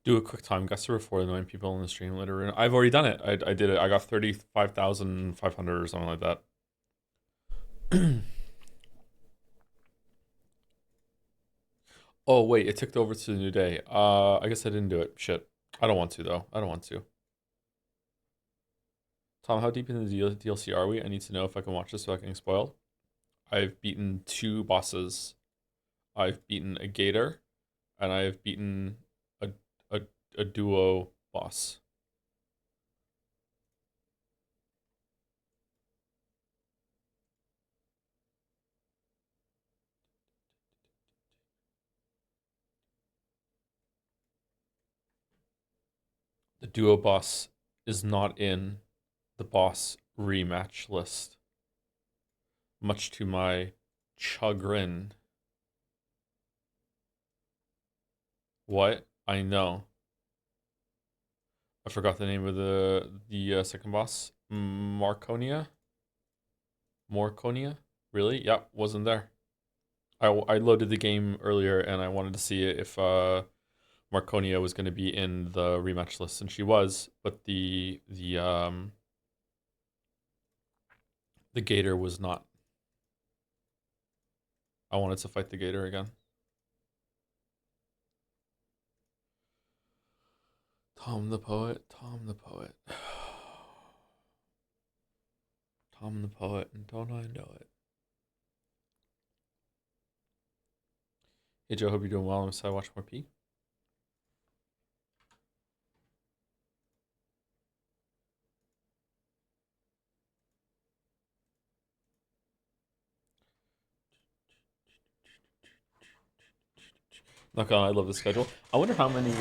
Do a quick time guesser before the 9 people in the stream later. I've already done it. I did it. I got 35,500 or something like that. Oh wait, it ticked over to the new day. I guess I didn't do it. Shit. I don't want to though. I don't want to. Tom, how deep in the DLC are we? I need to know if I can watch this without getting spoiled. I've beaten 2 bosses. I've beaten a gator, and I've beaten a a, a duo boss. The duo boss is not in the boss rematch list, much to my chagrin. What? I know. I forgot the name of the second boss. Marconia? Morconia? Really? Yep, wasn't there. I loaded the game earlier and I wanted to see if Marconia was going to be in the rematch list, and she was, but the Gator was not. I wanted to fight the Gator again. Tom the Poet, Tom the Poet. Tom the Poet, and don't I know it? Hey Joe, hope you're doing well. I'm excited to watch more P. Not gonna lie, I love the schedule. I wonder how many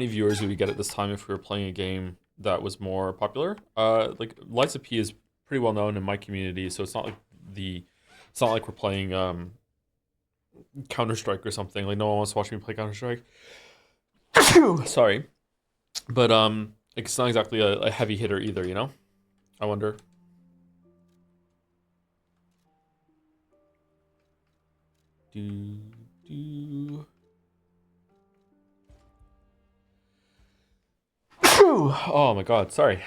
viewers we would get at this time if we were playing a game that was more popular. Like Liza P is pretty well known in my community, so it's not like we're playing Counter Strike or something. Like no one wants to watch me play Counter Strike. Sorry, but it's not exactly a heavy hitter either. You know. I wonder. Do do. Oh my god, sorry.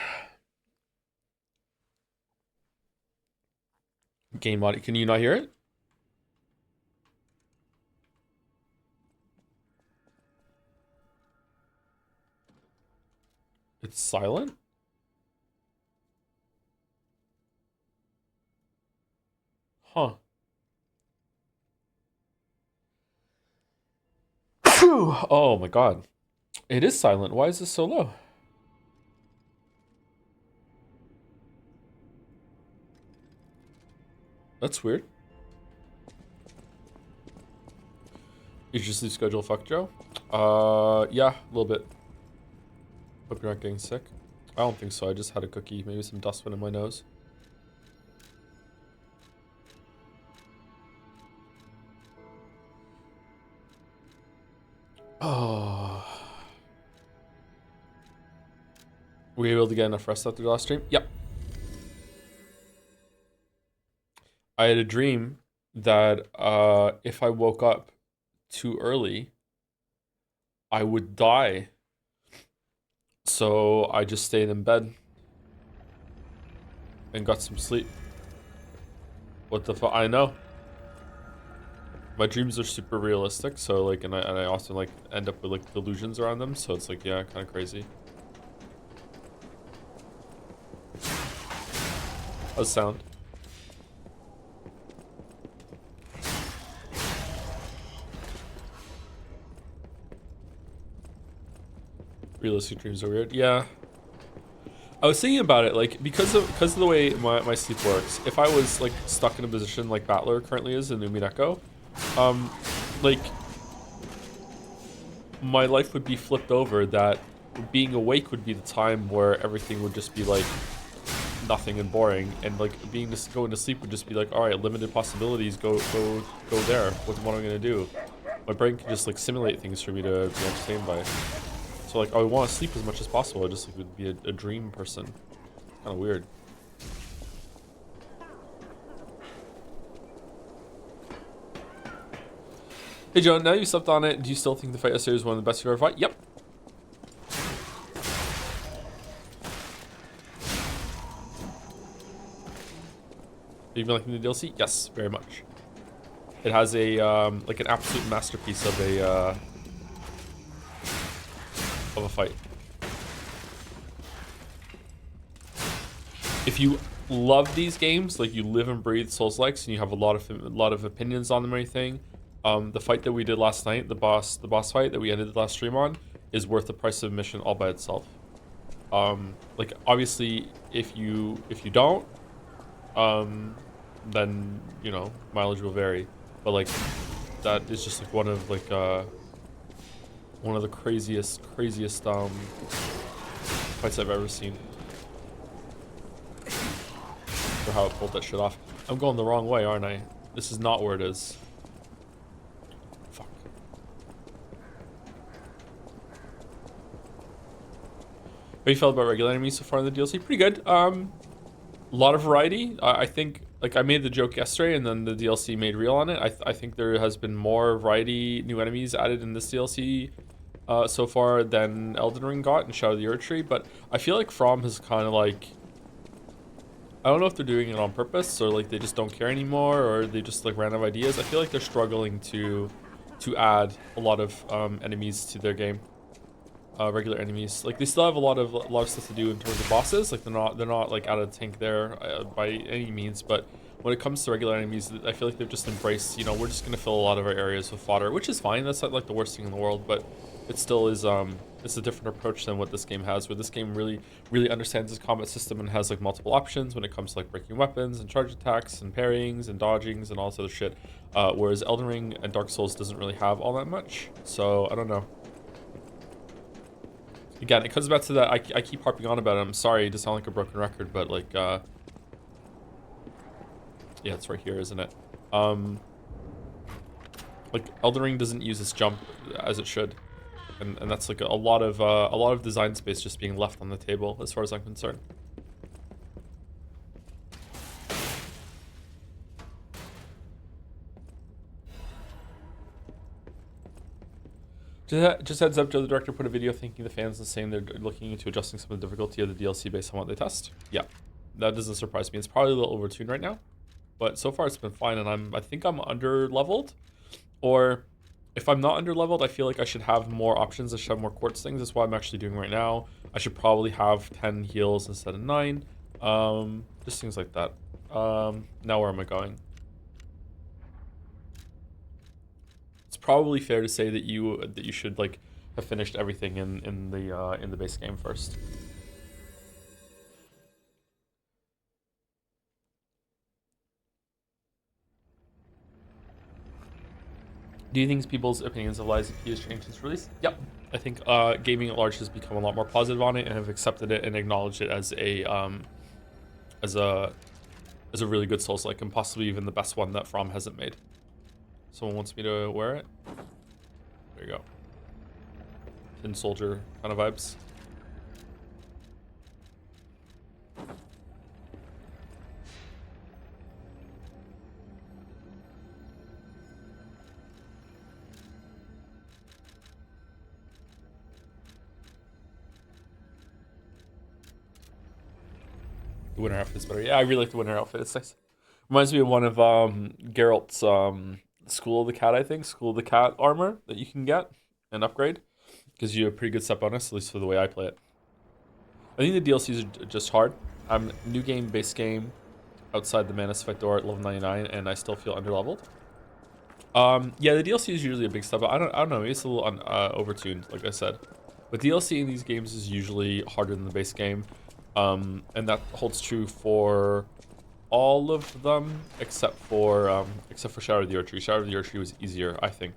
Game audio. Can you not hear it? It's silent? Huh. Oh my god. It is silent. Why is this so low? That's weird. You just leave schedule fuck Joe? Yeah, a little bit. Hope you're not getting sick. I don't think so. I just had a cookie. Maybe some dust went in my nose. Oh. Were you able to get enough rest after the last stream? Yep. I had a dream that if I woke up too early, I would die. So I just stayed in bed and got some sleep. What the fuck? I know. My dreams are super realistic, so like, and I often like end up with like delusions around them, so it's like, yeah, kind of crazy. How's sound? Realistic dreams are weird. Yeah. I was thinking about it, like, because of the way my sleep works, if I was like stuck in a position like Battler currently is in Umineko, um, like my life would be flipped over, that being awake would be the time where everything would just be like nothing and boring, and like going to sleep would just be like, all right, limited possibilities, go there. What am I gonna do? My brain can just like simulate things for me to be entertained by. So like, I would want to sleep as much as possible. I just like would be a dream person. Kind of weird. Hey Joe, now you slept on it, do you still think the fight yesterday was one of the best you've ever fought? Yep. Have you been liking the DLC? Yes, very much. It has a like an absolute masterpiece of a fight. If you love these games, like you live and breathe Souls-likes, and you have a lot of opinions on them or anything, the fight that we did last night, the boss fight that we ended the last stream on, is worth the price of admission all by itself. Like obviously, if you don't, then you know mileage will vary, but like that is just like one of the craziest fights I've ever seen. For how it pulled that shit off. I'm going the wrong way, aren't I? This is not where it is. Fuck. How you felt about regular enemies so far in the DLC? Pretty good. A lot of variety. I think, like, I made the joke yesterday, and then the DLC made real on it. I think there has been more variety, new enemies added in this DLC so far than Elden Ring got in Shadow of the Earth Tree, but I feel like From has kind of like, I don't know if they're doing it on purpose or like they just don't care anymore or they just like ran out of ideas. I feel like they're struggling to add a lot of enemies to their game. Regular enemies, like they still have a lot of stuff to do in terms of bosses. Like they're not like out of the tank there by any means. But when it comes to regular enemies, I feel like they've just embraced, you know, we're just gonna fill a lot of our areas with fodder, which is fine. That's not like the worst thing in the world, but it still is it's a different approach than what this game has, where this game really understands its combat system and has like multiple options when it comes to like breaking weapons and charge attacks and parryings and dodgings and all this other shit, whereas Elden Ring and Dark Souls doesn't really have all that much. So I don't know. Again, it comes back to that, I keep harping on about it. I'm sorry to sound like a broken record, but like yeah, it's right here, isn't it? Like Elden Ring doesn't use its jump as it should. And that's like a lot of design space just being left on the table as far as I'm concerned. Just heads up, Joe, the director put a video thanking the fans and saying they're looking into adjusting some of the difficulty of the DLC based on what they test. Yeah, that doesn't surprise me. It's probably a little overtuned right now, but so far it's been fine, and I think I'm under leveled, or if I'm not under leveled, I feel like I should have more options. I should have more quartz things. That's what I'm actually doing right now. I should probably have 10 heals instead of 9. Just things like that. Now where am I going? It's probably fair to say that you should like have finished everything in the base game first. Do you think people's opinions of Lies of P has changed since release? Yep. I think gaming at large has become a lot more positive on it and have accepted it and acknowledged it as as a really good Souls-like, and possibly even the best one that From hasn't made. Someone wants me to wear it? There you go. Tin soldier kind of vibes. The winter outfit is better. Yeah, I really like the winter outfit. It's nice. Reminds me of one of Geralt's School of the Cat, I think. School of the Cat armor that you can get and upgrade. Gives you a pretty good set bonus, at least for the way I play it. I think the DLCs are just hard. I'm new game, base game, outside the Manus fight door at level 99, and I still feel underleveled. Yeah, the DLC is usually a big step. I don't know. Maybe it's a little overtuned, like I said. But DLC in these games is usually harder than the base game, and that holds true for all of them except for Shadow of the Erdtree. Shadow of the Erdtree was easier, I think,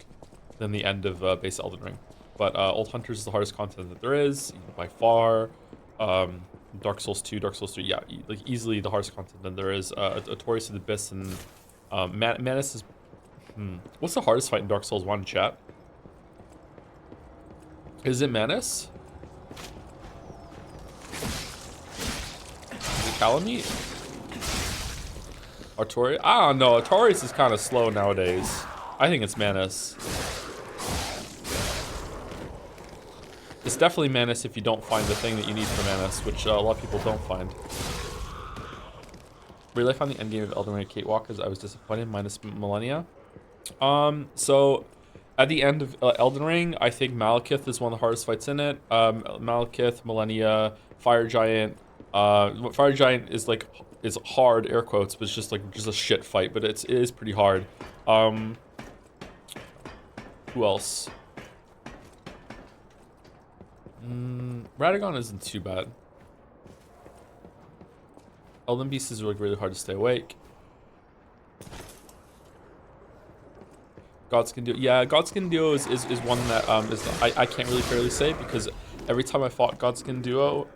than the end of base Elden Ring. But Old Hunters is the hardest content that there is by far. Dark Souls 2, Dark Souls 3, yeah, like easily the hardest content that there is. Atorius of the Abyss and Manus is. What's the hardest fight in Dark Souls 1, chat? Is it Manus? Is it Calamite? Artorias? I don't know. Artorias is kind of slow nowadays. I think it's Manus. It's definitely Manus if you don't find the thing that you need for Manus, which a lot of people don't find. Really found the endgame of Elden Ring Cakewalk as I was disappointed, minus Millennia. So at the end of Elden Ring, I think Malekith is one of the hardest fights in it. Malekith, Millennia, Fire Giant. Fire Giant is like is hard, air quotes, but it's just a shit fight, but it is pretty hard. Who else? Radagon isn't too bad. Elden Beast is like really hard to stay awake. Godskin Duo, yeah, Godskin Duo is one that I can't really fairly say because every time I fought Godskin Duo,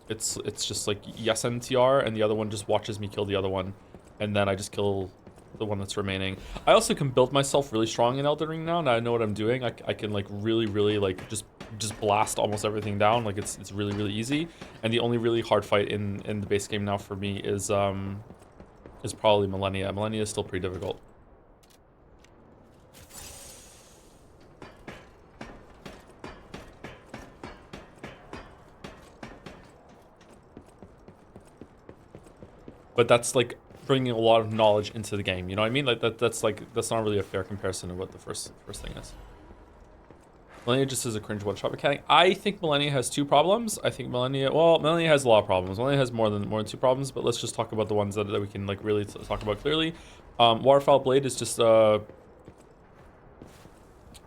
it's just like yes NTR and the other one just watches me kill the other one, and then I just kill the one that's remaining. I also can build myself really strong in Elden Ring now. Now I know what I'm doing. I can like really like just blast almost everything down. Like it's really easy. And the only really hard fight in the base game now for me is probably Millennia. Millennia is still pretty difficult. But that's like bringing a lot of knowledge into the game. You know what I mean? Like that's not really a fair comparison of what the first thing is. Millennia just is a cringe one-shot mechanic. I think Millennia has two problems. I think Millennia has a lot of problems. Millennia has more than two problems, but let's just talk about the ones that we can like really talk about clearly. Waterfowl Blade is just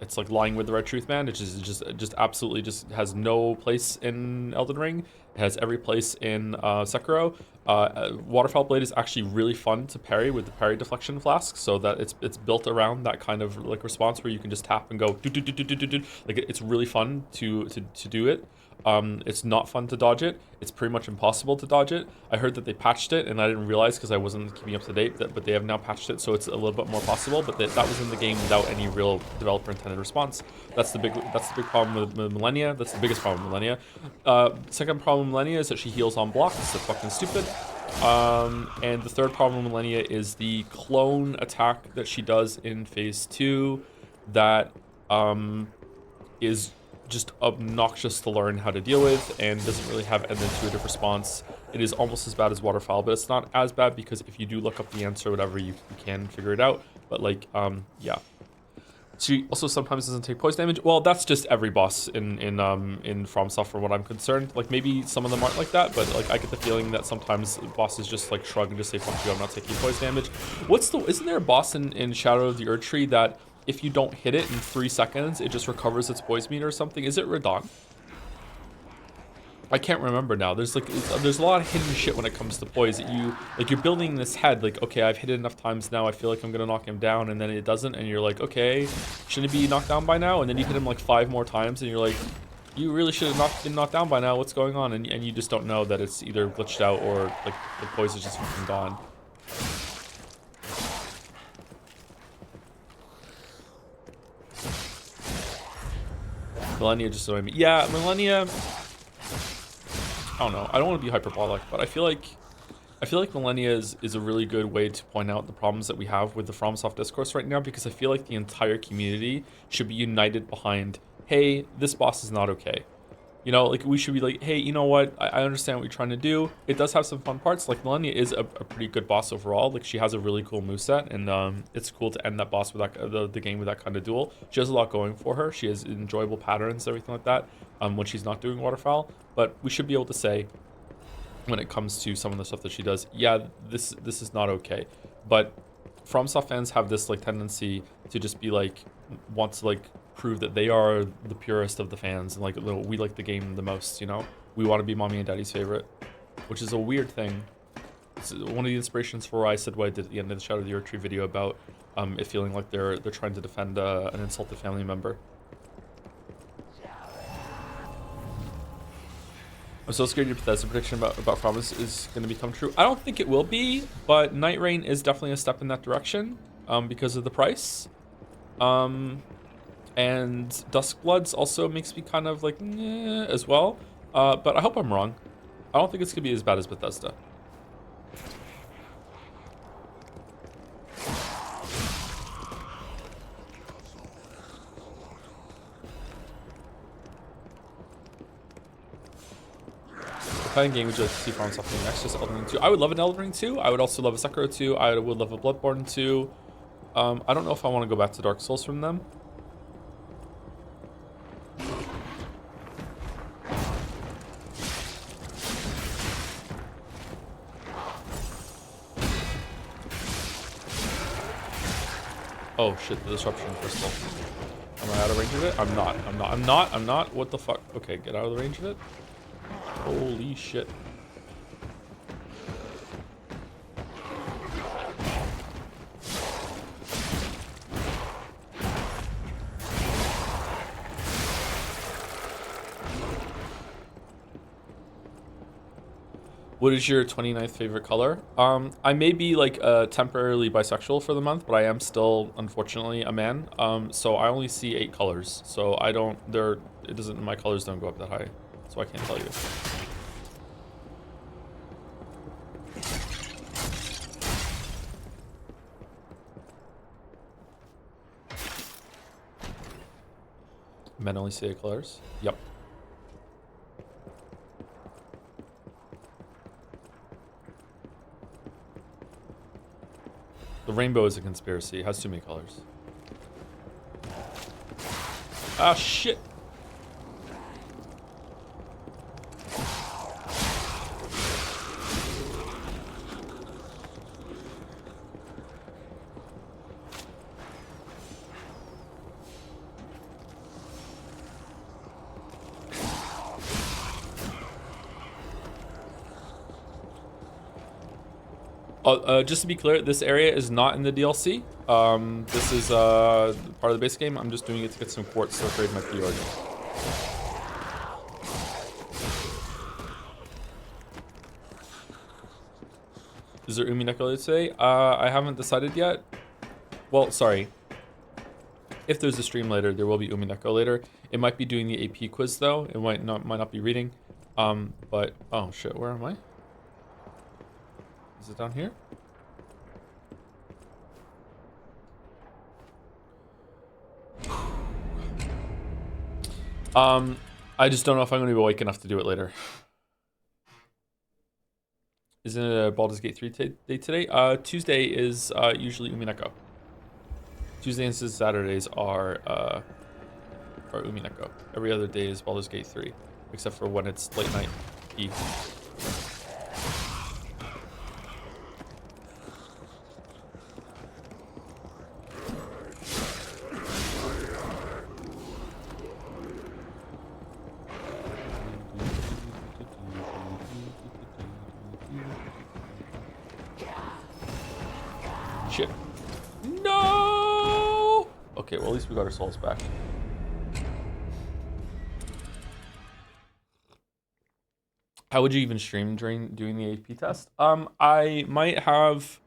it's like lying with the Red Truth Man. It just absolutely just has no place in Elden Ring. It has every place in Sekiro. Waterfowl Blade is actually really fun to parry with the parry deflection flask, so that it's built around that kind of like response where you can just tap and go do do do do do do do. Like it's really fun to do it. It's not fun to dodge it. It's pretty much impossible to dodge it. I heard that they patched it, and I didn't realize because I wasn't keeping up to date. But they have now patched it, so it's a little bit more possible. But that was in the game without any real developer intended response. That's the big problem with Millennia. That's the biggest problem with Millennia. Second problem with Millennia is that she heals on block. It's fucking stupid. And the third problem with Millennia is the clone attack that she does in phase 2 that is just obnoxious to learn how to deal with and doesn't really have an intuitive response. It is almost as bad as Waterfowl, but it's not as bad because if you do look up the answer or whatever, you can figure it out. But like, yeah. She also sometimes doesn't take poison damage. Well, that's just every boss in From Software, what I'm concerned. Like maybe some of them aren't like that, but like I get the feeling that sometimes bosses just like shrug and just say fuck you, I'm not taking poison damage. Isn't there a boss in Shadow of the Erdtree that if you don't hit it in 3 seconds, it just recovers its poison meter or something? Is it Radon? I can't remember now. There's a lot of hidden shit when it comes to poise that you're building this head like, okay, I've hit it enough times now, I feel like I'm gonna knock him down, and then it doesn't, and you're like, okay, shouldn't he be knocked down by now? And then you hit him like 5 more times and you're like, you really should have been knocked down by now, what's going on? And you just don't know that it's either glitched out or like the poise is just fucking gone. Millennia just annoyed me. Yeah, Millennia, I don't know. I don't want to be hyperbolic, but I feel like Millennia is a really good way to point out the problems that we have with the FromSoft discourse right now, because I feel like the entire community should be united behind, hey, this boss is not okay. You know, like we should be like, hey, you know what? I understand what you're trying to do. It does have some fun parts. Like Millennia is a pretty good boss overall. Like she has a really cool moveset, and it's cool to end that boss with that the game with that kind of duel. She has a lot going for her. She has enjoyable patterns, everything like that. When she's not doing waterfowl, but we should be able to say, when it comes to some of the stuff that she does, yeah, this is not okay. But FromSoft fans have this like tendency to just be like, want to like prove that they are the purest of the fans, and like we like the game the most, you know? We want to be mommy and daddy's favorite, which is a weird thing. It's one of the inspirations for why I said what I did at the end of the Shadow of the Earth video about it feeling like they're trying to defend an insulted family member. I'm so scared your Bethesda prediction about Promise is going to become true. I don't think it will be, but Night Rain is definitely a step in that direction because of the price. And Duskbloods also makes me kind of like, as well. But I hope I'm wrong. I don't think it's going to be as bad as Bethesda. What kind of game would you like to see from something next? Just Elden Ring 2. I would love an Elden Ring 2. I would also love a Sekiro 2. I would love a Bloodborne 2. I don't know if I want to go back to Dark Souls from them. Oh shit, the disruption crystal. Am I out of range of it? I'm not. What the fuck? Okay, get out of the range of it. Holy shit. What is your 29th favorite color? I may be like temporarily bisexual for the month, but I am still unfortunately a man. So I only see 8 colors. So I don't, it doesn't, my colors don't go up that high. So I can't tell you. Men only see 8 colors? Yep. The rainbow is a conspiracy. It has too many colors. Ah, shit. Just to be clear, this area is not in the DLC. This is part of the base game. I'm just doing it to get some quartz to upgrade my pre-order. Is there Umi Neko later today? I haven't decided yet. Well, sorry. If there's a stream later, there will be Umi Neko later. It might be doing the AP quiz though. It might not be reading. But oh shit, where am I? Is it down here? I just don't know if I'm going to be awake enough to do it later. Isn't it a Baldur's Gate 3 day today? Tuesday is usually Umineko. Tuesdays and Saturdays are Umineko. Every other day is Baldur's Gate 3, except for when it's late night E. Shit. No! Okay, well at least we got our souls back. How would you even stream during doing the AP test? I might have...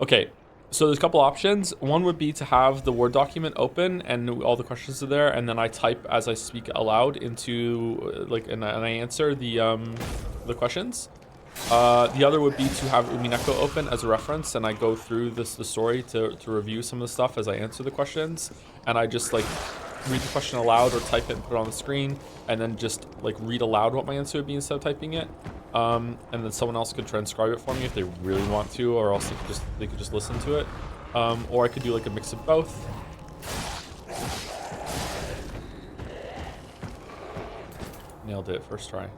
Okay, so there's a couple options. One would be to have the Word document open and all the questions are there, and then I type as I speak aloud into, and I answer the questions. The other would be to have Umineko open as a reference, and I go through the story to review some of the stuff as I answer the questions, and I just read the question aloud or type it and put it on the screen, and then just like read aloud what my answer would be instead of typing it. And then someone else could transcribe it for me if they really want to, or else they could just listen to it. Or I could do like a mix of both. Nailed it first try.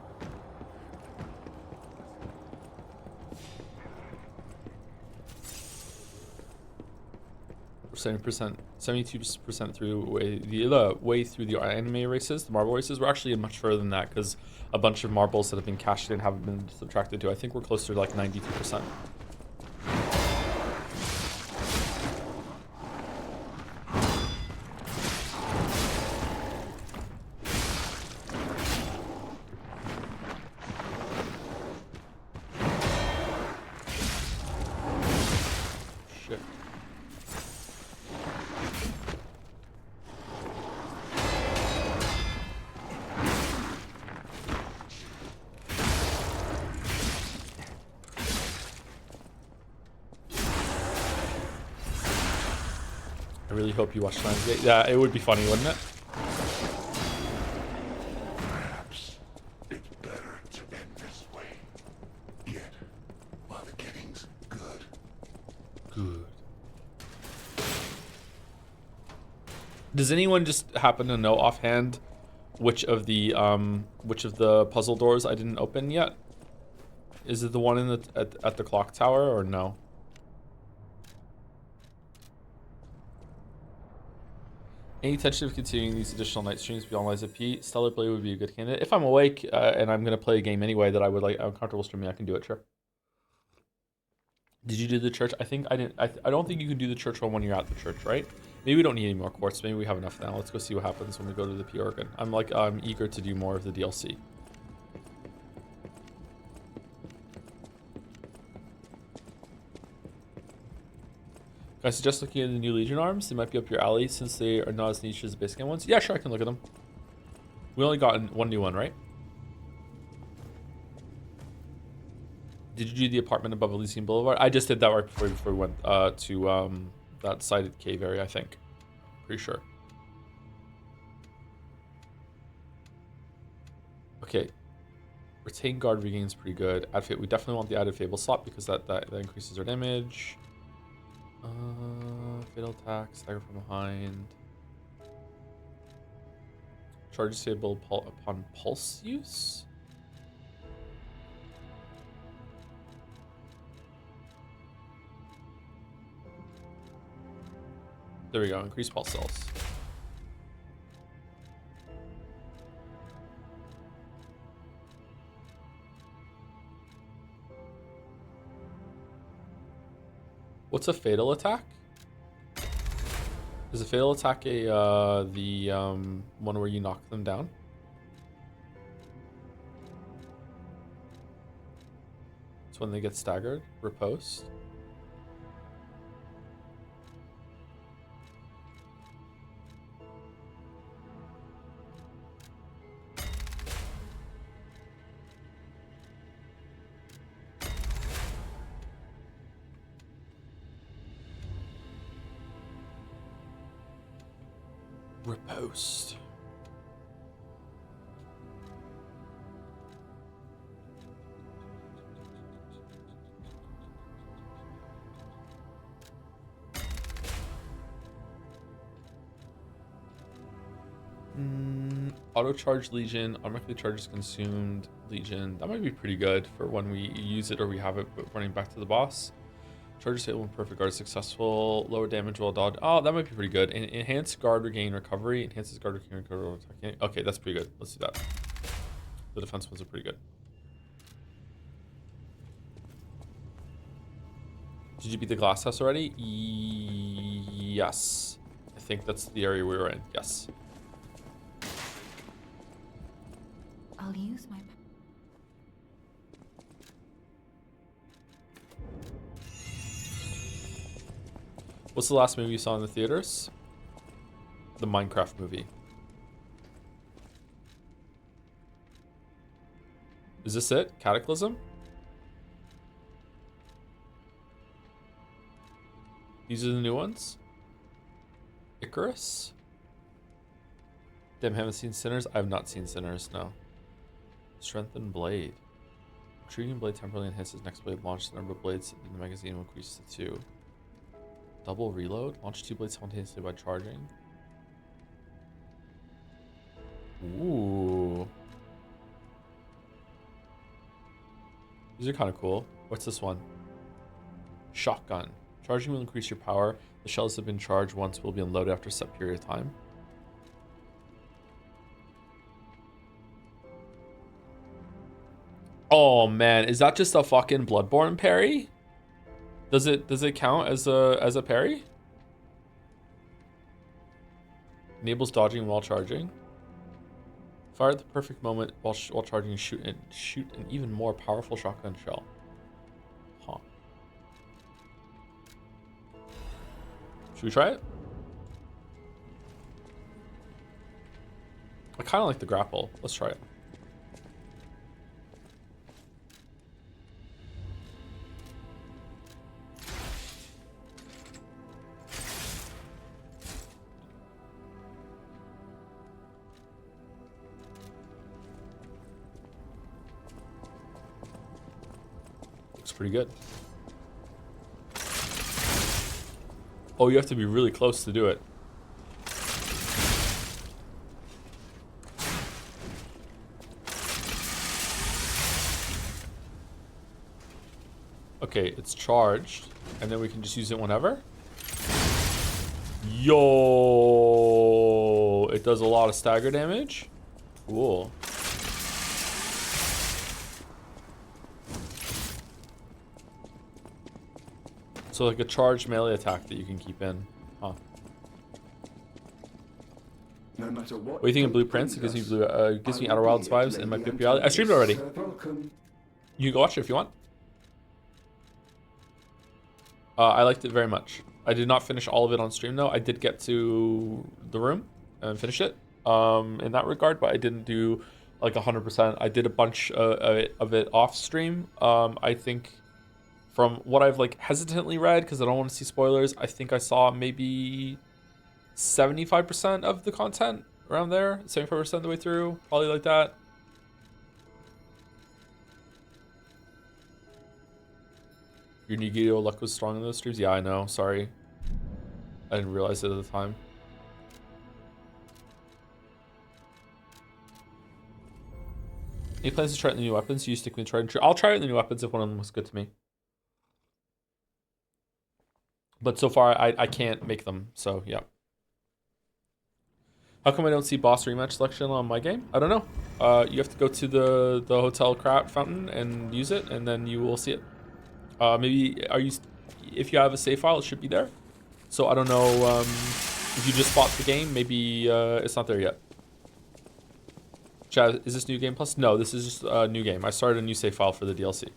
70%, 72% through the way through the anime races, the marble races. We're actually much further than that because a bunch of marbles that have been cashed in haven't been subtracted to. I think we're closer to like 92%. I really hope you watch Lionsgate. Yeah, it would be funny, wouldn't it? Perhaps it's better to end this way. Yet, while the getting's good. Good. Does anyone just happen to know offhand which of the puzzle doors I didn't open yet? Is it the one in the at the clock tower or no? Any intention of continuing these additional night streams beyond Liza P? Stellar Blade would be a good candidate. If I'm awake and I'm gonna play a game anyway that I'm comfortable streaming, I can do it. Sure. Did you do the church? I think I didn't. I don't think you can do the church one when you're at the church, right? Maybe we don't need any more quartz. Maybe we have enough now. Let's go see what happens when we go to the P organ. I'm eager to do more of the DLC. I suggest looking at the new Legion arms. They might be up your alley since they are not as niche as the basic game ones. Yeah, sure, I can look at them. We only got one new one, right? Did you do the apartment above Elysian Boulevard? I just did that right before we went to that sided cave area, I think. Pretty sure. Okay. Retain guard regains pretty good. Add we definitely want the added Fable slot because that increases our damage. Fatal attack, stagger from behind. Charge disable upon pulse use. There we go. Increase pulse cells. What's a fatal attack? Is a fatal attack the one where you knock them down? It's when they get staggered. Riposte. Riposte. Auto charge Legion, automatically charges consumed Legion. That might be pretty good for when we use it or we have it running back to the boss. Charges hit when perfect guard successful. Lower damage while dodge. Oh, that might be pretty good. Enhanced guard regain recovery. Enhances guard regain recovery. Okay, that's pretty good. Let's do that. The defense ones are pretty good. Did you beat the glass house already? Yes. I think that's the area we were in. Yes. I'll use my... What's the last movie you saw in the theaters? The Minecraft movie. Is this it? Cataclysm? These are the new ones? Icarus? Damn, haven't seen Sinners? I have not seen Sinners, no. Strengthened Blade. Intriguing blade temporarily enhances next blade launch. The number of blades in the magazine will increase to 2. Double reload? Launch 2 blades simultaneously by charging. Ooh. These are kind of cool. What's this one? Shotgun. Charging will increase your power. The shells have been charged once will be unloaded after a set period of time. Oh man, is that just a fucking Bloodborne parry? Does it count as a parry? Enables dodging while charging. Fire at the perfect moment while charging and shoot an even more powerful shotgun shell. Huh. Should we try it? I kind of like the grapple. Let's try it. Looks pretty good. Oh, you have to be really close to do it. Okay, it's charged, and then we can just use it whenever. Yo, it does a lot of stagger damage. Cool. So like a charged melee attack that you can keep in. Huh. No matter What do you think of Blueprints? It gives me gives me Outer Wilds vibes and might be reality. I streamed it already. You can go watch it if you want. I liked it very much. I did not finish all of it on stream though. I did get to the room and finish it in that regard, but I didn't do like 100%. I did a bunch of it off stream. I think from what I've like hesitantly read, because I don't want to see spoilers, I think I saw maybe 75% of the content around there, 75% of the way through, probably like that. Your Nigito luck was strong in those streams? Yeah, I know. Sorry. I didn't realize it at the time. Any plans to try out the new weapons? You stick with tried and true. I'll try out the new weapons if one of them was good to me. But so far, I can't make them, so yeah. How come I don't see boss rematch selection on my game? I don't know. You have to go to the hotel crap fountain and use it, and then you will see it. Maybe if you have a save file, it should be there. So I don't know if you just bought the game, maybe it's not there yet. Chad, is this new game plus? No, this is just a new game. I started a new save file for the DLC.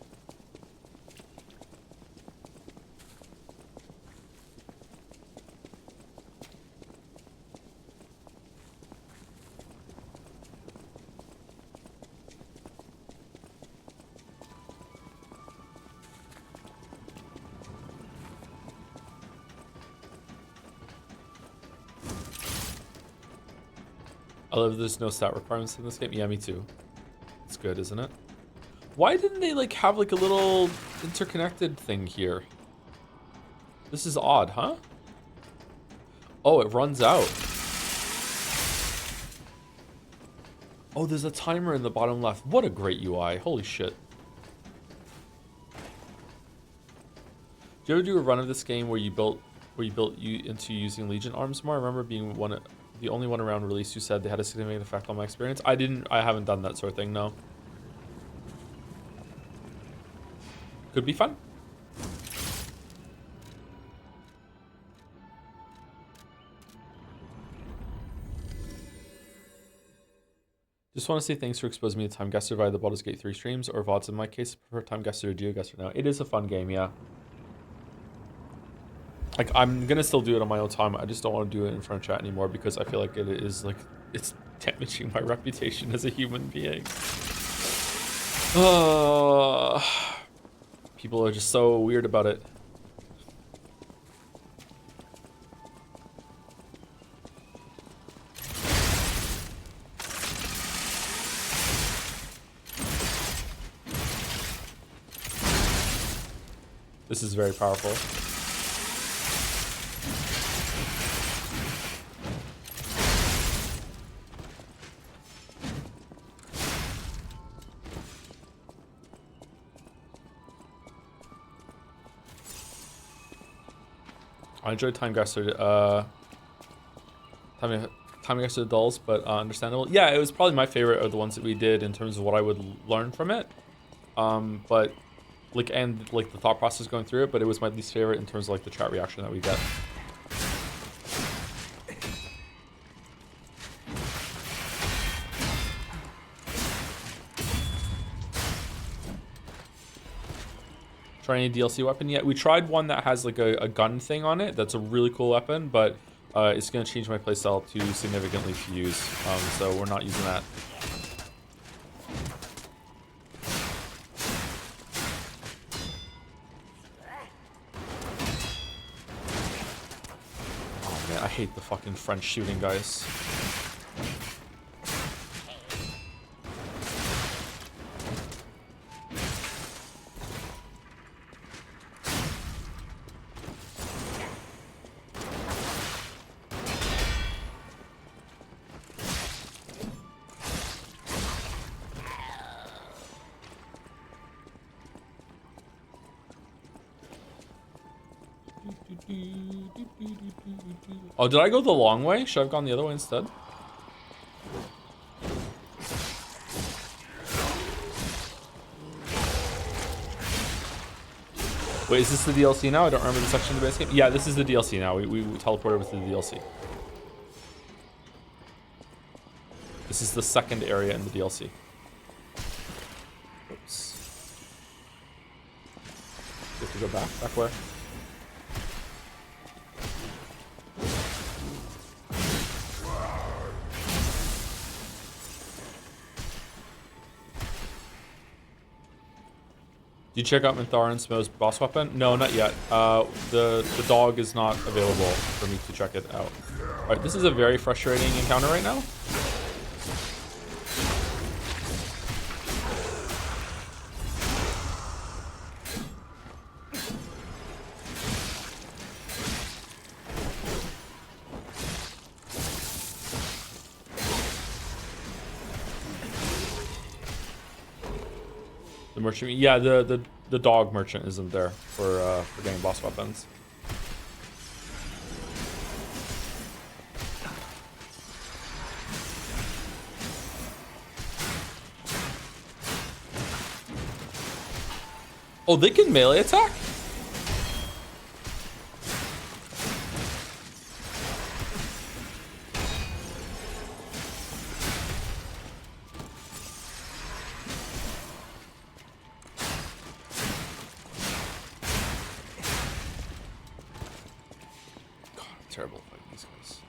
I love there's no stat requirements in this game. Yeah, me too. It's good, isn't it? Why didn't they like have like a little interconnected thing here? This is odd, huh? Oh, it runs out. Oh, there's a timer in the bottom left. What a great UI. Holy shit. Did you ever do a run of this game where you built into using Legion arms more? I remember being the only one around release who said they had a significant effect on my experience. I haven't done that sort of thing, no. Could be fun. Just want to say thanks for exposing me to Time Guesser via the Baldur's Gate 3 streams, or VODs in my case. I prefer Time Guesser to GeoGuessr now. It is a fun game, yeah. Like, I'm gonna still do it on my own time. I just don't want to do it in front of chat anymore because I feel like it is like it's damaging my reputation as a human being. People are just so weird about it. This is very powerful. I enjoyed Time Guesser. Time Guesser dulls, but understandable. Yeah, it was probably my favorite of the ones that we did in terms of what I would learn from it. But like, and like the thought process going through it, but it was my least favorite in terms of like the chat reaction that we get. Try any DLC weapon yet? We tried one that has like a gun thing on it. That's a really cool weapon, but it's going to change my playstyle too significantly to use. So we're not using that. Oh man, I hate the fucking French shooting, guys. Oh, did I go the long way? Should I have gone the other way instead? Wait, is this the DLC now? I don't remember the section of the base game. Yeah, this is the DLC now. We teleported over to the DLC. This is the second area in the DLC. Oops. We have to go back. Back where? Did you check out Mintharan's most boss weapon? No, not yet. The dog is not available for me to check it out. All right, this is a very frustrating encounter right now. The merchant, yeah, the dog merchant isn't there for getting boss weapons. Oh, they can melee attack? Terrible fighting these guys.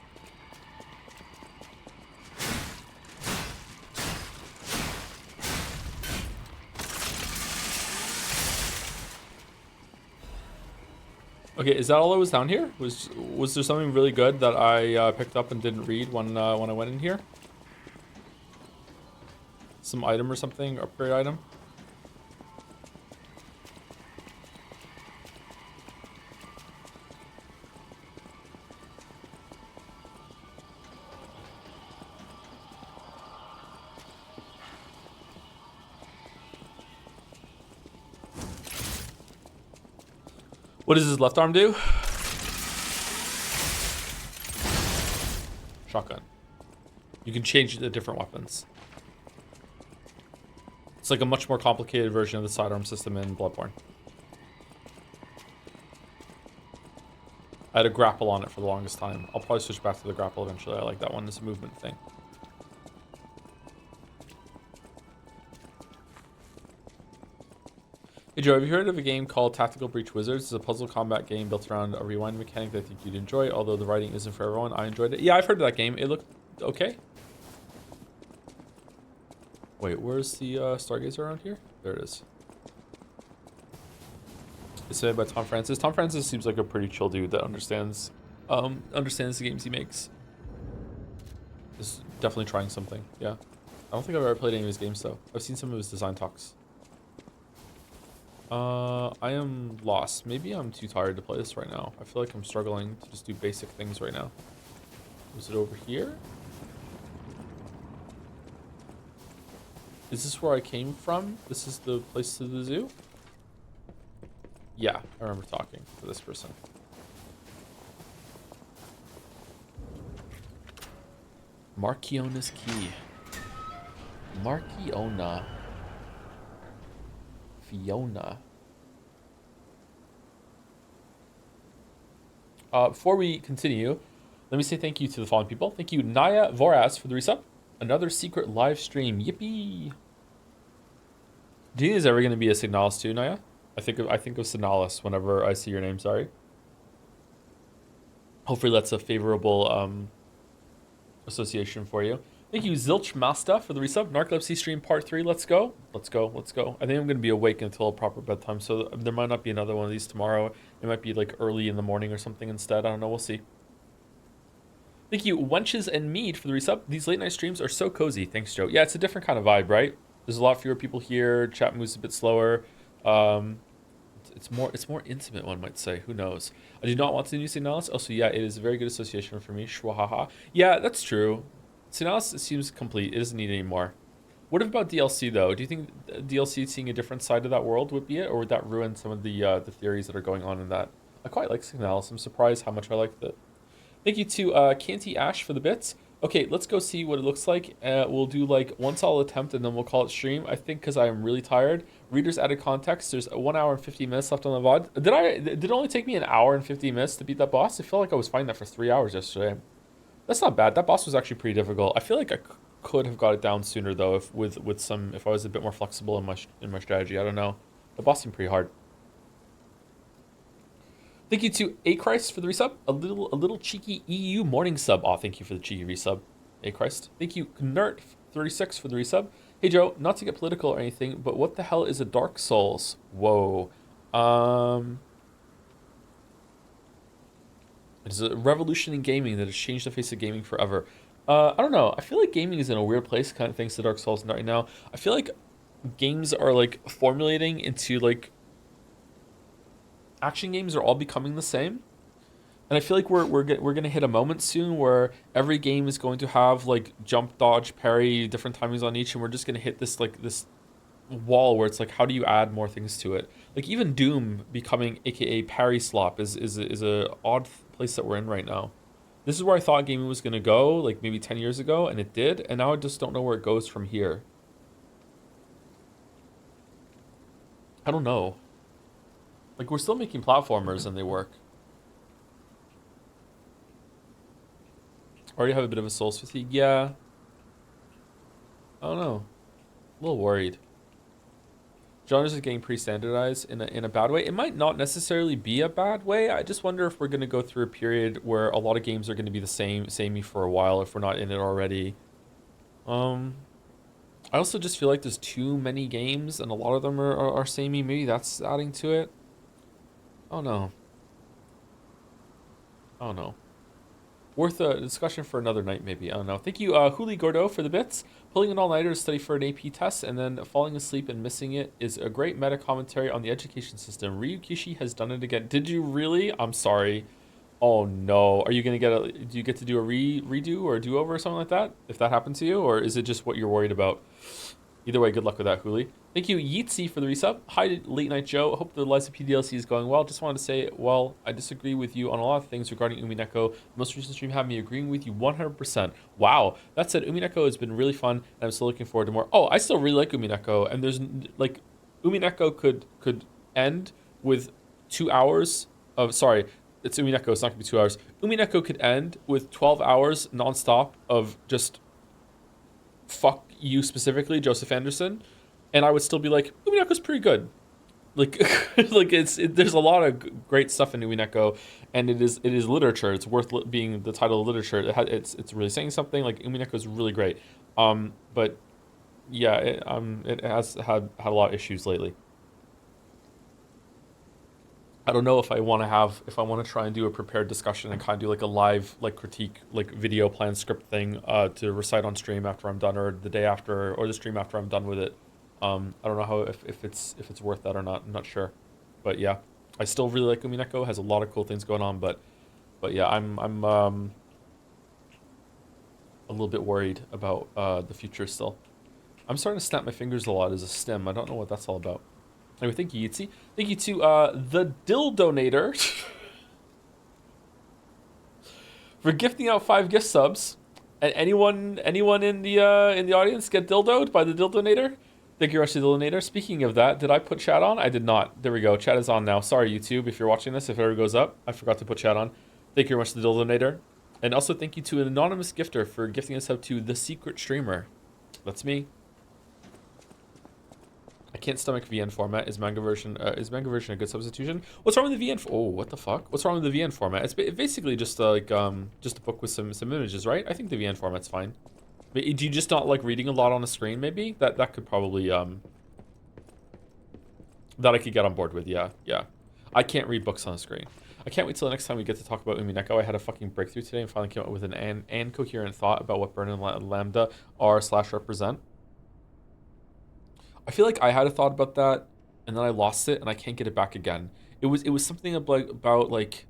Okay, is that all that was down here? Was there something really good that I picked up and didn't read when I went in here? Some item or something, upgrade item? What does his left arm do? Shotgun. You can change it to different weapons. It's like a much more complicated version of the sidearm system in Bloodborne. I had a grapple on it for the longest time. I'll probably switch back to the grapple eventually. I like that one as a movement thing. Hey Joe, have you heard of a game called Tactical Breach Wizards? It's a puzzle combat game built around a rewind mechanic that I think you'd enjoy, although the writing isn't for everyone. I enjoyed it. Yeah, I've heard of that game. It looked okay. Wait, where's the Stargazer around here? There it is. It's made by Tom Francis. Tom Francis seems like a pretty chill dude that understands the games he makes. Is definitely trying something. Yeah. I don't think I've ever played any of his games though. I've seen some of his design talks. I am lost. Maybe I'm too tired to play this right now. I feel like I'm struggling to just do basic things right now. Was it over here? Is this where I came from? This is the place to the zoo? Yeah, I remember talking to this person. Marchiona's key. Marchiona. Fiona. Before we continue, let me say thank you to the following people. Thank you, Naya Voras, for the resub. Another secret live stream. Yippee! Do you think there's ever going to be a Signalis too, Naya? I think of Signalis whenever I see your name. Sorry. Hopefully that's a favorable association for you. Thank you, Zilch Masta, for the resub. Narcolepsy stream part 3. Let's go. Let's go. Let's go. I think I'm going to be awake until proper bedtime, so there might not be another one of these tomorrow. It might be like early in the morning or something instead. I don't know. We'll see. Thank you, Wenches and Mead, for the resub. These late night streams are so cozy. Thanks, Joe. Yeah, it's a different kind of vibe, right? There's a lot fewer people here. Chat moves a bit slower. It's more intimate, one might say. Who knows? I do not want to do Signalis. Also, yeah, it is a very good association for me. Shwahaha. Yeah, that's true. Signalis seems complete. It doesn't need any more. What about DLC though? Do you think DLC seeing a different side of that world would be it, or would that ruin some of the theories that are going on in that? I quite like Signalis. I'm surprised how much I liked it. Thank you to Canty Ash for the bits. Okay, let's go see what it looks like. We'll do like one solid attempt and then we'll call it stream. I think because I am really tired. Readers added context. There's 1 hour and 50 minutes left on the VOD. Did it only take me an hour and 50 minutes to beat that boss? I feel like I was fighting that for 3 hours yesterday. That's not bad. That boss was actually pretty difficult. I feel like I could have got it down sooner though, if I was a bit more flexible in my strategy. I don't know. The boss seemed pretty hard. Thank you to A Christ for the resub. A little cheeky EU morning sub. Oh, thank you for the cheeky resub, A Christ. Thank you, Nerd36 for the resub. Hey Joe, not to get political or anything, but what the hell is a Dark Souls? Whoa. It is a revolution in gaming that has changed the face of gaming forever. I don't know. I feel like gaming is in a weird place, kind of thanks to Dark Souls right now. I feel like games are like formulating into like action games are all becoming the same. And I feel like we're gonna hit a moment soon where every game is going to have like jump, dodge, parry, different timings on each, and we're just gonna hit this like this wall where it's like, how do you add more things to it? Like even Doom becoming AKA parry slop is a odd place that we're in right now. This is where I thought gaming was gonna go, like maybe 10 years ago, and it did, and now I just don't know where it goes from here. I don't know. Like, we're still making platformers and they work. Already have a bit of a Souls fatigue? Yeah. I don't know. A little worried. Genres are getting pre-standardized in a bad way. It might not necessarily be a bad way. I just wonder if we're going to go through a period where a lot of games are going to be the samey for a while if we're not in it already. I also just feel like there's too many games and a lot of them are samey. Maybe that's adding to it. Oh no. Oh no. Worth a discussion for another night, maybe. I don't know. Thank you, Huli Gordo, for the bits. Pulling an all-nighter to study for an AP test and then falling asleep and missing it is a great meta commentary on the education system. Ryukishi has done it again. Did you really? I'm sorry. Oh no. Are you gonna do you get to do a redo or a do-over or something like that? If that happened to you, or is it just what you're worried about? Either way, good luck with that, Huli. Thank you, Yeetsy, for the resub. Hi, Late Night Joe. Hope the Liza P DLC is going well. Just wanted to say, well, I disagree with you on a lot of things regarding Umineko. The most recent stream had me agreeing with you 100%. Wow. That said, Umineko has been really fun, and I'm still looking forward to more. Oh, I still really like Umineko, and there's, like, Umineko could end with 2 hours of, sorry, it's Umineko, it's not going to be 2 hours. Umineko could end with 12 hours nonstop of just fuck you specifically, Joseph Anderson, and I would still be like, Umineko's pretty good. Like, like there's a lot of great stuff in Umineko, and it is literature. It's worth being the title of literature. It's really saying something. Like Umineko is really great. But yeah, it has had a lot of issues lately. I don't know if I want to try and do a prepared discussion and kind of do like a live like critique like video plan script thing to recite on stream after I'm done, or the day after, or the stream after I'm done with it. I don't know how if it's worth that or not. I'm not sure, but yeah, I still really like Umineko. Has a lot of cool things going on, but yeah, I'm a little bit worried about the future still. I'm starting to snap my fingers a lot as a stem. I don't know what that's all about. Anyway, thank you, Yitzy. Thank you to the Dildonator for gifting out 5 gift subs. And anyone in the audience get dildoed by the Dildonator? Thank you, Rusty Dildonator. Speaking of that, did I put chat on? I did not. There we go. Chat is on now. Sorry, YouTube, if you're watching this, if it ever goes up, I forgot to put chat on. Thank you very much to the Dildonator. And also thank you to an anonymous gifter for gifting us out to the secret streamer. That's me. I can't stomach VN format. Is manga version a good substitution? What's wrong with the VN? Oh, what the fuck? What's wrong with the VN format? It's basically just just a book with some images, right? I think the VN format's fine. Do you just not like reading a lot on a screen? Maybe that could probably that I could get on board with. Yeah, yeah. I can't read books on a screen. I can't wait till the next time we get to talk about Umineko. I had a fucking breakthrough today and finally came up with an coherent thought about what Burn and Lambda are / represent. I feel like I had a thought about that, and then I lost it, and I can't get it back again. It was something about like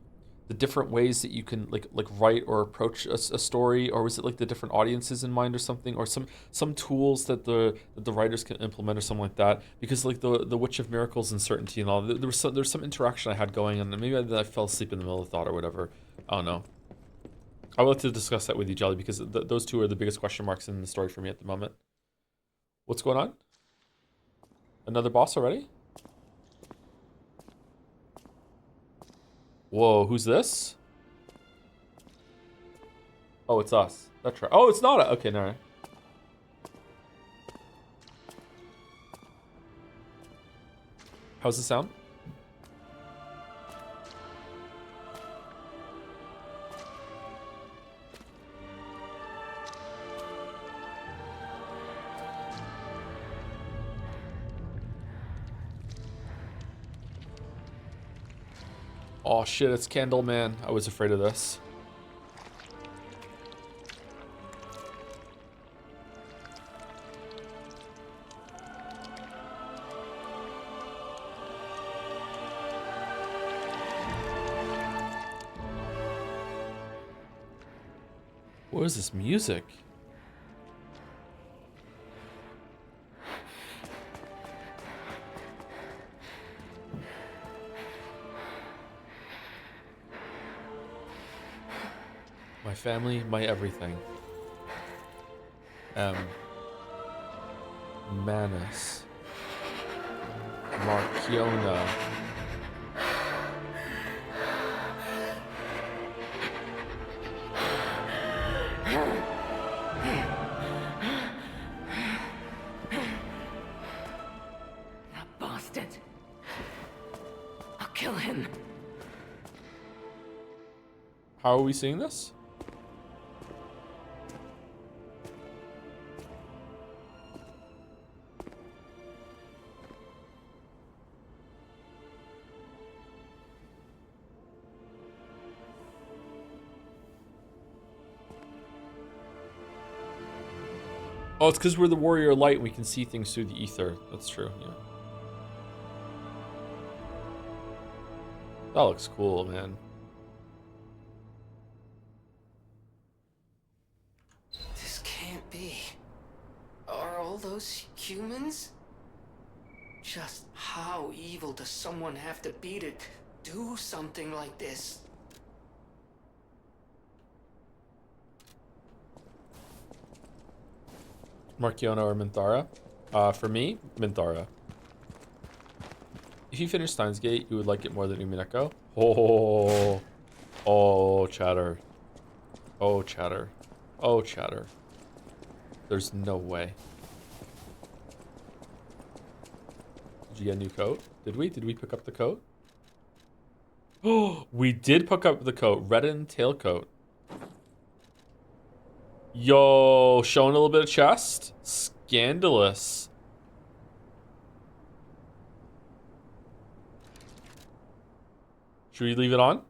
the different ways that you can like write or approach a story, or was it like the different audiences in mind or something, or some tools that the writers can implement or something like that. Because like the Witch of Miracles and Certainty and all, there was some interaction I had going, and maybe I fell asleep in the middle of the thought or whatever. I don't know. I would like to discuss that with you, Jelly, because those two are the biggest question marks in the story for me at the moment. What's going on? Another boss already? Whoa, who's this? Oh, it's us. That's right. Oh, it's not. Okay, no. How's the sound? Oh shit, it's Candleman. I was afraid of this. What is this music? My family, my everything. Manus. Markiona. That bastard. I'll kill him. How are we seeing this? Oh, it's because we're the warrior light and we can see things through the ether. That's true, yeah. That looks cool, man. This can't be. Are all those humans? Just how evil does someone have to be to do something like this? Markiona or Minthara? For me, Minthara. If you finish Steins Gate, you would like it more than Umineko? Oh, oh, chatter. Oh, chatter. Oh, chatter. There's no way. Did you get a new coat? Did we? Did we pick up the coat? Oh, we did pick up the coat. Redden tailcoat. Yo, showing a little bit of chest. Scandalous. Should we leave it on?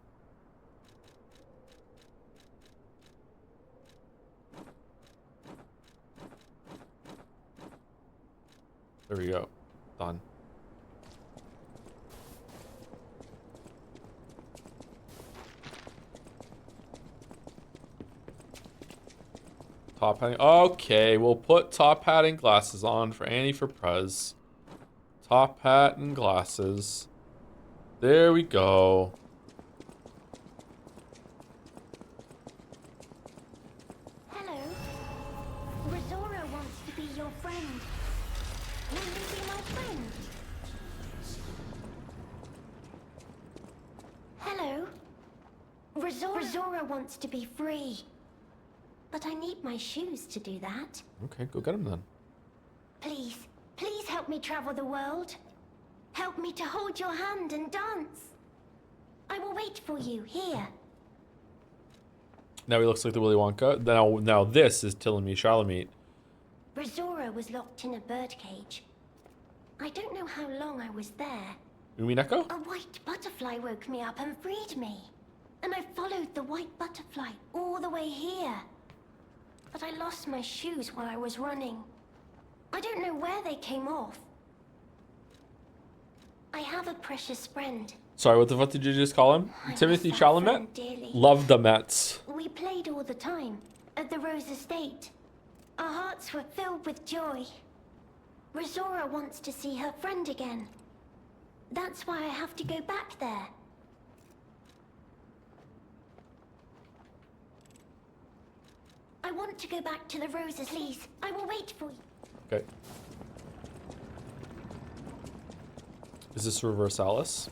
There we go. Done. Top hatting. Okay, we'll put top hat and glasses on for Annie for Prez. Top hat and glasses. There we go. Hello. Rosora wants to be your friend. Will you be my friend? Hello. Rosora wants to be free. But I need my shoes to do that. Okay, go get him then. Please, please help me travel the world. Help me to hold your hand and dance. I will wait for you here. Now he looks like the Willy Wonka. Now this is Tilamy Chalamet. Rosora was locked in a birdcage. I don't know how long I was there. Umineko? A white butterfly woke me up and freed me. And I followed the white butterfly all the way here. But I lost my shoes while I was running. I don't know where they came off. I have a precious friend. Sorry, what the fuck did you just call him? I Timothy miss that Chalamet? friend dearly. Love the Mets. We played all the time at the Rose Estate. Our hearts were filled with joy. Rosora wants to see her friend again. That's why I have to go back there. I want to go back to the Roses, please. I will wait for you. Okay. Is this Reverse Alice?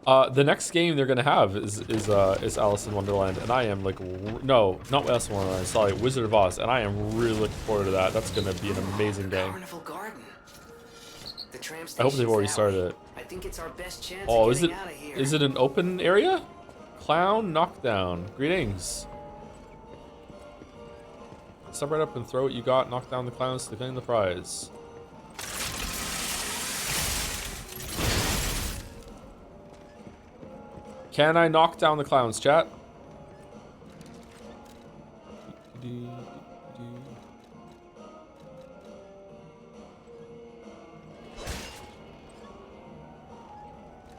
The next game they're gonna have is Alice in Wonderland, and I am like, no, not Alice in Wonderland. Sorry, Wizard of Oz, and I am really looking forward to that. That's gonna be an amazing game. Carnival Garden. The tram I hope they've already station's started that way. it. I think it's our best chance Oh, of is getting it? out of here. Is it an open area? Clown knockdown. Greetings. Step right up and throw what you got. Knock down the clowns to claim the prize. Can I knock down the clowns, chat?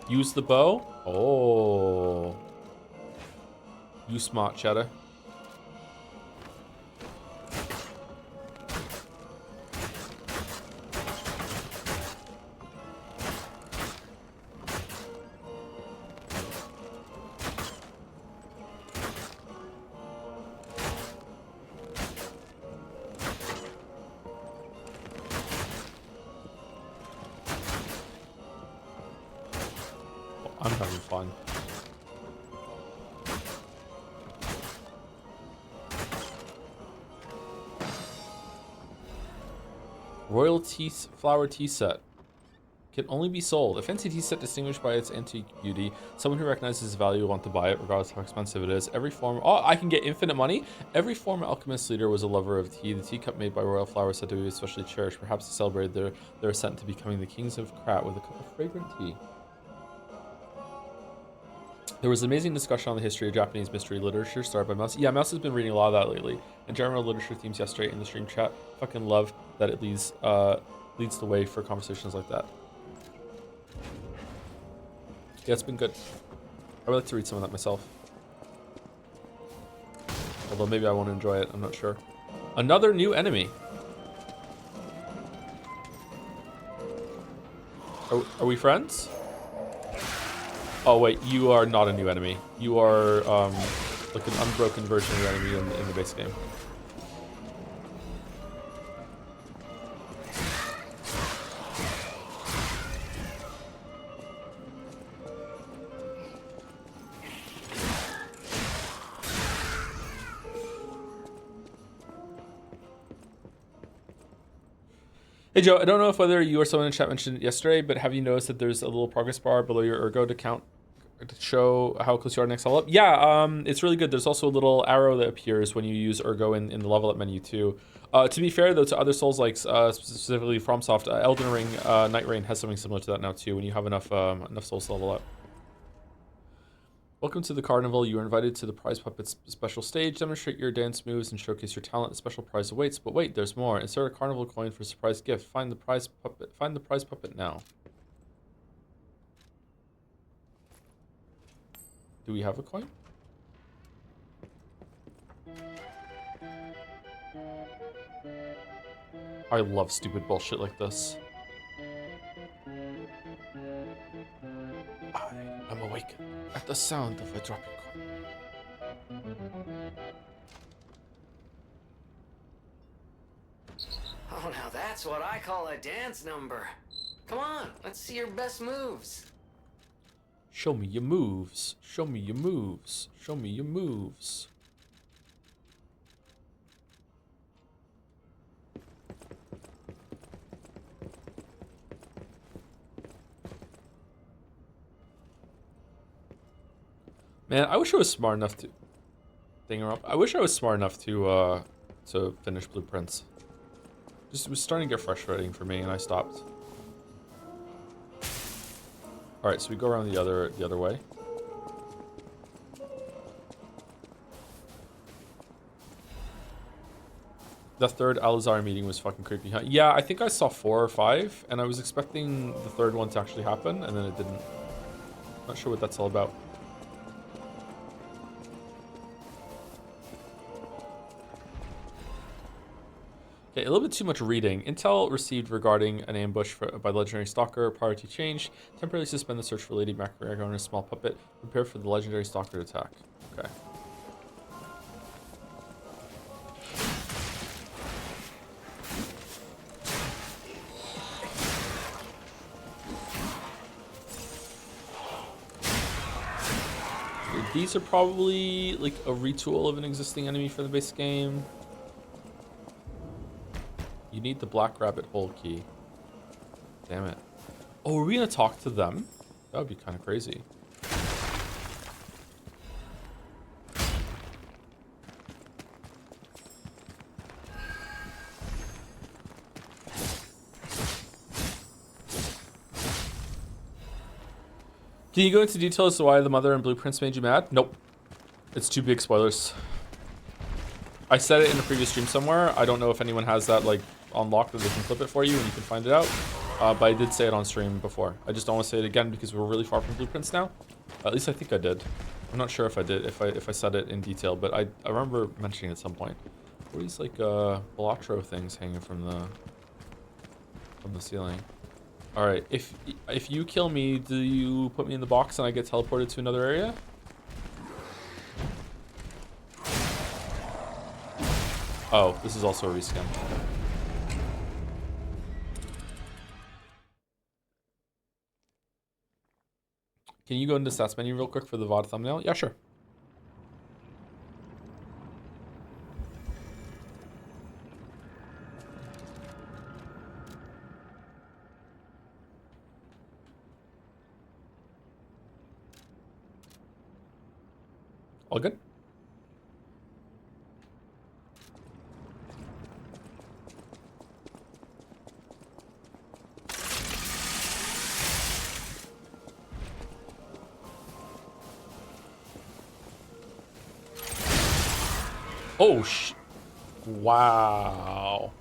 Use the bow? Oh. You smart, Cheddar. I'm having fun. Royal flower tea set can only be sold. A fancy tea set distinguished by its antique beauty. Someone who recognizes its value will want to buy it, regardless of how expensive it is. Every form. Oh, I can get infinite money. Every former alchemist leader was a lover of tea. The teacup made by royal flowers said to be especially cherished, perhaps to celebrate their ascent to becoming the kings of Krat with a cup of fragrant tea. There was amazing discussion on the history of Japanese mystery literature started by Mouse. Yeah, Mouse has been reading a lot of that lately. And general literature themes yesterday in the stream chat. Fucking love that it leads the way for conversations like that. Yeah, it's been good. I would like to read some of that myself. Although maybe I won't enjoy it, I'm not sure. Another new enemy. Are we friends? Oh wait, you are not a new enemy. You are like an unbroken version of the enemy in the base game. Hey Joe, I don't know if whether you or someone in chat mentioned it yesterday, but have you noticed that there's a little progress bar below your ergo to show how close you are to next level up? Yeah, it's really good. There's also a little arrow that appears when you use ergo in the level up menu too. To be fair though, to other Souls likes, specifically FromSoft, Elden Ring, Night Rain has something similar to that now too. When you have enough souls to level up. Welcome to the carnival. You are invited to the prize puppets special stage. Demonstrate your dance moves and showcase your talent. A special prize awaits. But wait, there's more. Insert a carnival coin for a surprise gift. Find the prize puppet. Find the prize puppet now. Do we have a coin? I love stupid bullshit like this. I am awakened at the sound of a dropping coin. Oh, now that's what I call a dance number. Come on, let's see your best moves. Show me your moves. Show me your moves. Show me your moves. Man, I wish I was smart enough to thing her up. I wish I was smart enough to finish blueprints. Just it was starting to get frustrating for me, and I stopped. All right, so we go around the other way. The third Alizar meeting was fucking creepy, huh? Yeah, I think I saw 4 or 5, and I was expecting the third one to actually happen, and then it didn't. Not sure what that's all about. Okay, a little bit too much reading. Intel received regarding an ambush by legendary stalker. Priority changed. Temporarily suspend the search for Lady MacGregor and a small puppet. Prepare for the legendary stalker to attack. Okay. These are probably like a retool of an existing enemy for the base game. You need the black rabbit hole key. Damn it. Oh, are we gonna talk to them? That would be kind of crazy. Can you go into detail as to why the mother and blueprints made you mad? Nope. It's too big spoilers. I said it in a previous stream somewhere. I don't know if anyone has that like unlocked that they can clip it for you and you can find it out. But I did say it on stream before. I just don't want to say it again because we're really far from blueprints now. At least I think I did. I'm not sure if I did, if I said it in detail, but I remember mentioning it at some point. What are these like Bellatro things hanging from the ceiling? All right, if you kill me, do you put me in the box and I get teleported to another area? Oh, this is also a reskin. Can you go into stats menu real quick for the VOD thumbnail? Yeah, sure. All good? Oh, wow.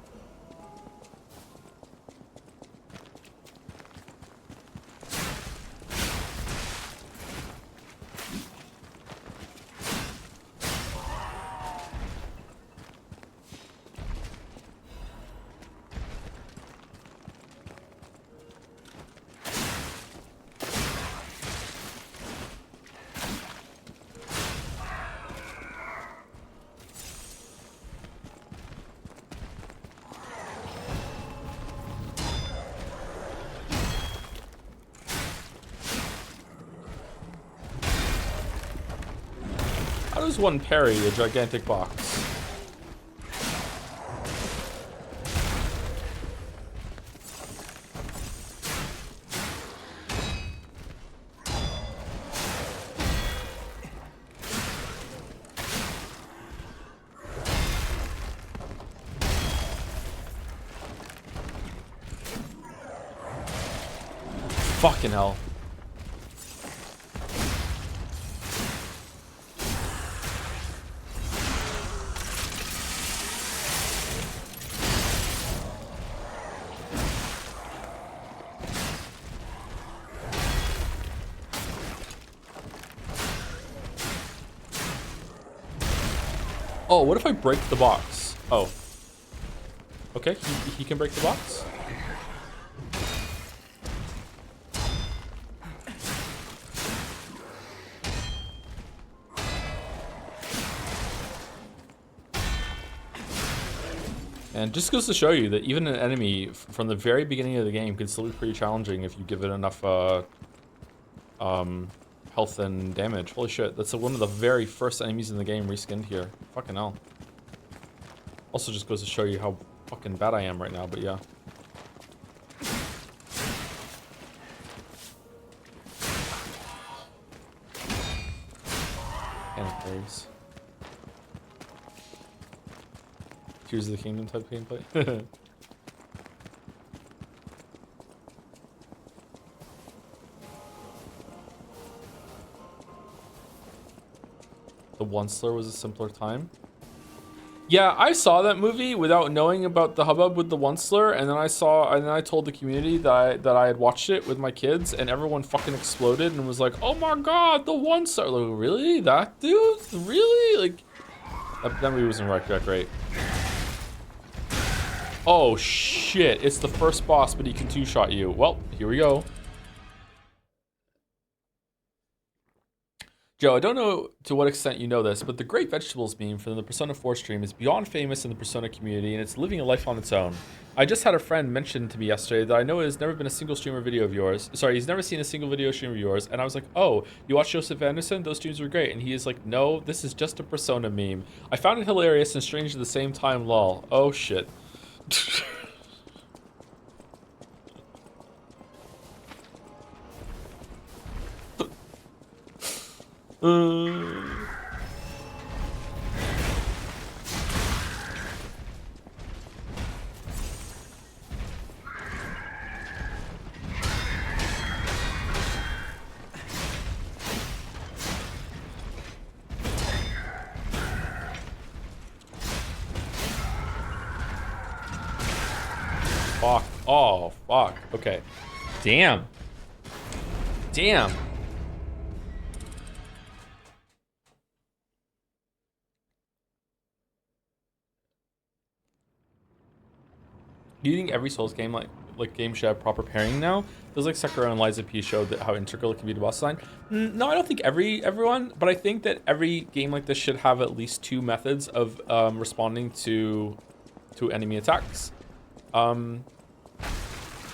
How does one parry a gigantic box? Fucking hell. Oh, what if I break the box? Oh. Okay, he can break the box. And just goes to show you that even an enemy from the very beginning of the game can still be pretty challenging if you give it enough health and damage. Holy shit, that's one of the very first enemies in the game reskinned here. Fucking hell. Also just goes to show you how fucking bad I am right now, but yeah. Panic berries. Tears of the Kingdom type gameplay. The Onceler was a simpler time. Yeah, I saw that movie without knowing about the hubbub with the Onceler, and then I told the community that I had watched it with my kids, and everyone fucking exploded and was like, "Oh my god, the Onceler!" Like, really? That dude? Really? Like, that movie wasn't that great. Oh shit! It's the first boss, but he can two-shot you. Well, here we go. Joe, I don't know to what extent you know this, but the Great Vegetables meme from the Persona 4 stream is beyond famous in the Persona community, and it's living a life on its own. I just had a friend mention to me yesterday that I know has never been a single streamer video of yours. Sorry, he's never seen a single video stream of yours, and I was like, oh, you watch Joseph Anderson? Those streams were great. And he is like, no, this is just a Persona meme. I found it hilarious and strange at the same time, lol. Oh, shit. Fuck. Oh, fuck. Okay. Damn. Damn. Do you think every Souls game game should have proper pairing now? Feels like Sekiro and Liza P showed that how integral it can be to boss design. No, I don't think everyone, but I think that every game like this should have at least two methods of responding to enemy attacks.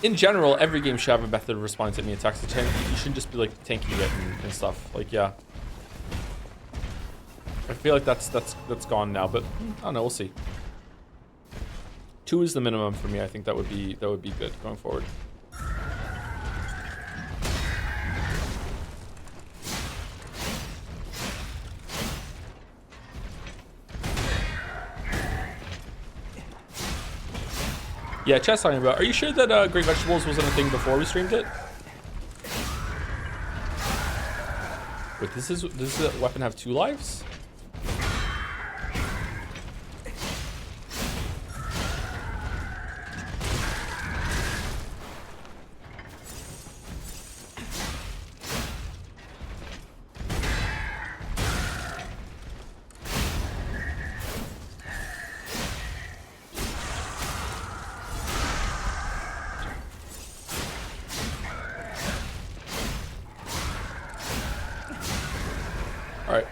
In general, every game should have a method of responding to enemy attacks. You shouldn't just be like tanking it and stuff. Like, yeah. I feel like that's gone now, but I don't know. We'll see. 2 is the minimum for me. I think that would be good going forward. Yeah, chat's talking about. Are you sure that Great Vegetables wasn't a thing before we streamed it? Wait, does the weapon have 2 lives?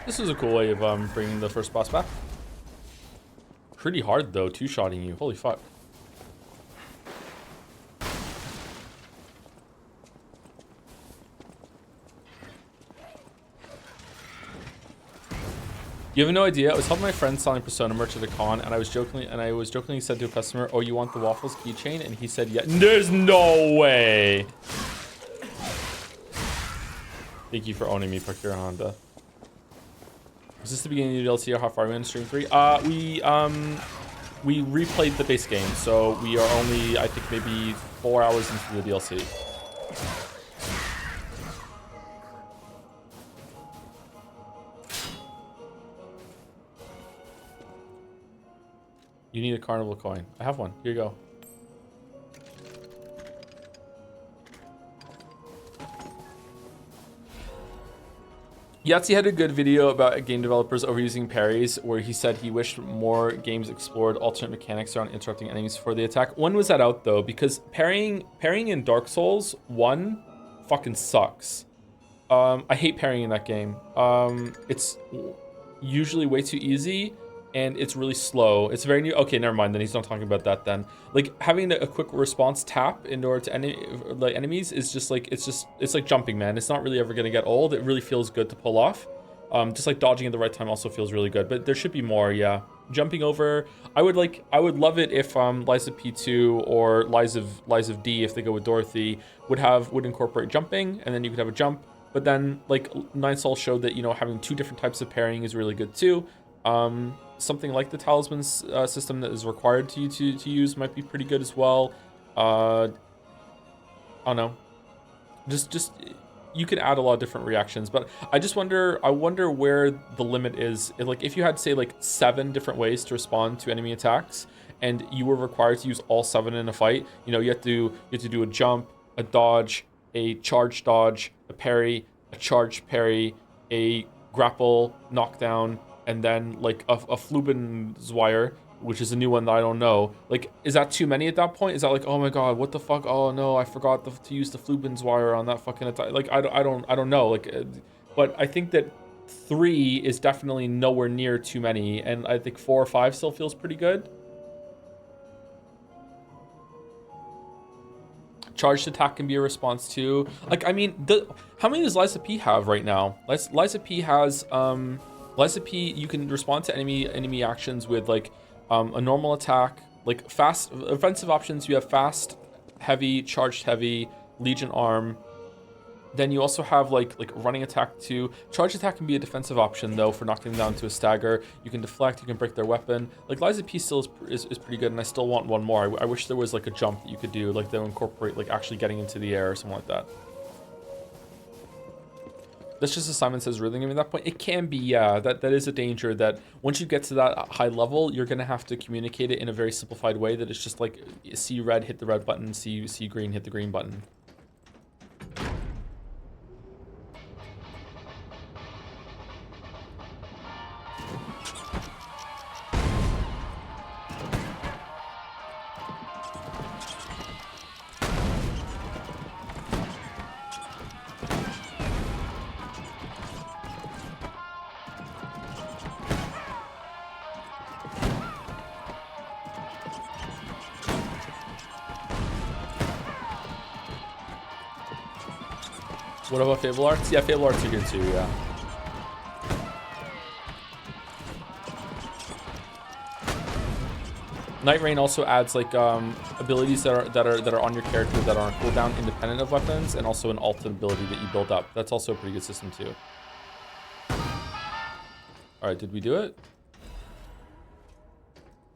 This is a cool way of bringing the first boss back. Pretty hard though, two-shotting you. Holy fuck. You have no idea. I was helping my friend selling Persona merch at a con, and I was jokingly said to a customer, "Oh, you want the Waffles keychain?" And he said, "Yeah." There's no way. Thank you for owning me, Pakira Honda. Is this the beginning of the DLC or how far are we in stream 3? We replayed the base game, so we are only, I think, maybe 4 hours into the DLC. You need a carnival coin. I have one. Here you go. Yahtzee had a good video about game developers overusing parries, where he said he wished more games explored alternate mechanics around interrupting enemies before they attack. When was that out though? Because parrying in Dark Souls 1 fucking sucks. I hate parrying in that game. It's usually way too easy, and it's really slow. It's very new. Okay, never mind. Then he's not talking about that. Then, like, having a quick response tap in order to enemies is just like it's like jumping, man. It's not really ever gonna get old. It really feels good to pull off. Just like dodging at the right time also feels really good. But there should be more. Yeah, jumping over. I would love it if Lies of P2 or Lies of D, if they go with Dorothy, would incorporate jumping, and then you could have a jump. But then, like, Nine Soul showed that, you know, having 2 different types of parrying is really good too. Something like the talisman system that is required to use might be pretty good as well. I don't know. Just you could add a lot of different reactions, but I wonder where the limit is. Like, if you had, say, like 7 different ways to respond to enemy attacks, and you were required to use all 7 in a fight, you know, you have to do a jump, a dodge, a charge dodge, a parry, a charge parry, a grapple, knockdown, and then like a Flubenzweier, which is a new one that I don't know. Like, is that too many at that point? Is that like, oh my god, what the fuck? Oh no, I forgot to use the Flubenzweier on that fucking attack. Like, I don't know. Like, but I think that 3 is definitely nowhere near too many, and I think 4 or 5 still feels pretty good. Charged attack can be a response too. Like, I mean, how many does Lies of P have right now? Lies of P has Lies of P, you can respond to enemy actions with like a normal attack, like fast offensive options. You have fast, heavy, charged heavy, Legion arm. Then you also have like running attack too. Charge attack can be a defensive option though for knocking them down to a stagger. You can deflect, you can break their weapon. Like, Lies of P still is pretty good, and I still want one more. I wish there was like a jump that you could do, like they'll incorporate like actually getting into the air or something like that. That's just as Simon says, rhything at that point. It can be, yeah, that is a danger, that once you get to that high level, you're gonna have to communicate it in a very simplified way, that it's just like, see red, hit the red button, see green, hit the green button. What about Fable Arts? Yeah, Fable Arts are good too, yeah. Night Rain also adds like abilities that are on your character that are on cooldown independent of weapons, and also an ult ability that you build up. That's also a pretty good system too. Alright, did we do it?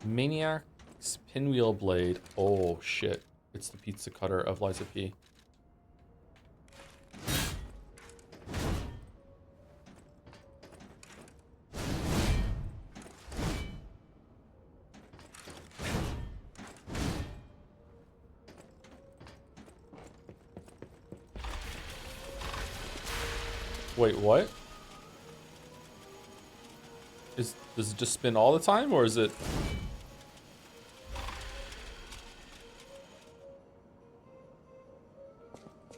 Maniac's Pinwheel Blade. Oh shit. It's the pizza cutter of Lies of P. Wait, what? Does it just spin all the time, or is it...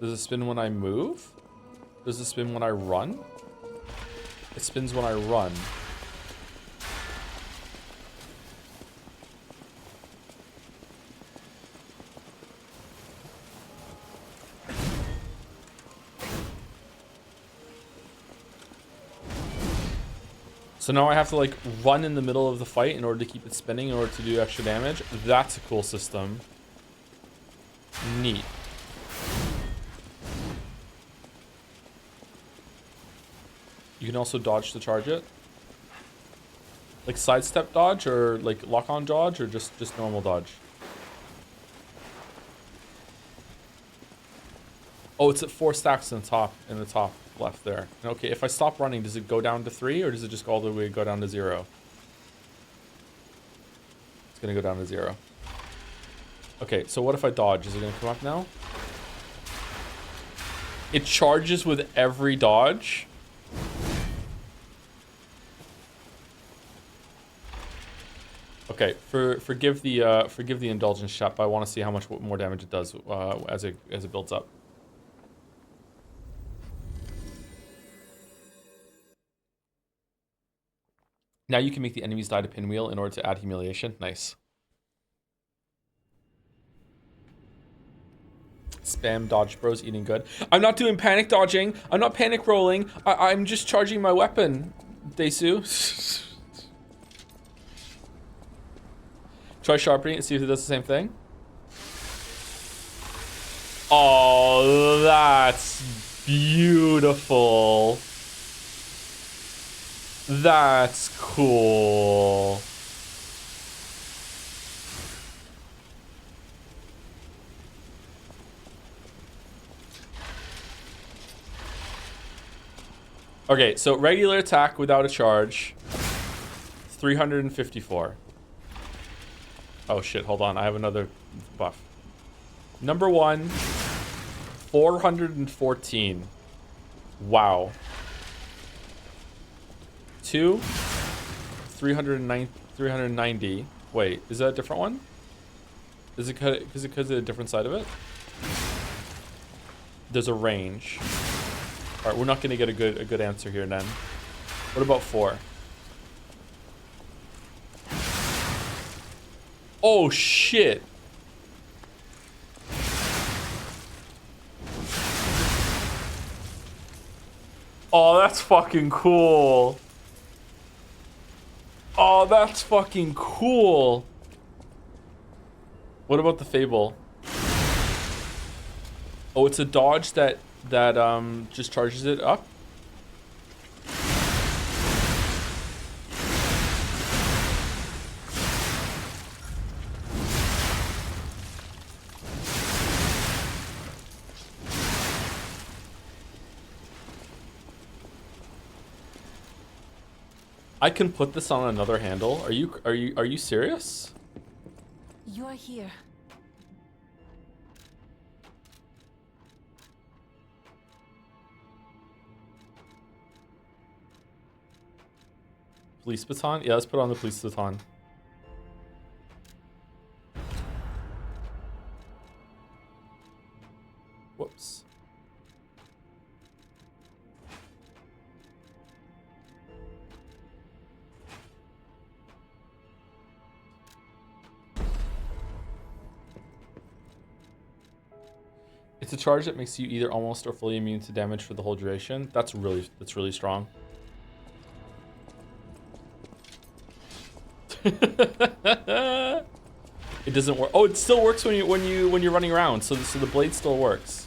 Does it spin when I move? Does it spin when I run? It spins when I run. So now I have to like run in the middle of the fight in order to keep it spinning in order to do extra damage. That's a cool system. Neat. You can also dodge to charge it. Like sidestep dodge, or like lock-on dodge, or just normal dodge. Oh, it's at 4 stacks in the top left there. Okay, if I stop running, does it go down to 3, or does it just go all the way go down to 0? It's gonna go down to 0. Okay, so what if I dodge? Is it gonna come up now? It charges with every dodge. Okay, forgive the indulgence, chat, but I want to see how much more damage it does as it builds up. Now you can make the enemies die to pinwheel in order to add humiliation. Nice. Spam dodge bros eating good. I'm not doing panic dodging. I'm not panic rolling. I'm just charging my weapon, Desu. Try sharpening it and see if it does the same thing. Oh, that's beautiful. That's cool. Okay, so regular attack without a charge, 354. Oh shit, hold on, I have another buff. Number 1, 414. Wow. 2, 390. Wait, is that a different one? Is it because of a different side of it? There's a range. All right, we're not gonna get a good answer here then. What about 4? Oh shit. Oh, that's fucking cool. Oh, that's fucking cool. What about the Fable? Oh, it's a dodge that just charges it up. I can put this on another handle. Are you serious? You are here. Police baton? Yeah, let's put on the police baton. Whoops. It's a charge that makes you either almost or fully immune to damage for the whole duration. That's really strong. It doesn't work. Oh, it still works when you're running around. So the blade still works.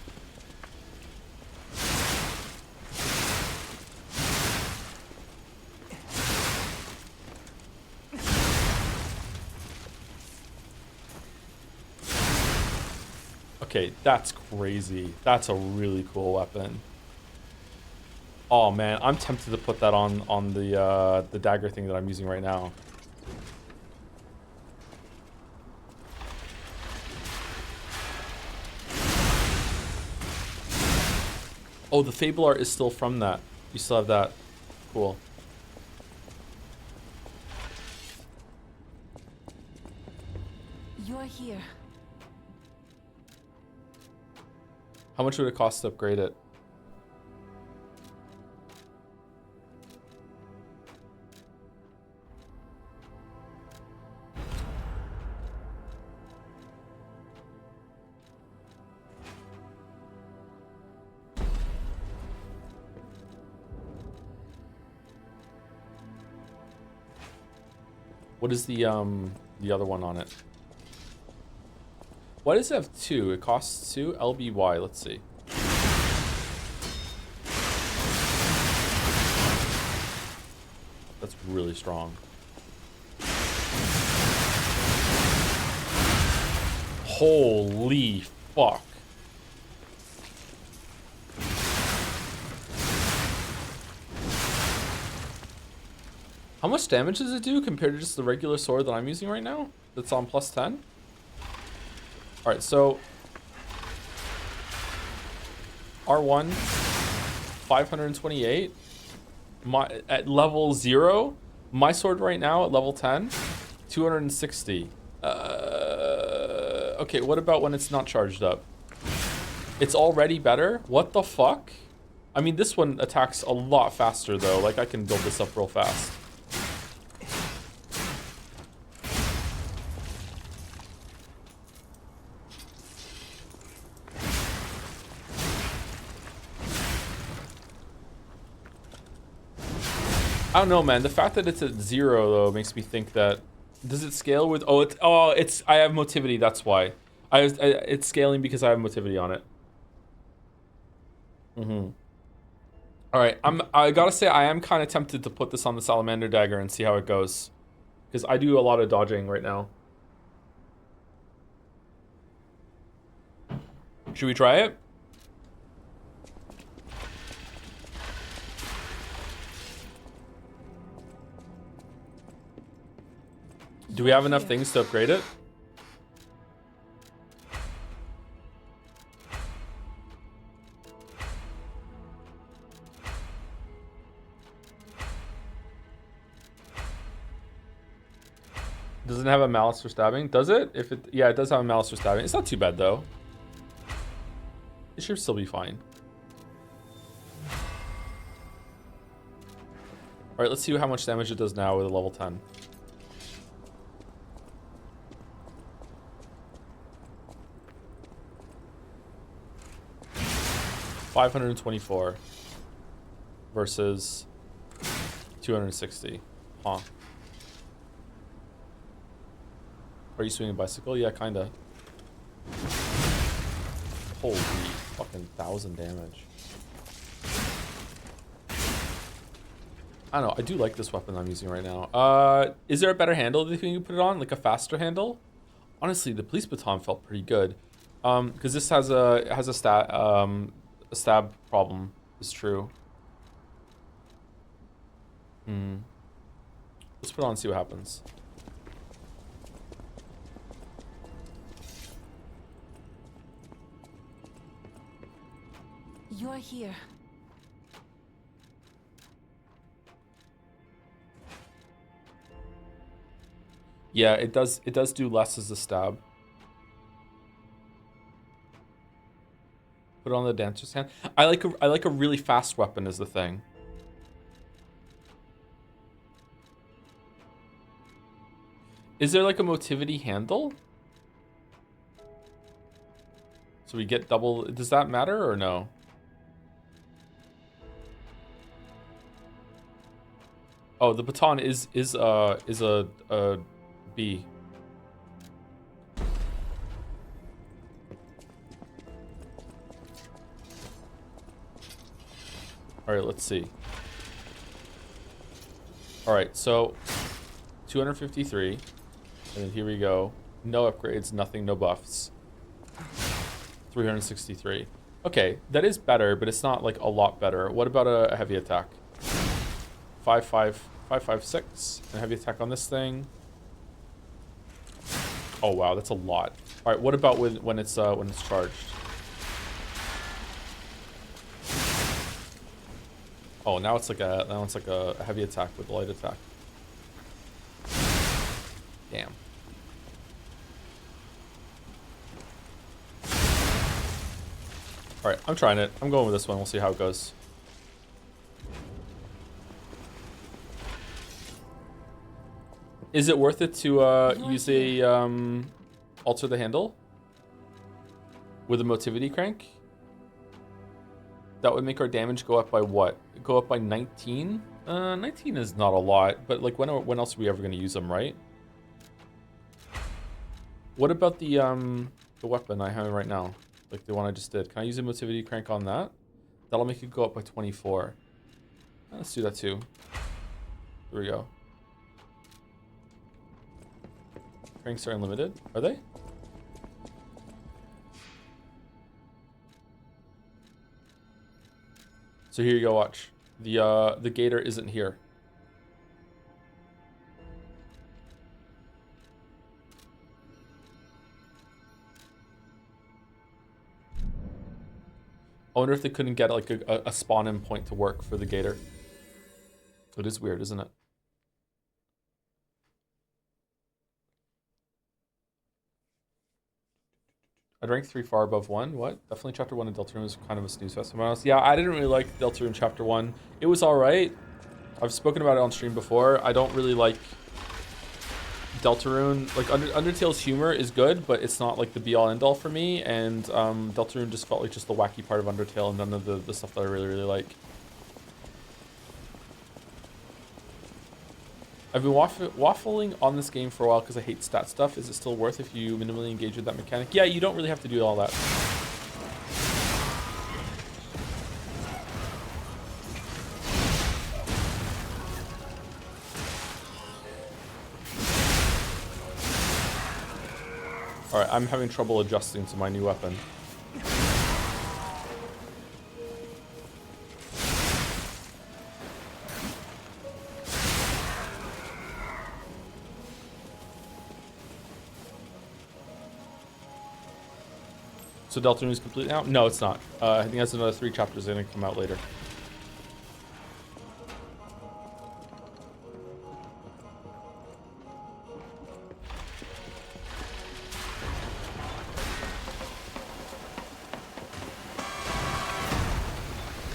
Okay, that's crazy. That's a really cool weapon. Oh man, I'm tempted to put that on the dagger thing that I'm using right now. Oh, the Fable art is still from that. You still have that. Cool. You are here. How much would it cost to upgrade it? What is the other one on it? Why does it have 2? It costs 2? LBY, let's see. That's really strong. Holy fuck. How much damage does it do compared to just the regular sword that I'm using right now? That's on plus 10? Alright, so R1, 528. At level 0, my sword right now at level 10, 260. Okay, what about when it's not charged up? It's already better? What the fuck? I mean, this one attacks a lot faster, though. Like, I can build this up real fast. I don't know, man. The fact that it's at 0 though makes me think that does it scale with? It's I have motivity. That's why. It's scaling because I have motivity on it. All right. I gotta say I am kind of tempted to put this on the salamander dagger and see how it goes, because I do a lot of dodging right now. Should we try it? Do we have enough things to upgrade it? Does it have a malice for stabbing? Does it? Yeah, it does have a malice for stabbing. It's not too bad though. It should still be fine. All right, let's see how much damage it does now with a level 10. $524 versus 260. Huh. Are you swinging a bicycle? Yeah, kinda. Holy fucking 1,000 damage. I don't know. I do like this weapon I'm using right now. Is there a better handle that you can put it on? Like a faster handle? Honestly, the police baton felt pretty good. Because this has a stab problem. Is true. Let's put it on and see what happens. You're here. Yeah, it does do less as a stab. Put it on the dancer's hand. I like a really fast weapon is the thing. Is there like a motivity handle? So we get double. Does that matter or no? Oh, the baton is a B. All right, let's see. All right, so 253, and then here we go. No upgrades, nothing, no buffs. 363. Okay, that is better, but it's not like a lot better. What about a heavy attack? 556, and heavy attack on this thing. Oh wow, that's a lot. All right, what about when it's charged? Oh, now it's like a heavy attack with a light attack. Damn. All right, I'm trying it. I'm going with this one. We'll see how it goes. Is it worth it to use a alter the handle with a motivity crank? That would make our damage go up by what? Go up by 19? 19 is not a lot, but like when else are we ever going to use them, right? What about the weapon I have right now? Like the one I just did. Can I use a motivity crank on that? That'll make it go up by 24. Let's do that too. Here we go. Cranks are unlimited. Are they? So here you go, watch. The gator isn't here. I wonder if they couldn't get like a spawn-in point to work for the gator. It is weird, isn't it? I'd rank 3 far above 1. What? Definitely chapter 1 of Deltarune was kind of a snooze fest. Yeah, I didn't really like Deltarune chapter 1. It was alright. I've spoken about it on stream before. I don't really like Deltarune. Like, Undertale's humor is good, but it's not like the be-all end-all for me. And Deltarune just felt like just the wacky part of Undertale and none of the stuff that I really, really like. I've been waffling on this game for a while because I hate stat stuff. Is it still worth if you minimally engage with that mechanic? Yeah, you don't really have to do all that. Alright, I'm having trouble adjusting to my new weapon. So Deltarune is complete now? No, it's not. I think that's another 3 chapters that are going to come out later.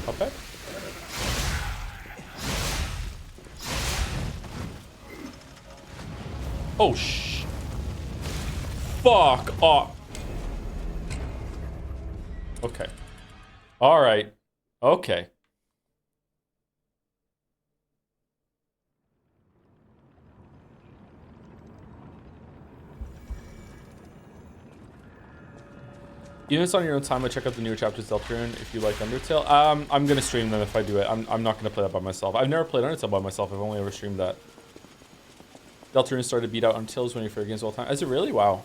Okay. Oh, fuck off. Okay. All right. Okay. Even if it's on your own time, I check out the newer chapters of Deltarune if you like Undertale. I'm gonna stream them if I do it. I'm not gonna play that by myself. I've never played Undertale by myself. I've only ever streamed that. Deltarune started to beat out Undertale is one of your favorite games of all time. Is it really? Wow.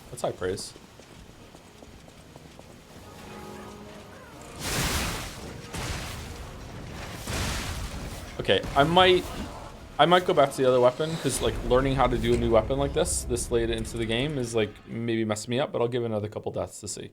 That's high praise. Okay, I might go back to the other weapon because like learning how to do a new weapon like this late into the game is like maybe messing me up, but I'll give it another couple deaths to see.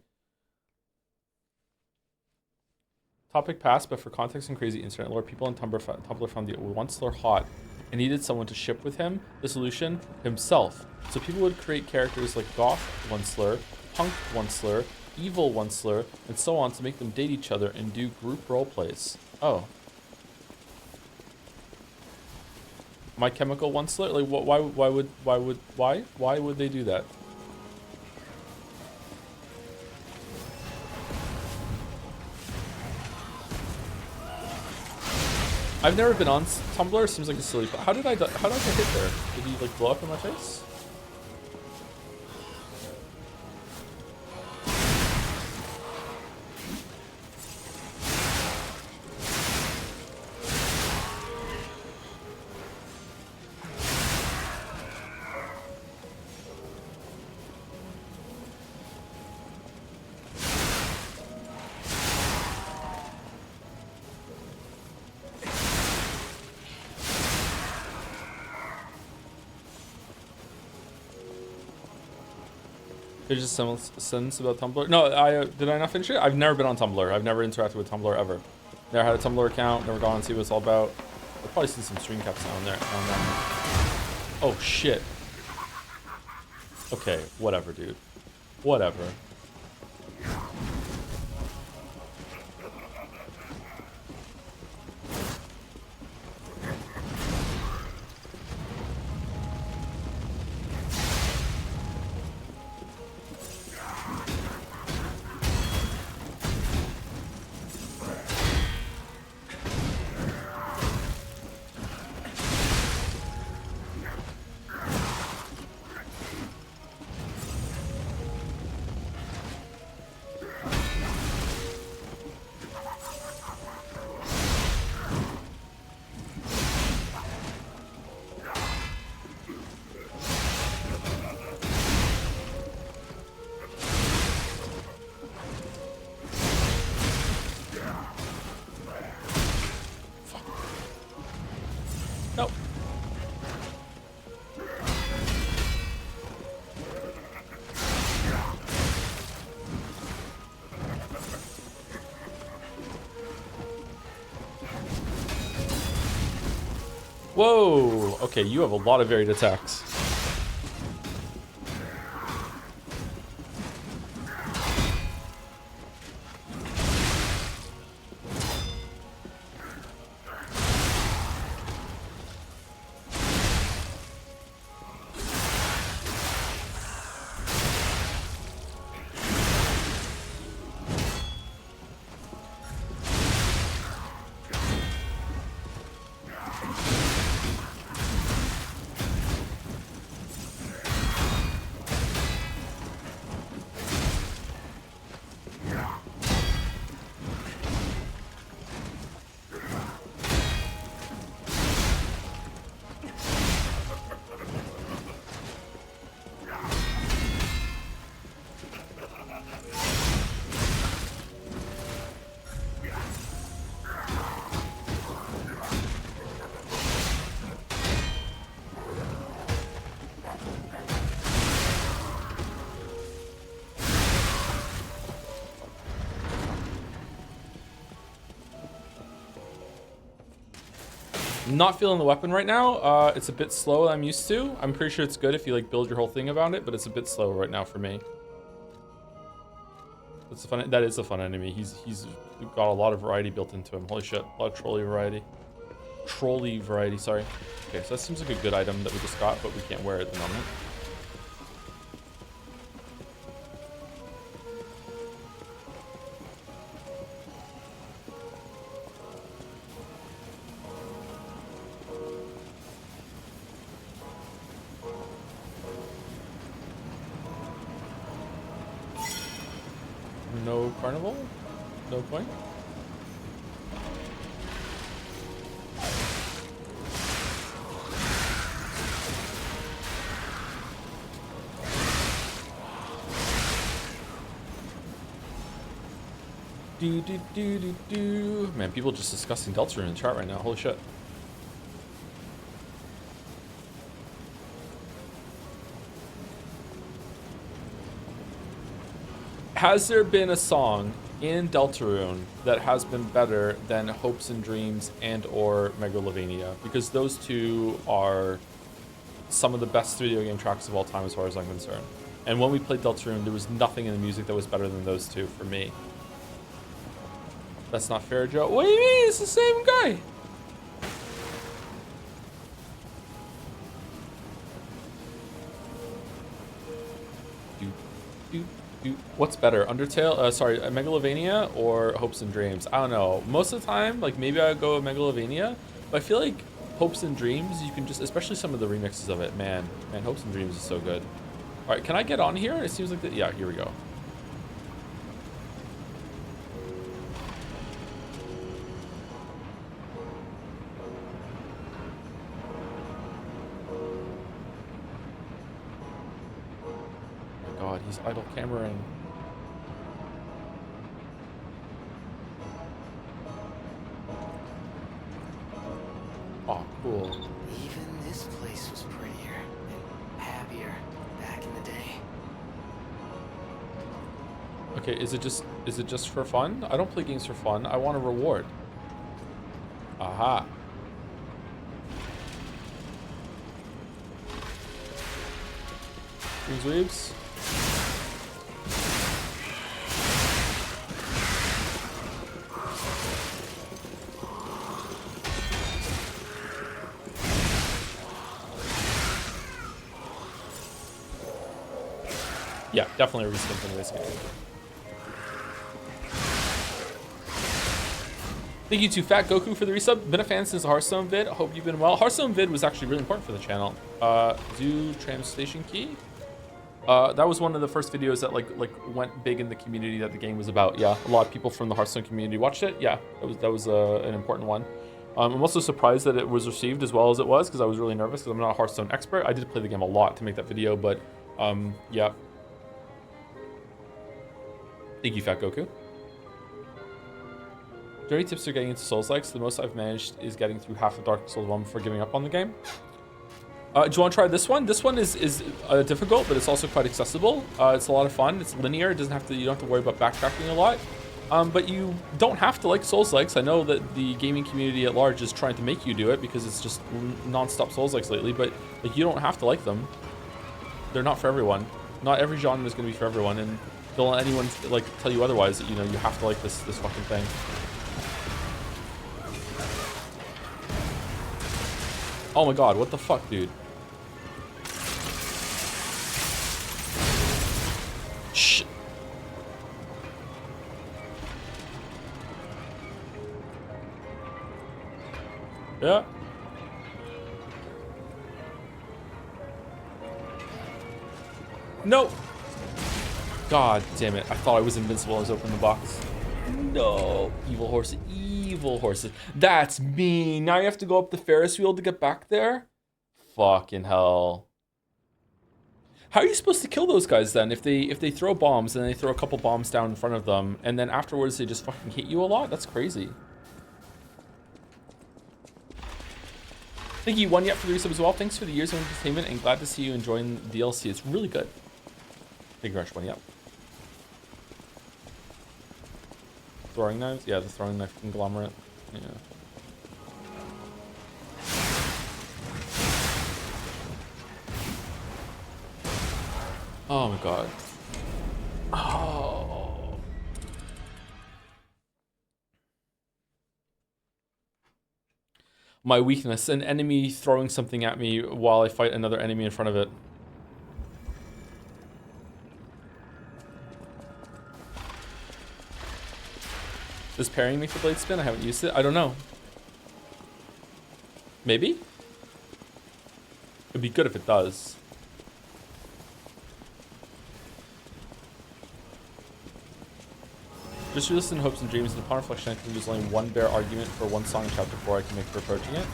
Topic passed, but for context and crazy internet lore, people on Tumblr found the Onceler hot and needed someone to ship with him. The solution, himself. So people would create characters like Goth Onceler, Punk Onceler, Evil Onceler, and so on to make them date each other and do group role plays. Oh. My Chemical Onceler? Like, why would they do that? I've never been on Tumblr. Seems like a silly. How did I get hit there? Did he like blow up in my face? There's just some sentence about Tumblr. No, did I not finish it? I've never been on Tumblr. I've never interacted with Tumblr ever. Never had a Tumblr account. Never gone and see what it's all about. I've probably seen some stream caps down there. Oh shit. Okay, whatever, dude. Whatever. Nope. Whoa! Okay, you have a lot of varied attacks. Not feeling the weapon right now. It's a bit slow than I'm used to. I'm pretty sure it's good if you like build your whole thing around it, but it's a bit slower right now for me. That's a fun. That is a fun enemy. He's got a lot of variety built into him. Holy shit, a lot of trolley variety. Trolley variety, sorry. Okay, so that seems like a good item that we just got, but we can't wear it at the moment. No carnival? No point? Do. Man, people just discussing Delta in the chat right now. Holy shit. Has there been a song in Deltarune that has been better than Hopes and Dreams and or Megalovania? Because those two are some of the best video game tracks of all time as far as I'm concerned. And when we played Deltarune, there was nothing in the music that was better than those two for me. That's not fair, Joe. What do you mean? It's the same guy. What's better, Undertale? Sorry, Megalovania or Hopes and Dreams? I don't know. Most of the time, like maybe I go with Megalovania, but I feel like Hopes and Dreams, you can just, especially some of the remixes of it, man, Hopes and Dreams is so good. All right, can I get on here? It seems like that. Yeah, here we go. God, he's idle cameraing. Oh, cool. Even this place was prettier and happier back in the day. Okay, is it just for fun? I don't play games for fun. I want a reward. Aha. These waves. Yeah, definitely a reskin from this game. Thank you to Fat Goku for the resub. Been a fan since the Hearthstone vid. Hope you've been well. Hearthstone vid was actually really important for the channel. Zoo Tram Station Key. That was one of the first videos that like went big in the community that the game was about. Yeah, a lot of people from the Hearthstone community watched it. Yeah, that was an important one. I'm also surprised that it was received as well as it was because I was really nervous because I'm not a Hearthstone expert. I did play the game a lot to make that video, but yeah. Thank you, Fat Goku. Do you have any tips for getting into Souls-likes? The most I've managed is getting through half of Dark Souls 1 before giving up on the game. Do you want to try this one? This one is difficult, but it's also quite accessible. It's a lot of fun. It's linear. It doesn't have to. You don't have to worry about backtracking a lot. But you don't have to like Souls-likes. I know that the gaming community at large is trying to make you do it because it's just non-stop Souls-likes lately. But like, you don't have to like them. They're not for everyone. Not every genre is going to be for everyone, and don't let anyone like tell you otherwise. That you have to like this fucking thing. Oh my god, what the fuck, dude? Shh. Yeah. No. God damn it. I thought I was invincible as I opened the box. No. Evil horses. Evil horses. That's mean. Now you have to go up the Ferris wheel to get back there? Fucking hell. How are you supposed to kill those guys then? If they throw bombs and they throw a couple bombs down in front of them and then afterwards they just fucking hit you a lot? That's crazy. Thank you, One Yet, for the resub as well. Thanks for the years of entertainment and glad to see you enjoying the DLC. It's really good. Thank you very much, One Yet. Throwing knives? Yeah, the throwing knife conglomerate. Yeah. Oh my god. Oh. My weakness, an enemy throwing something at me while I fight another enemy in front of it. Is pairing me for blade spin? I haven't used it. I don't know. Maybe? It'd be good if it does. Just listen, hopes and dreams, and upon reflection, I think there's only one bare argument for one song in chapter 4 I can make for approaching it.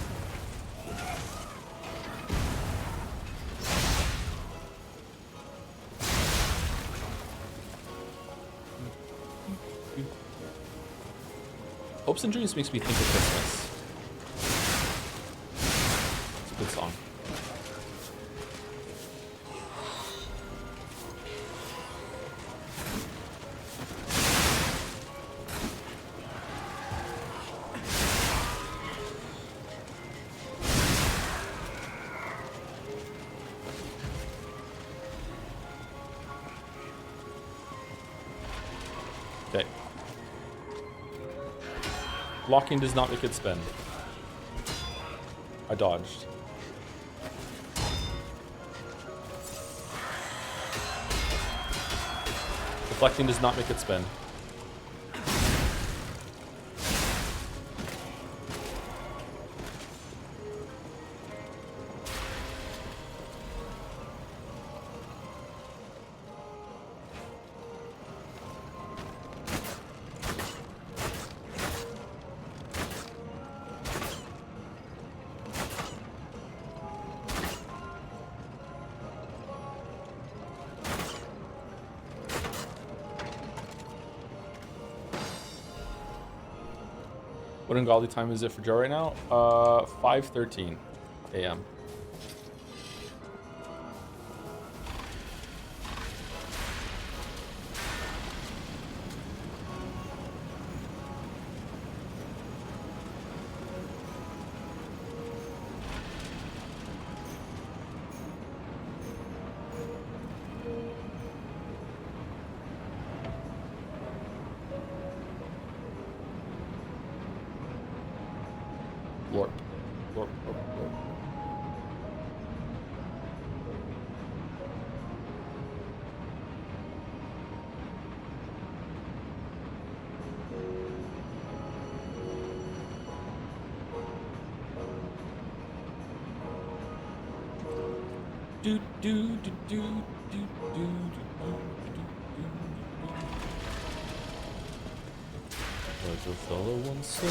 Hopes and Dreams makes me think of Christmas. It's a good song. Okay. Blocking does not make it spin. I dodged. Deflecting does not make it spin. What ungodly time is it for Joe right now? 5:13 a.m. Lorp. Lorp, lorp, lorp. Do do do do do do do Like a fellow once said.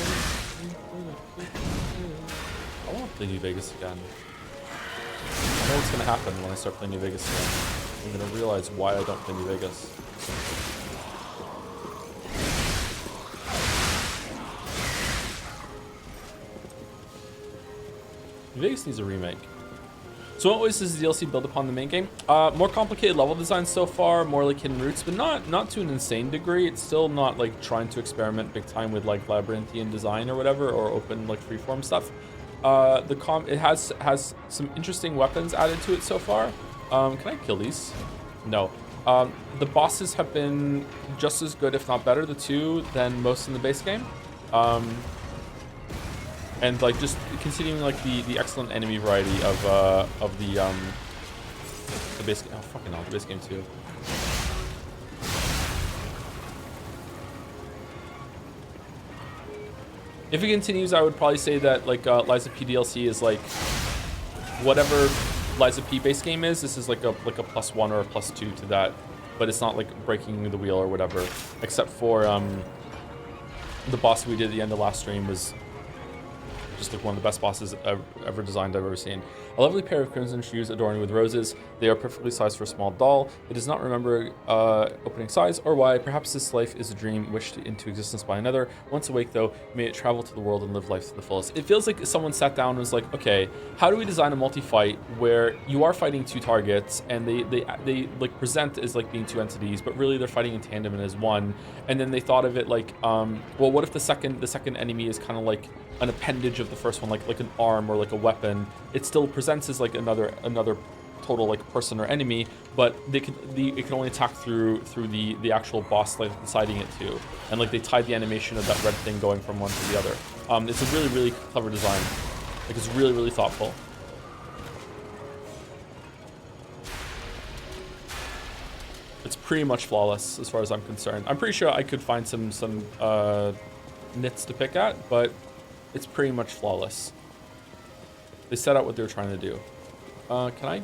I want to play New Vegas again. I know what's gonna happen when I start playing New Vegas again. I'm gonna realize why I don't play New Vegas. New Vegas needs a remake. So in what ways does the DLC build upon the main game? More complicated level design so far, more like hidden routes, but not to an insane degree. It's still not like trying to experiment big time with like labyrinthian design or whatever, or open like freeform stuff. It has some interesting weapons added to it so far. Can I kill these? No. The bosses have been just as good, if not better, the two than most in the base game. And like just continuing like the excellent enemy variety of the base game. Oh fucking hell, the base game too. If it continues, I would probably say that like Liza P DLC is like whatever Liza P base game is. This is like a +1 or a +2 to that, but it's not like breaking the wheel or whatever. Except for the boss we did at the end of last stream was just like one of the best bosses ever designed I've ever seen. A lovely pair of crimson shoes adorned with roses. They are perfectly sized for a small doll. It does not remember opening size or why. Perhaps this life is a dream wished into existence by another. Once awake though, may it travel to the world and live life to the fullest. It feels like someone sat down and was like, okay, how do we design a multi-fight where you are fighting two targets and they like present as like being two entities, but really they're fighting in tandem and as one. And then they thought of it like, well, what if the second enemy is kind of like an appendage of the first one, like an arm or like a weapon? It still presents as like another total like person or enemy, but it can only attack through the actual boss like deciding it to, and like they tied the animation of that red thing going from one to the other. It's a really clever design. Like it's really thoughtful. It's pretty much flawless as far as I'm concerned. I'm pretty sure I could find some nits to pick at, but it's pretty much flawless. They set out what they were trying to do. Can I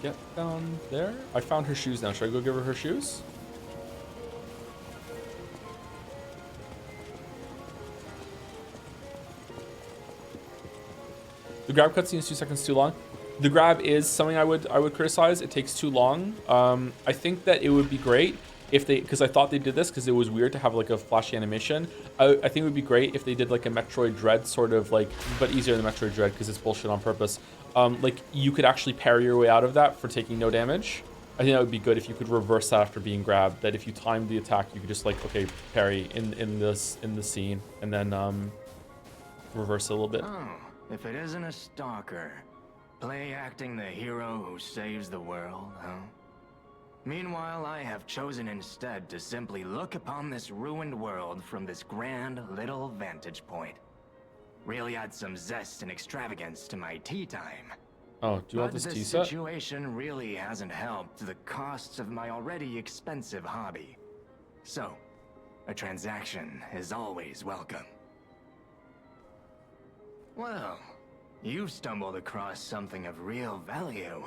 get down there? I found her shoes now. Should I go give her her shoes? The grab cutscene is 2 seconds too long. The grab is something I would criticize. It takes too long. I think that it would be great if they, because I thought they did this because it was weird to have like a flashy animation. I think it would be great if they did like a Metroid Dread sort of like, but easier than Metroid Dread because it's bullshit on purpose. Like you could actually parry your way out of that for taking no damage. I think that would be good if you could reverse that after being grabbed. That if you timed the attack, you could just like, okay, parry in the scene and then reverse it a little bit. Oh, if it isn't a stalker, play acting the hero who saves the world, huh? Meanwhile, I have chosen instead to simply look upon this ruined world from this grand little vantage point. Really add some zest and extravagance to my tea time. Oh, do you want this tea set? This situation really hasn't helped the costs of my already expensive hobby. So, a transaction is always welcome. Well, you've stumbled across something of real value.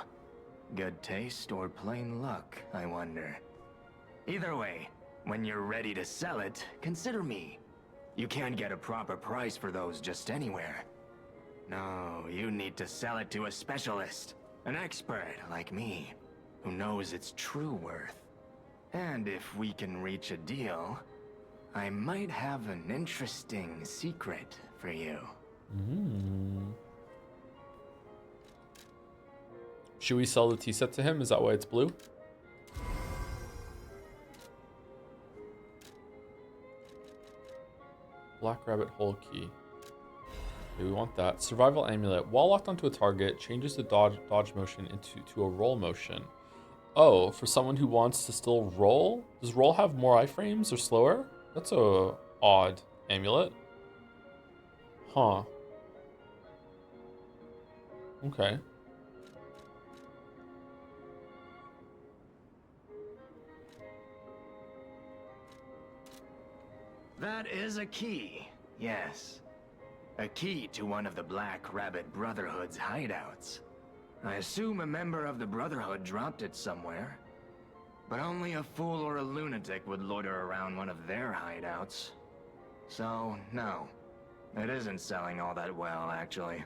Good taste or plain luck, I wonder. Either way, when you're ready to sell it, consider me. You can't get a proper price for those just anywhere. No, you need to sell it to a specialist, an expert like me, who knows its true worth. And if we can reach a deal, I might have an interesting secret for you. Should we sell the tea set to him? Is that why it's blue? Black rabbit hole key. Okay, we want that. Survival amulet. While locked onto a target, changes the dodge motion to a roll motion. Oh, for someone who wants to still roll? Does roll have more iframes or slower? That's a odd amulet. Huh. Okay. That is a key, yes. A key to one of the Black Rabbit Brotherhood's hideouts. I assume a member of the Brotherhood dropped it somewhere. But only a fool or a lunatic would loiter around one of their hideouts. So, no. It isn't selling all that well, actually.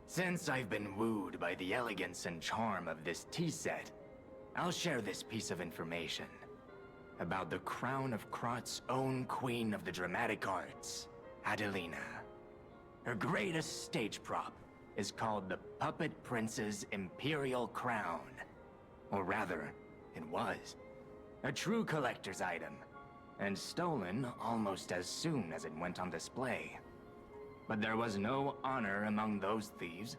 Since I've been wooed by the elegance and charm of this tea set, I'll share this piece of information about the crown of Krot's own queen of the dramatic arts, Adelina. Her greatest stage prop is called the Puppet Prince's Imperial Crown. Or rather, it was. A true collector's item, and stolen almost as soon as it went on display. But there was no honor among those thieves.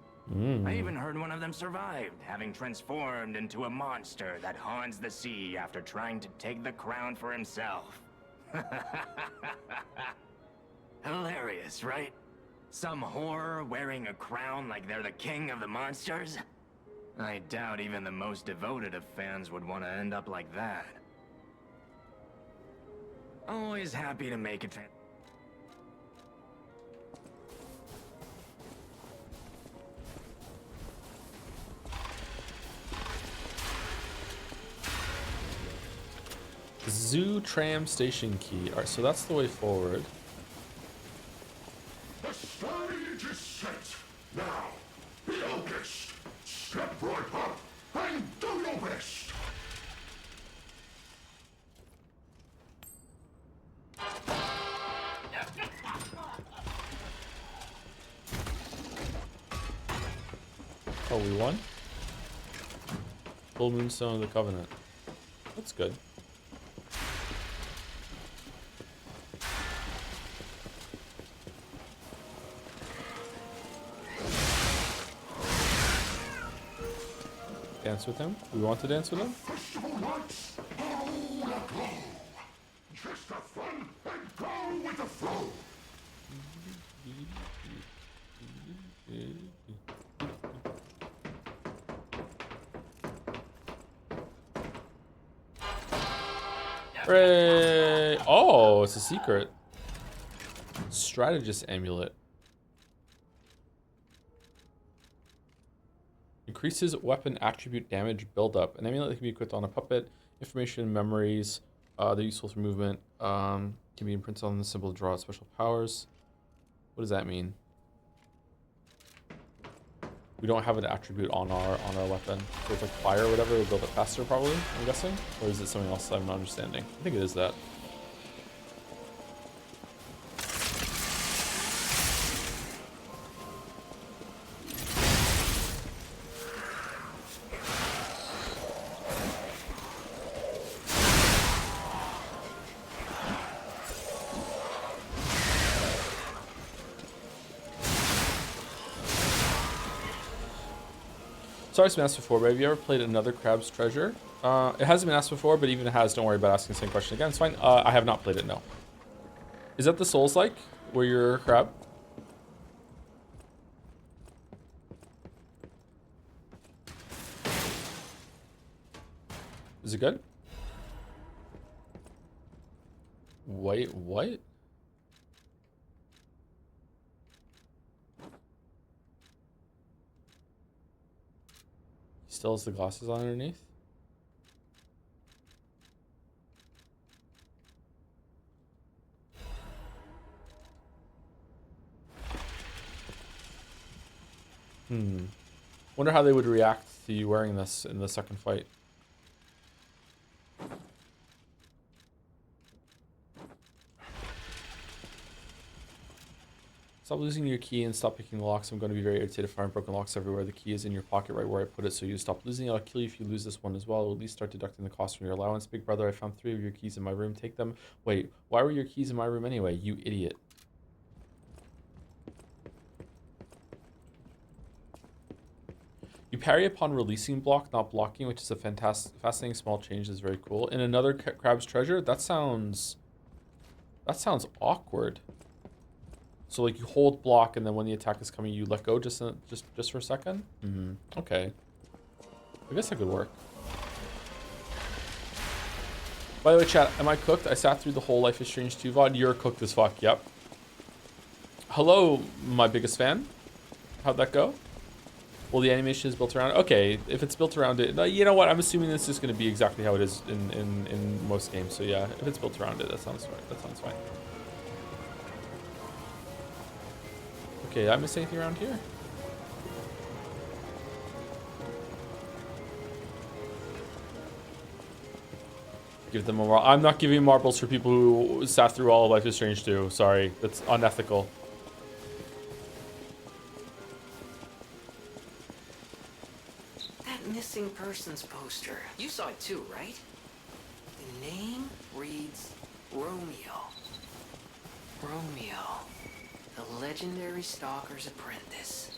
I even heard one of them survived, having transformed into a monster that haunts the sea after trying to take the crown for himself. Hilarious, right? Some whore wearing a crown like they're the king of the monsters? I doubt even the most devoted of fans would want to end up like that. Always happy to make a Zoo tram station key. Alright, so that's the way forward. The stage is set. Now, be August. Step right up and do your best. Oh, we won? Full Moonstone of the Covenant. That's good. Dance with him? We want to dance with him? Festival lights all aglow. Just have fun and go with the flow. Hooray! Oh, it's a secret. Strategist amulet. Increases weapon attribute damage buildup. An amulet that can be equipped on a puppet. Information, memories. They're useful for movement. Can be imprinted on the symbol to draw out special powers. What does that mean? We don't have an attribute on our weapon. So it's like fire or whatever, it'll build it faster probably, I'm guessing? Or is it something else I'm not understanding? I think it is that. Sorry it's been asked before, but have you ever played another Crab's Treasure? It hasn't been asked before, but even if it has, don't worry about asking the same question again. It's fine. I have not played it, no. Is that the Souls-like, where you're a crab? Is it good? Wait, what? Still has the glasses on underneath. Wonder how they would react to you wearing this in the second fight. Stop losing your key and stop picking the locks. I'm going to be very irritated if I find broken locks everywhere. The key is in your pocket right where I put it, so you stop losing it. I'll kill you if you lose this one as well. I'll at least start deducting the cost from your allowance. Big brother, I found 3 of your keys in my room. Take them. Wait, why were your keys in my room anyway? You idiot. You parry upon releasing block, not blocking, which is a fascinating small change. That's very cool. In another Crab's Treasure, that sounds awkward. So like you hold block, and then when the attack is coming, you let go just for a second. Okay. I guess that could work. By the way, chat, am I cooked? I sat through the whole Life is Strange 2 VOD. You're cooked as fuck. Yep. Hello, my biggest fan. How'd that go? Well, the animation is built around. Okay, if it's built around it, you know what? I'm assuming this is going to be exactly how it is in most games. So yeah, if it's built around it, that sounds right. That sounds fine. Okay, did I miss anything around here? Give them a marble. I'm not giving marbles for people who sat through all of Life is Strange 2. Sorry, that's unethical. That missing persons poster. You saw it too, right? The name reads Romeo. Romeo, the legendary stalker's apprentice.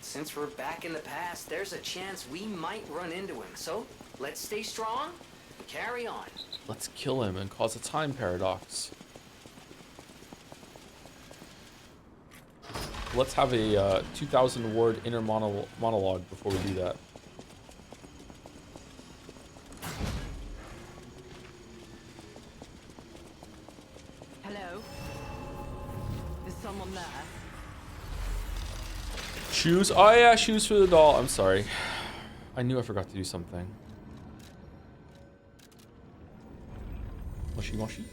Since we're back in the past, there's a chance we might run into him. So let's stay strong and carry on. Let's kill him and cause a time paradox. Let's have a 2,000 word inner monologue before we do that. Hello? Is someone there? Shoes? Oh yeah, shoes for the doll. I'm sorry. I knew I forgot to do something. Moshi Moshi?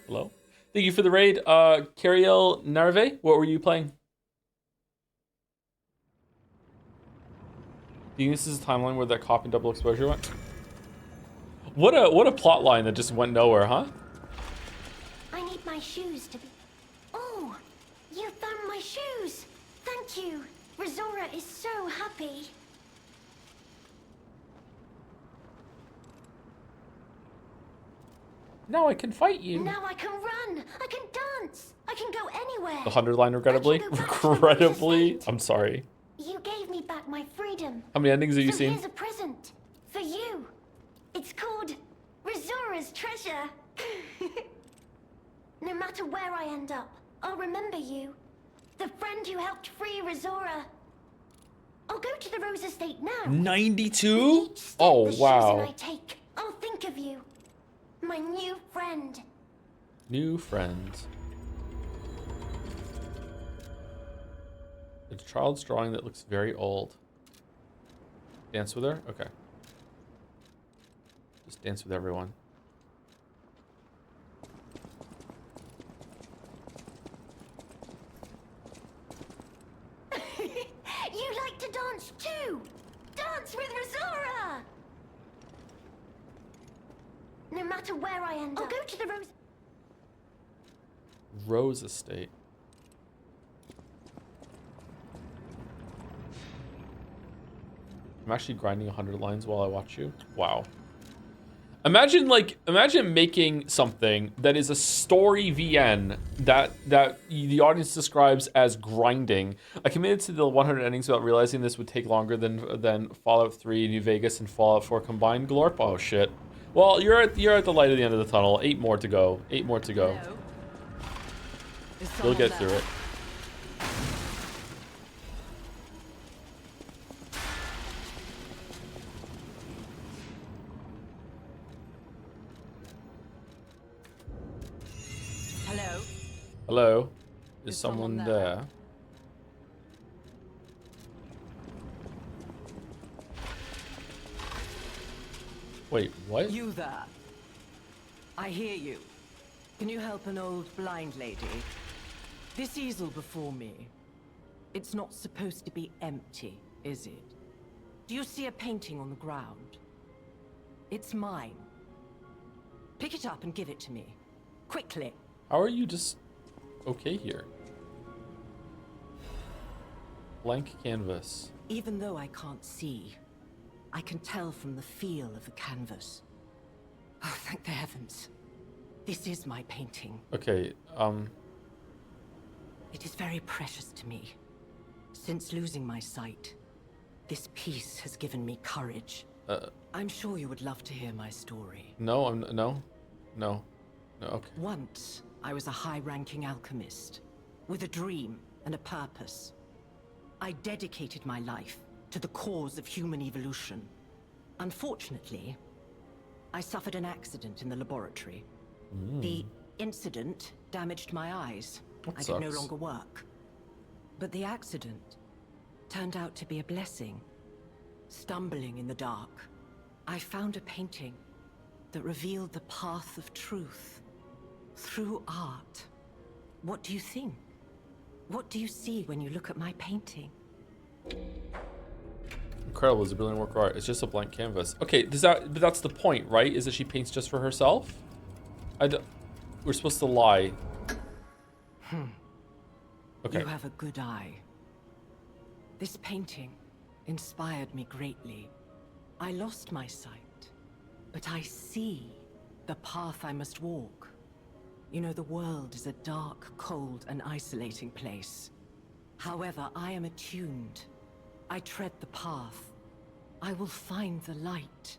Hello? Thank you for the raid. Cariel Narve, what were you playing? Do you think this is a timeline where that cop and double exposure went? What a plot line that just went nowhere, huh? I need my shoes to be... Oh! You found my shoes! Thank you! Rizora is so happy. Now I can fight you. Now I can run! I can dance! I can go anywhere! The 100 line regrettably? I can go back to the Regrettably? estate. I'm sorry. You gave me back my freedom. How many endings have you So seen? here's a present for you. It's called Rizora's Treasure. No matter where I end up, I'll remember you. The friend who helped free Rizora. I'll go to the Rose Estate now. 92? Each step Oh, the chosen wow. I take, I'll think of you. My new friend. New friends. A child's drawing that looks very old. Dance with her? Okay. Just dance with everyone. You like to dance too? Dance with Rizora! No matter where I end up, I'll go to the Rose... Rose Estate. I'm actually grinding 100 lines while I watch you. Wow. Imagine making something that is a story VN that the audience describes as grinding. I committed to the 100 endings without realizing this would take longer than Fallout 3, New Vegas, and Fallout 4 combined. Glorp. Oh shit. Well, you're at the light at the end of the tunnel. 8 more to go. 8 more to go. Hello? Is You'll someone get there? through it. Hello? Hello? Is Is someone someone there? there? Wait, what? You there? I hear you. Can you help an old blind lady? This easel before me. It's not supposed to be empty, is it? Do you see a painting on the ground? It's mine. Pick it up and give it to me. Quickly. How are you just okay here? Blank canvas. Even though I can't see, I can tell from the feel of the canvas. Oh, thank the heavens. This is my painting. Okay, It is very precious to me. Since losing my sight, this piece has given me courage. I'm sure you would love to hear my story. no, no, okay. Once, I was a high-ranking alchemist, with a dream and a purpose. I dedicated my life to the cause of human evolution. Unfortunately, I suffered an accident in the laboratory. The incident damaged my eyes. That I could no sucks. longer work. But the accident turned out to be a blessing. Stumbling in the dark, I found a painting that revealed the path of truth through art. What do you think? What do you see when you look at my painting? Incredible, it's a brilliant work of art. It's just a blank canvas. Okay, but that's the point, right? Is that she paints just for herself? We're supposed to lie. Okay. You have a good eye. This painting inspired me greatly. I lost my sight, but I see the path I must walk. You know, the world is a dark, cold, and isolating place. However, I am attuned. I tread the path. I will find the light,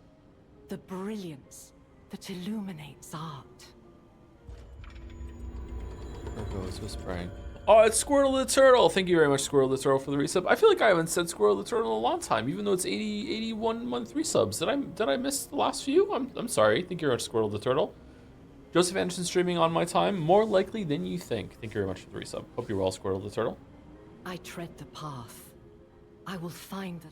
the brilliance that illuminates art. There goes whispering. Oh, it's Squirtle the Turtle. Thank you very much, Squirtle the Turtle, for the resub. I feel like I haven't said Squirtle the Turtle in a long time, even though it's 81 month resubs. Did I miss the last few? I'm sorry. Thank you very much, Squirtle the Turtle. Joseph Anderson streaming on my time, more likely than you think. Thank you very much for the resub. Hope you're well, Squirtle the Turtle. I tread the path. I will find the...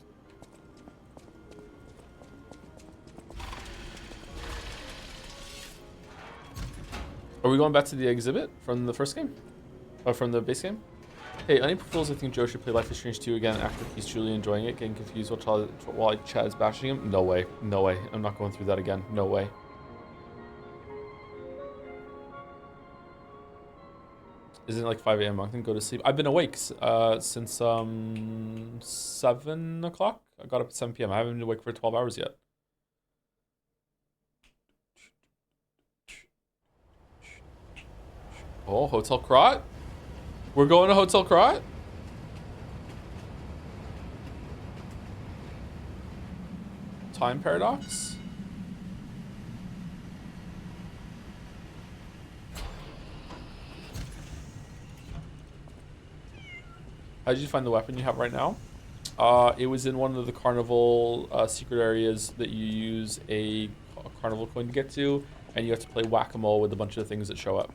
Are we going back to the exhibit from the first game? Or from the base game? Hey, any proposals? I think Joe should play Life is Strange 2 again after he's truly enjoying it, getting confused while Chad is bashing him? No way. No way. I'm not going through that again. No way. Isn't it like 5 a.m. I can go to sleep. I've been awake since 7 o'clock. I got up at 7 p.m. I haven't been awake for 12 hours yet. Oh, Hotel Krot? We're going to Hotel Krot? Time paradox? How did you find the weapon you have right now? It was in one of the carnival secret areas that you use a carnival coin to get to, and you have to play whack-a-mole with a bunch of things that show up.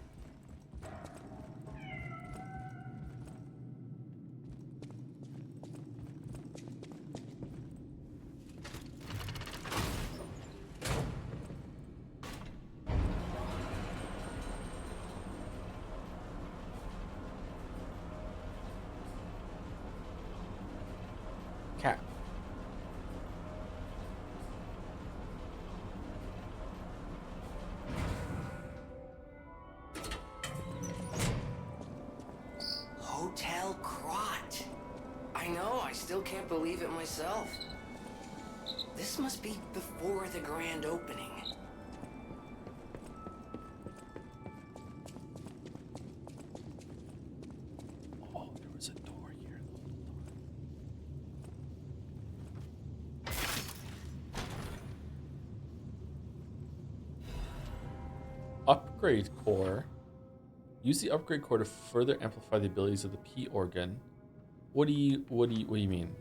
Cat. Hotel Crot. I know, I still can't believe it myself. This must be before the grand opening. Oh, there was a door here. Upgrade core. Use the upgrade core to further amplify the abilities of the P organ. What do you mean?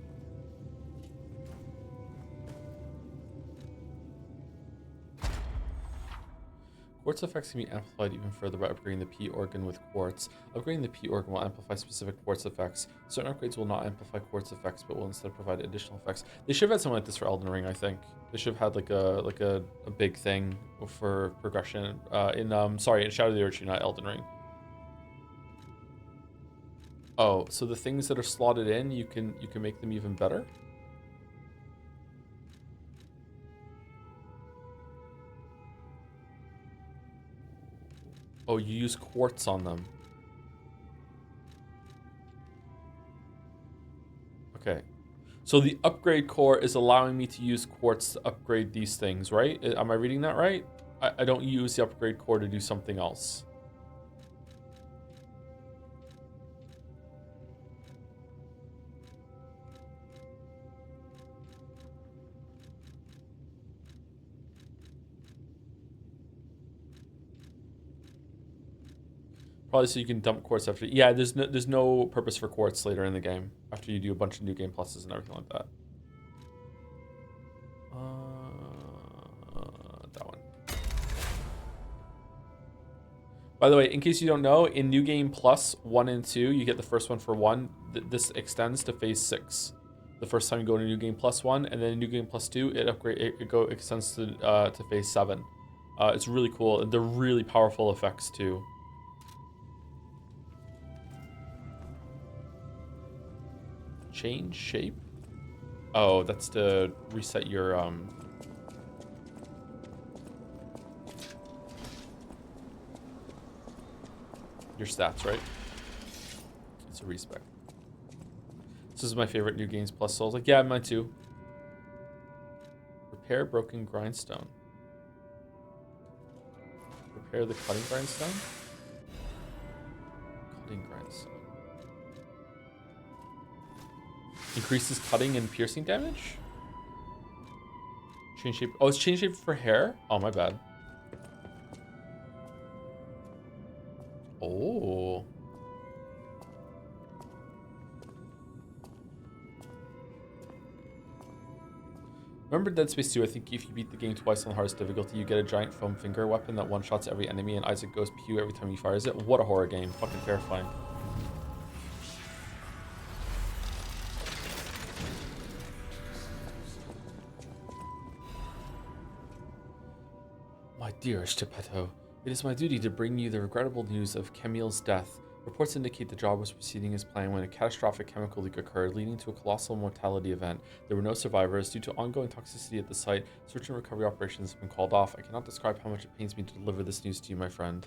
Quartz effects can be amplified even further by upgrading the P organ with quartz. Upgrading the P organ will amplify specific quartz effects. Certain upgrades will not amplify quartz effects, but will instead provide additional effects. They should have had something like this for Elden Ring, I think. They should have had like a big thing for progression in Shadow of the Erdtree, not Elden Ring. Oh, so the things that are slotted in, you can make them even better? Oh, you use quartz on them. Okay. So the upgrade core is allowing me to use quartz to upgrade these things, right? Am I reading that right? I don't use the upgrade core to do something else. Probably so you can dump quartz after. Yeah, there's no purpose for quartz later in the game after you do a bunch of new game pluses and everything like that. That one. By the way, in case you don't know, in New Game Plus 1 and 2, you get the first one for 1. This extends to Phase 6. The first time you go to New Game Plus 1, and then in New Game Plus 2, it extends to Phase 7. It's really cool, and they're really powerful effects too. Change shape? Oh, that's to reset your stats, right? It's a respec. This is my favorite New Games Plus, so I was like, yeah, mine too. Repair broken grindstone. Repair the cutting grindstone? Cutting grindstone. Increases cutting and piercing damage? Change shape. Oh, it's change shape for hair? Oh, my bad. Oh. Remember Dead Space 2? I think if you beat the game twice on the hardest difficulty, you get a giant foam finger weapon that one-shots every enemy, and Isaac goes pew every time he fires it. What a horror game. Fucking terrifying. My dearest Geppetto, it is my duty to bring you the regrettable news of Camille's death. Reports indicate the job was proceeding as planned when a catastrophic chemical leak occurred, leading to a colossal mortality event. There were no survivors. Due to ongoing toxicity at the site, search and recovery operations have been called off. I cannot describe how much it pains me to deliver this news to you, my friend.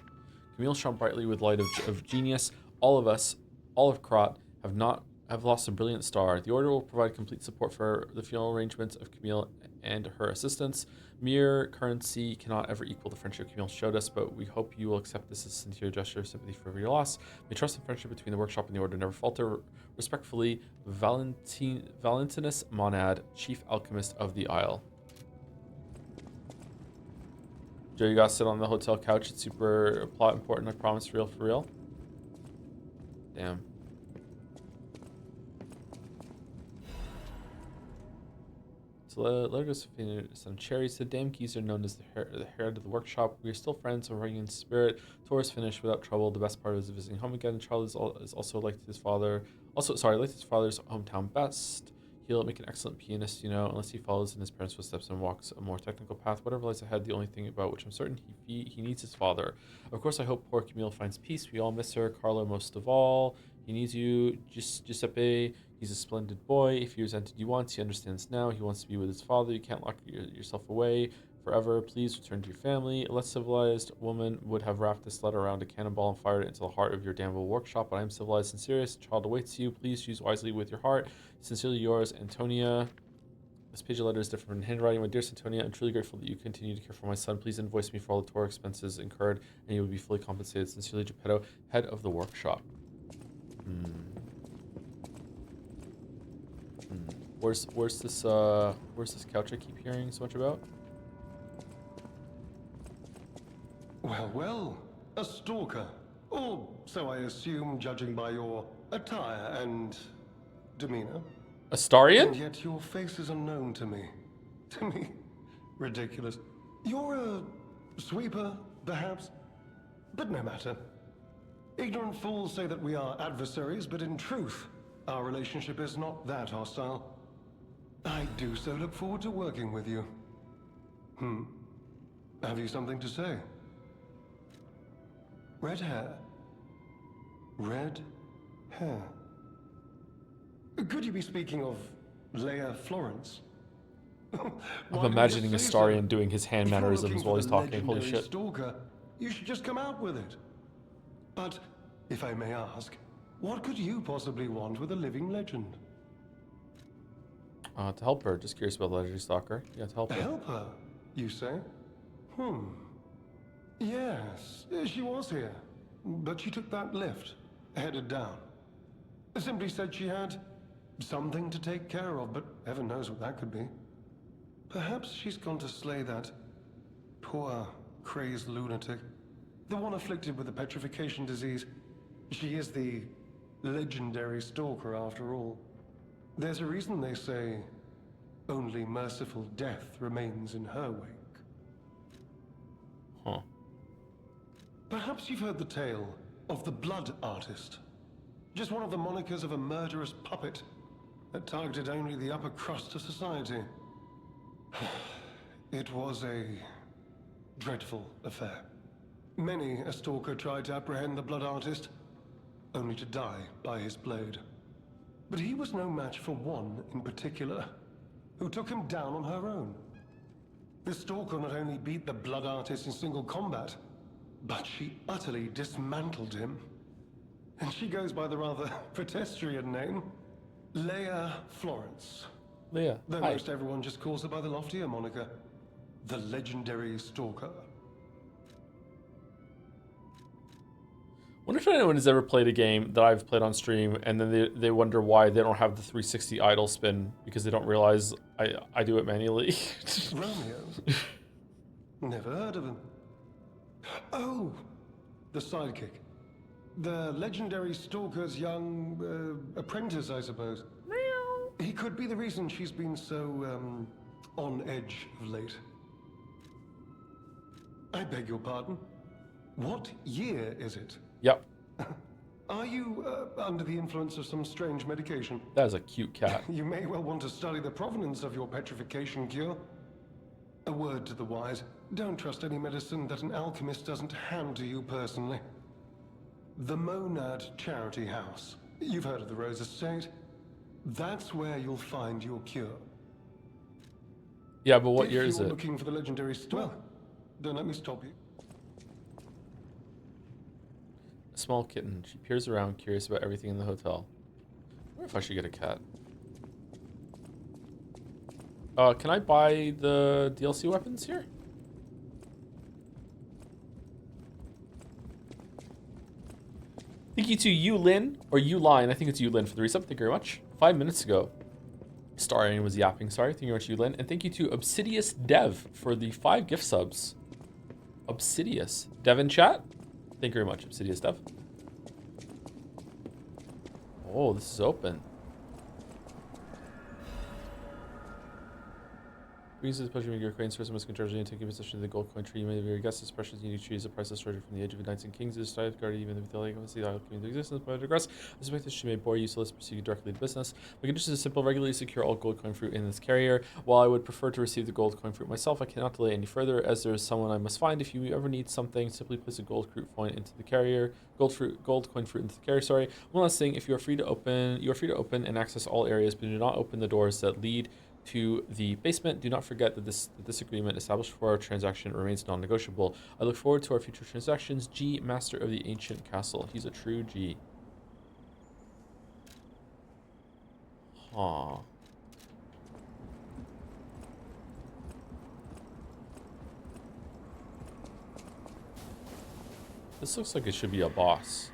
Camille shone brightly with light of genius. All of us, all of Krat, have lost a brilliant star. The Order will provide complete support for the funeral arrangements of Camille and her assistants. Mere currency cannot ever equal the friendship Camille showed us, but we hope you will accept this as a sincere gesture of sympathy for your loss. May trust and friendship between the workshop and the Order never falter. Respectfully, Valentinus Monad, Chief Alchemist of the Isle. Joe, you gotta sit on the hotel couch. It's super plot important. I promise, for real. Damn. So let her go some cherries. The damn geese are known as the head of the workshop. We are still friends, so ringing in spirit. Tour is finished without trouble. The best part is visiting home again. Charlie is also like his father. Like his father's hometown best. He'll make an excellent pianist, unless he follows in his parents' footsteps and walks a more technical path. Whatever lies ahead, the only thing about which I'm certain, he needs his father. Of course, I hope poor Camille finds peace. We all miss her. Carlo most of all. He needs you, Giuseppe. He's a splendid boy. If he resented you once, he understands now. He wants to be with his father. You can't lock yourself away forever. Please return to your family. A less civilized woman would have wrapped this letter around a cannonball and fired it into the heart of your damnable workshop. But I am civilized and serious. The child awaits you. Please choose wisely with your heart. Sincerely yours, Antonia. This page of letter is different in handwriting. My dearest Antonia, I'm truly grateful that you continue to care for my son. Please invoice me for all the tour expenses incurred, and you will be fully compensated. Sincerely, Geppetto, head of the workshop. Where's this couch I keep hearing so much about? Well, a stalker. Or so I assume, judging by your attire and demeanor. Astarion? And yet your face is unknown to me. To me. Ridiculous. You're a sweeper, perhaps? But no matter. Ignorant fools say that we are adversaries, but in truth, our relationship is not that hostile. I do so look forward to working with you. Have you something to say? Red hair. Red hair. Could you be speaking of Leia Florence? I'm imagining Astarion doing his hand mannerisms while he's talking. Holy shit. Stalker, you should just come out with it. But, if I may ask, what could you possibly want with a living legend? To help her. Just curious about the legendary stalker. Yeah, to help her. Help her, you say? Yes, she was here. But she took that lift, headed down. Simply said she had something to take care of, but heaven knows what that could be. Perhaps she's gone to slay that poor, crazed lunatic. The one afflicted with the petrification disease. She is the legendary stalker after all. There's a reason they say only merciful death remains in her wake. Huh. Perhaps you've heard the tale of the Blood Artist. Just one of the monikers of a murderous puppet that targeted only the upper crust of society. It was a dreadful affair. Many a stalker tried to apprehend the Blood Artist, only to die by his blade. But he was no match for one in particular, who took him down on her own. The stalker not only beat the Blood Artist in single combat, but she utterly dismantled him. And she goes by the rather pedestrian name, Leia Florence. Leia, Though hi. most everyone just calls her by the loftier moniker, the legendary stalker. Wonder if anyone has ever played a game that I've played on stream and then they wonder why they don't have the 360 idle spin because they don't realize I do it manually. Romeo? Never heard of him. Oh, the sidekick. The legendary stalker's young apprentice, I suppose. He could be the reason she's been so on edge of late. I beg your pardon? What year is it? Yep, Are you under the influence of some strange medication? that is a cute cat. You may well want to study the provenance of your petrification cure. A word to the wise, don't trust any medicine that an alchemist doesn't hand to you personally. The Monad Charity House. You've heard of the Rose Estate? That's where you'll find your cure. Yeah, but what year is If you're it? looking for the legendary well, don't let me stop you. A small kitten. She peers around, curious about everything in the hotel. I wonder if I should get a cat. Can I buy the DLC weapons here? Thank you to Yulin, or Uline, I think it's Yulin for the resub. Thank you very much. 5 minutes ago. Starion was yapping, sorry. Thank you very much, Yulin. And thank you to Obsidious Dev for the 5 gift subs. Obsidious. Dev in chat? Thank you very much, Obsidious Dev. Oh, this is open. Greens is pushing your coins first must control and taking possession of the gold coin tree. You may be your guess this precious unique tree is a priceless treasure from the age of the knights and kings. It is started guarded even if the legacy of the island came into existence by digress. I suspect this tree may bore you, so let's proceed directly to business. My condition is simple: regularly secure all gold coin fruit in this carrier. While I would prefer to receive the gold coin fruit myself, I cannot delay any further, as there is someone I must find. If you ever need something, simply place a gold fruit coin into the carrier. Gold coin fruit into the carrier. Sorry. One last thing: if you are free to open and access all areas, but do not open the doors that lead to the basement. Do not forget that this agreement established for our transaction remains non-negotiable. I look forward to our future transactions. G, Master of the Ancient Castle. He's a true G. Huh. This looks like it should be a boss.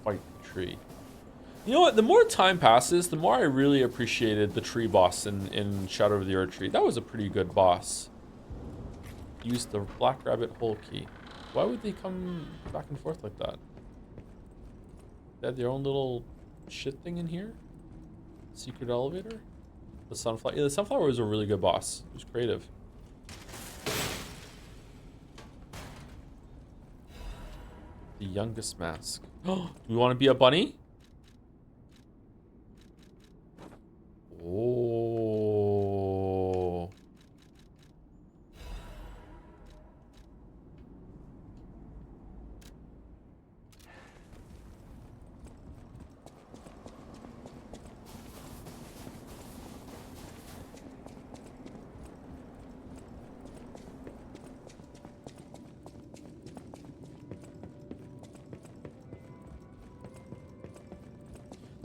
Fight the tree. You know what? The more time passes, the more I really appreciated the tree boss in Shadow of the Erdtree. That was a pretty good boss. Use the Black Rabbit hole key. Why would they come back and forth like that? They had their own little shit thing in here? Secret elevator? The Sunflower. Yeah, the Sunflower was a really good boss. It was creative. The Youngest Mask. Oh, do we want to be a bunny? Oh.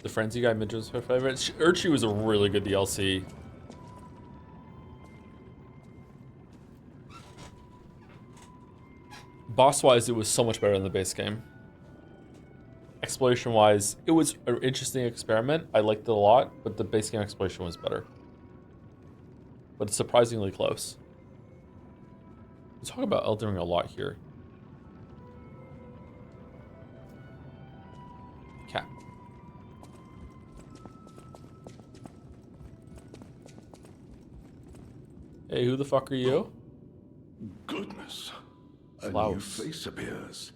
The Frenzy Guy Midge was my favorite. Erdtree was a really good DLC. Boss-wise, it was so much better than the base game. Exploration-wise, it was an interesting experiment. I liked it a lot, but the base game exploration was better. But it's surprisingly close. We talk about Elden Ring a lot here. Cat. Hey, who the fuck are you? Goodness. A new Klaus. face appears.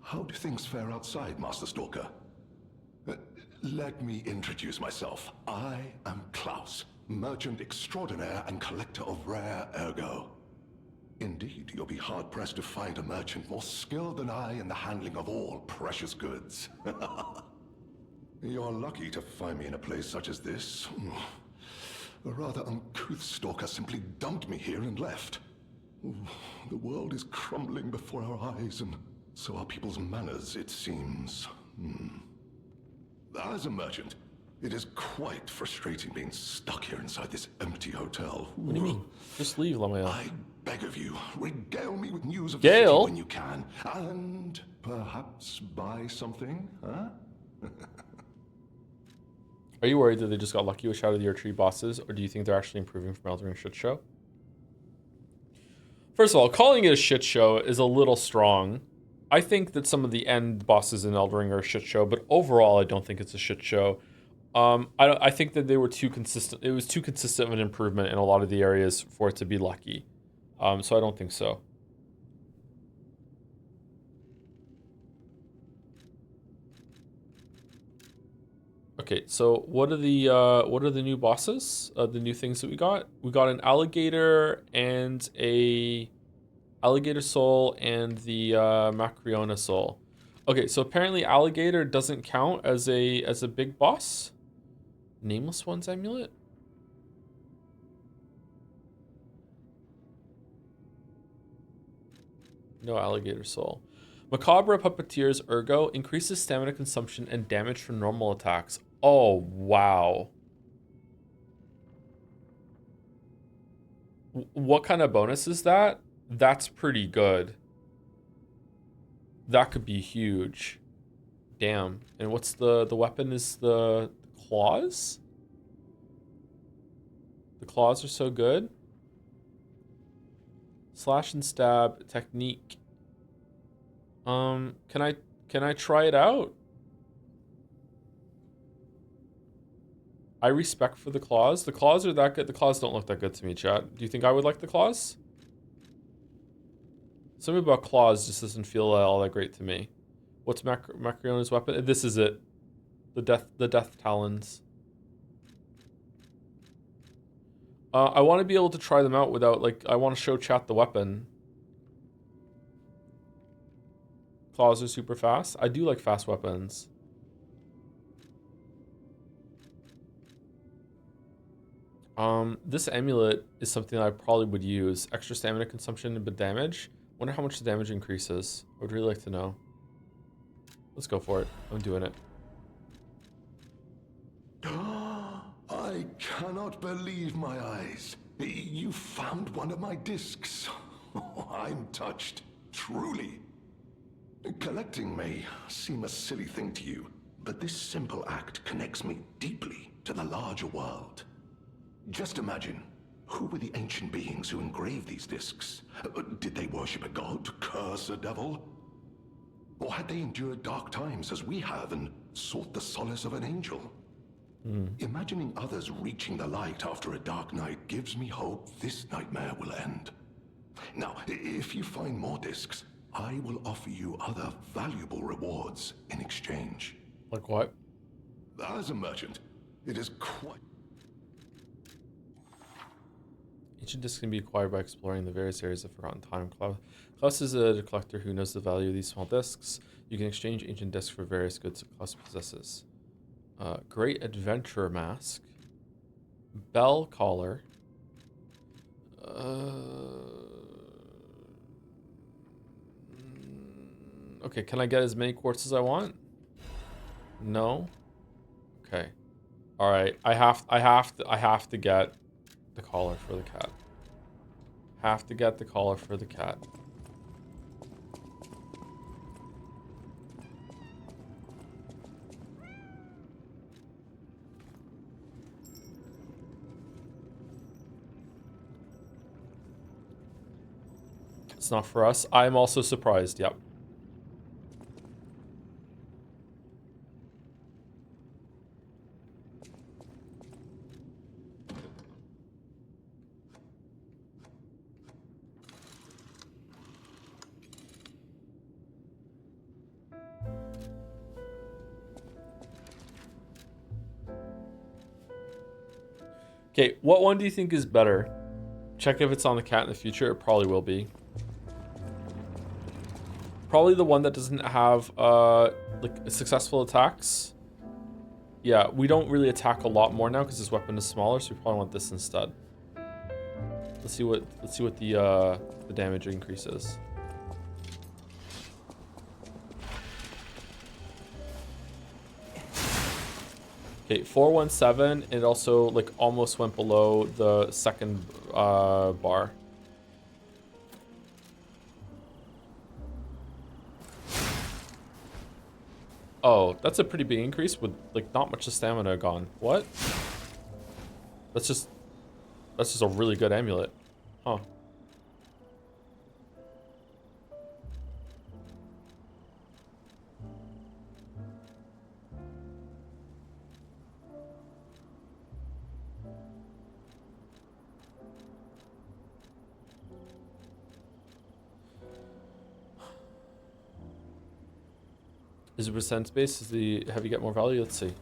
How do things fare outside, Master Stalker? Let me introduce myself. I am Klaus, merchant extraordinaire and collector of rare ergo. Indeed, you'll be hard-pressed to find a merchant more skilled than I in the handling of all precious goods. You're lucky to find me in a place such as this. A rather uncouth stalker simply dumped me here and left. The world is crumbling before our eyes, and so are people's manners, it seems. As a merchant, it is quite frustrating being stuck here inside this empty hotel. What do you mean? Just leave, Lamael. I beg of you, regale me with news of Gale? the city when you can. And perhaps buy something, huh? Are you worried that they just got lucky with Shadow of the Erdtree bosses, or do you think they're actually improving from Elden Ring shit show? First of all, calling it a shit show is a little strong. I think that some of the end bosses in Elden Ring are a shit show, but overall, I don't think it's a shit show. I think that they were too consistent. It was too consistent of an improvement in a lot of the areas for it to be lucky. So I don't think so. Okay, so what are the new bosses? The new things that we got? We got an alligator and a alligator soul and the Macriona soul. Okay, so apparently alligator doesn't count as a big boss. Nameless One's amulet? No alligator soul. Macabre Puppeteer's Ergo increases stamina consumption and damage from normal attacks. Oh, wow. What kind of bonus is that? That's pretty good. That could be huge. Damn. And what's the weapon is the claws? The claws are so good. Slash and stab technique. Can I try it out? I respect for the claws. The claws are that good. The claws don't look that good to me, chat. Do you think I would like the claws? Something about claws just doesn't feel all that great to me. What's Macariona's weapon? This is it. The death talons. I want to be able to try them out without, like, I want to show chat the weapon. Claws are super fast. I do like fast weapons. This amulet is something I probably would use. Extra stamina consumption but damage. Wonder how much the damage increases. I would really like to know. Let's go for it. I'm doing it. I cannot believe my eyes. You found one of my discs. I'm touched, truly. Collecting may seem a silly thing to you, but this simple act connects me deeply to the larger world. Just imagine, who were the ancient beings who engraved these discs? Did they worship a god, curse a devil? Or had they endured dark times as we have and sought the solace of an angel? Imagining others reaching the light after a dark night gives me hope this nightmare will end. Now, if you find more discs, I will offer you other valuable rewards in exchange. Like what? As a merchant, it is quite... Ancient discs can be acquired by exploring the various areas of Forgotten Time. Klaus is a collector who knows the value of these small discs. You can exchange ancient discs for various goods that Klaus possesses. Great Adventurer Mask. Bell Collar. Okay, can I get as many quartz as I want? No. Okay. All right. I have to get the collar for the cat. Have to get the collar for the cat. It's not for us. I'm also surprised. Yep. Okay, what one do you think is better? Check if it's on the cat in the future. It probably will be. Probably the one that doesn't have like successful attacks. Yeah, we don't really attack a lot more now because this weapon is smaller, so we probably want this instead. Let's see what the damage increase is. Okay, 417. It also like almost went below the second bar. Oh, that's a pretty big increase with like not much of stamina gone. What? That's just a really good amulet. Huh. Is it percent base? Is the have you get more value? Let's see.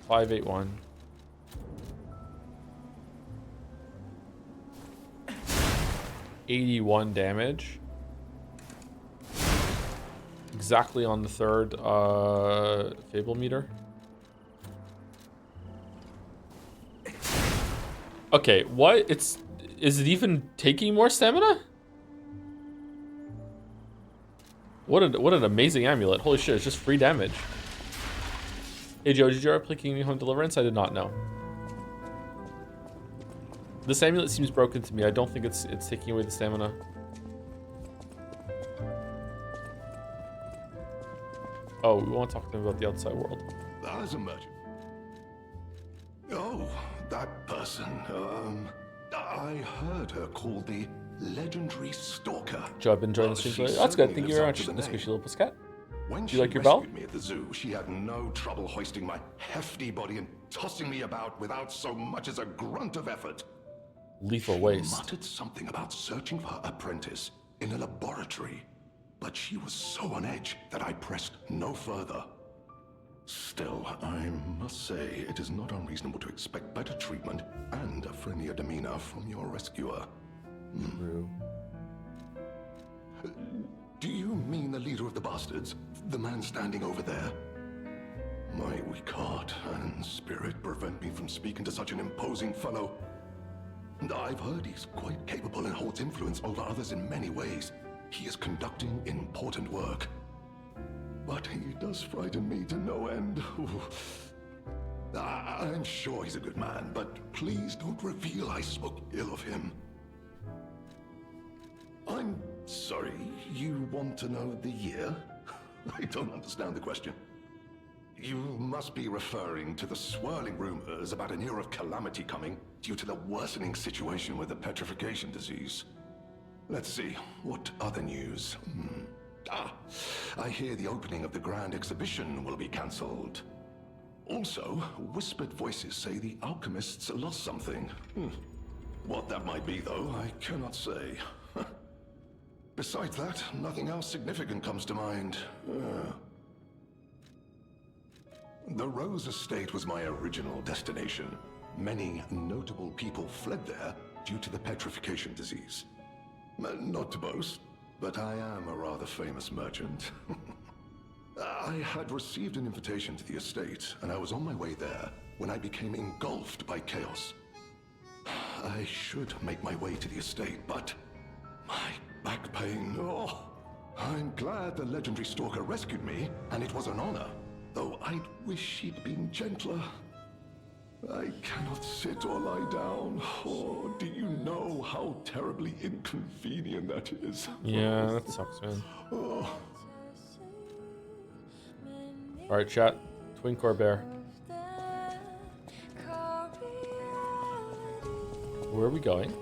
581. $81 damage. Exactly on the third Fable meter. Okay, what? Is it even taking more stamina? What an amazing amulet. Holy shit, it's just free damage. Hey Joe, did you ever play Kingdom Home Deliverance? I did not know. This amulet seems broken to me. I don't think it's taking away the stamina. Oh, we want to talk to them about the outside world. As a merchant. Oh, that person. I heard her called the Legendary Stalker. Joe, I've been enjoying the Well, stream she today. That's good. certainly Thank you lives very up to much, the the name. squishy little pussycat. When Do she you like your bell? rescued me at the zoo, she had no trouble hoisting my hefty body and tossing me about without so much as a grunt of effort. Lethal She waste. muttered something about searching for her apprentice in a laboratory, but she was so on edge that I pressed no further. Still, I must say it is not unreasonable to expect better treatment and a friendlier demeanor from your rescuer. True. Do you mean the leader of the bastards? The man standing over there? My weak heart and spirit prevent me from speaking to such an imposing fellow. And I've heard he's quite capable and holds influence over others in many ways. He is conducting important work. But he does frighten me to no end. I'm sure he's a good man, but please don't reveal I spoke ill of him. I'm sorry, you want to know the year? I don't understand the question. You must be referring to the swirling rumors about an era of calamity coming due to the worsening situation with the petrification disease. Let's see, what other news? I hear the opening of the grand exhibition will be cancelled. Also, whispered voices say the alchemists lost something. What that might be, though, I cannot say. Besides that, nothing else significant comes to mind. The Rose Estate was my original destination. Many notable people fled there due to the petrification disease. Not to boast, but I am a rather famous merchant. I had received an invitation to the estate, and I was on my way there when I became engulfed by chaos. I should make my way to the estate, but my back pain, I'm glad the legendary stalker rescued me, and it was an honor. Though I'd wish she'd been gentler. I cannot sit or lie down. Oh, do you know how terribly inconvenient that is? Yeah, that sucks, man. Oh. Alright, chat. Twink or bear? Where are we going?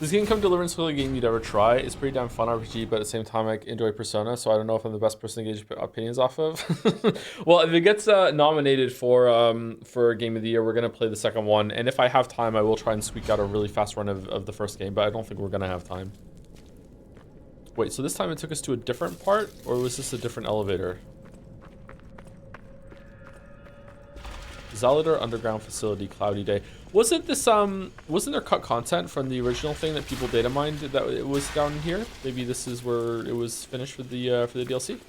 Does Kingdom Come Deliverance feel like a game you'd ever try? It's pretty damn fun RPG, but at the same time I enjoy Persona, so I don't know if I'm the best person to gauge opinions off of. Well, if it gets nominated for Game of the Year, we're going to play the second one, and if I have time, I will try and squeak out a really fast run of the first game, but I don't think we're going to have time. Wait, so this time it took us to a different part, or was this a different elevator? Zalidar Underground Facility, Cloudy Day. Wasn't this wasn't there cut content from the original thing that people data mined that it was down here? Maybe this is where it was finished for the DLC.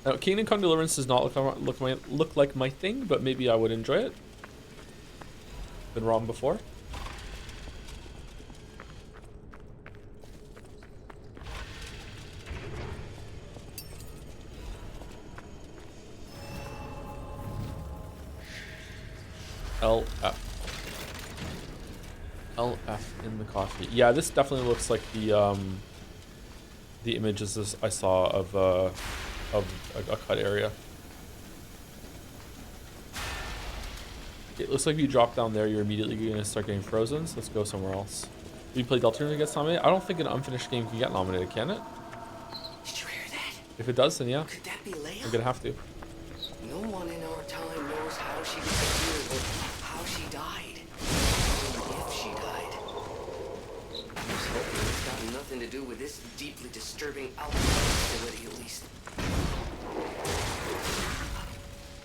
Now, Kingdom Come Deliverance does not look like my thing, but maybe I would enjoy it. Been wrong before. LF in the coffee. Yeah, this definitely looks like the images I saw of a cut area. It looks like if you drop down there, you're immediately going to start getting frozen. So let's go somewhere else. We play Deltarune gets nominated. I don't think an unfinished game can get nominated, can it? Did you hear that? If it does, then yeah. Could that be Leia? We're gonna have to. No one in our time knows how she disappeared or how she died. Or if she died. I was hoping it's got nothing to do with this deeply disturbing alchemy facility, at least.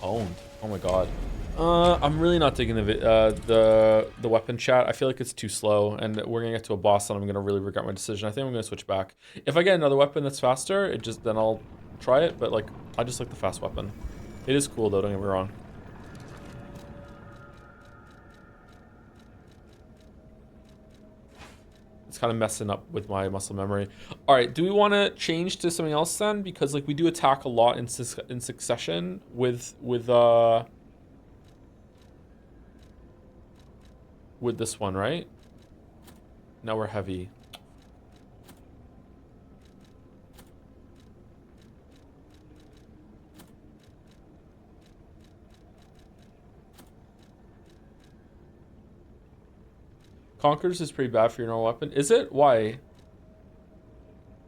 Owned. Oh my god. I'm really not digging the weapon chat. I feel like it's too slow, and we're gonna get to a boss, and I'm gonna really regret my decision. I think I'm gonna switch back. If I get another weapon that's faster, then I'll try it. But like, I just like the fast weapon. It is cool though. Don't get me wrong. It's kind of messing up with my muscle memory. All right, do we want to change to something else then? Because like we do attack a lot in succession with this one, right? Now we're heavy. Conquerors is pretty bad for your normal weapon. Is it? Why?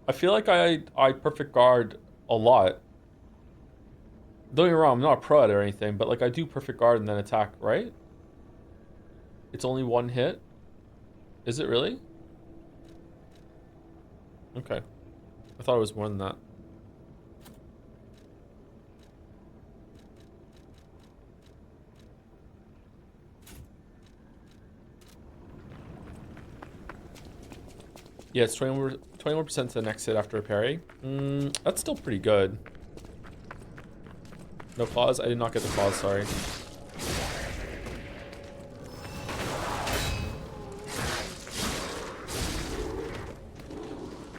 I feel like I perfect guard a lot. Don't get me wrong, I'm not a pro at it or anything, but like I do perfect guard and then attack, right? It's only one hit? Is it really? Okay. I thought it was more than that. Yeah, it's 21% to the next hit after a parry. That's still pretty good. No claws? I did not get the claws, sorry.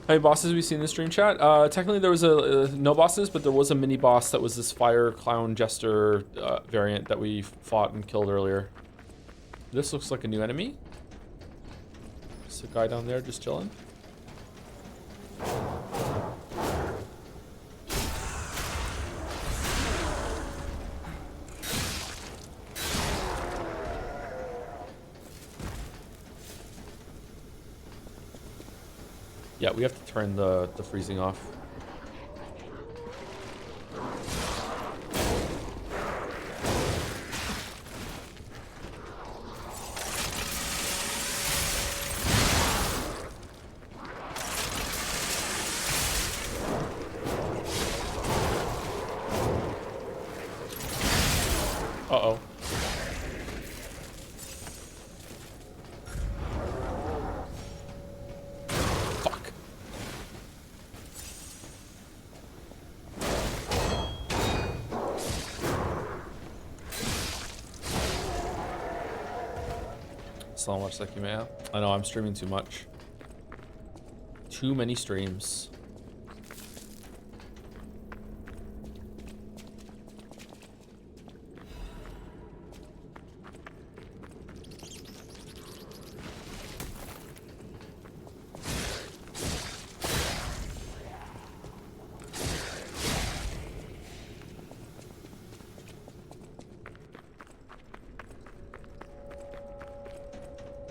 How many bosses have we seen in the stream chat? Technically there was no bosses, but there was a mini boss that was this fire clown jester variant that we fought and killed earlier. This looks like a new enemy. Just a guy down there just chilling. Yeah, we have to turn the freezing off. Uh-oh. Fuck. So much like you may have. I know, I'm streaming too much. Too many streams.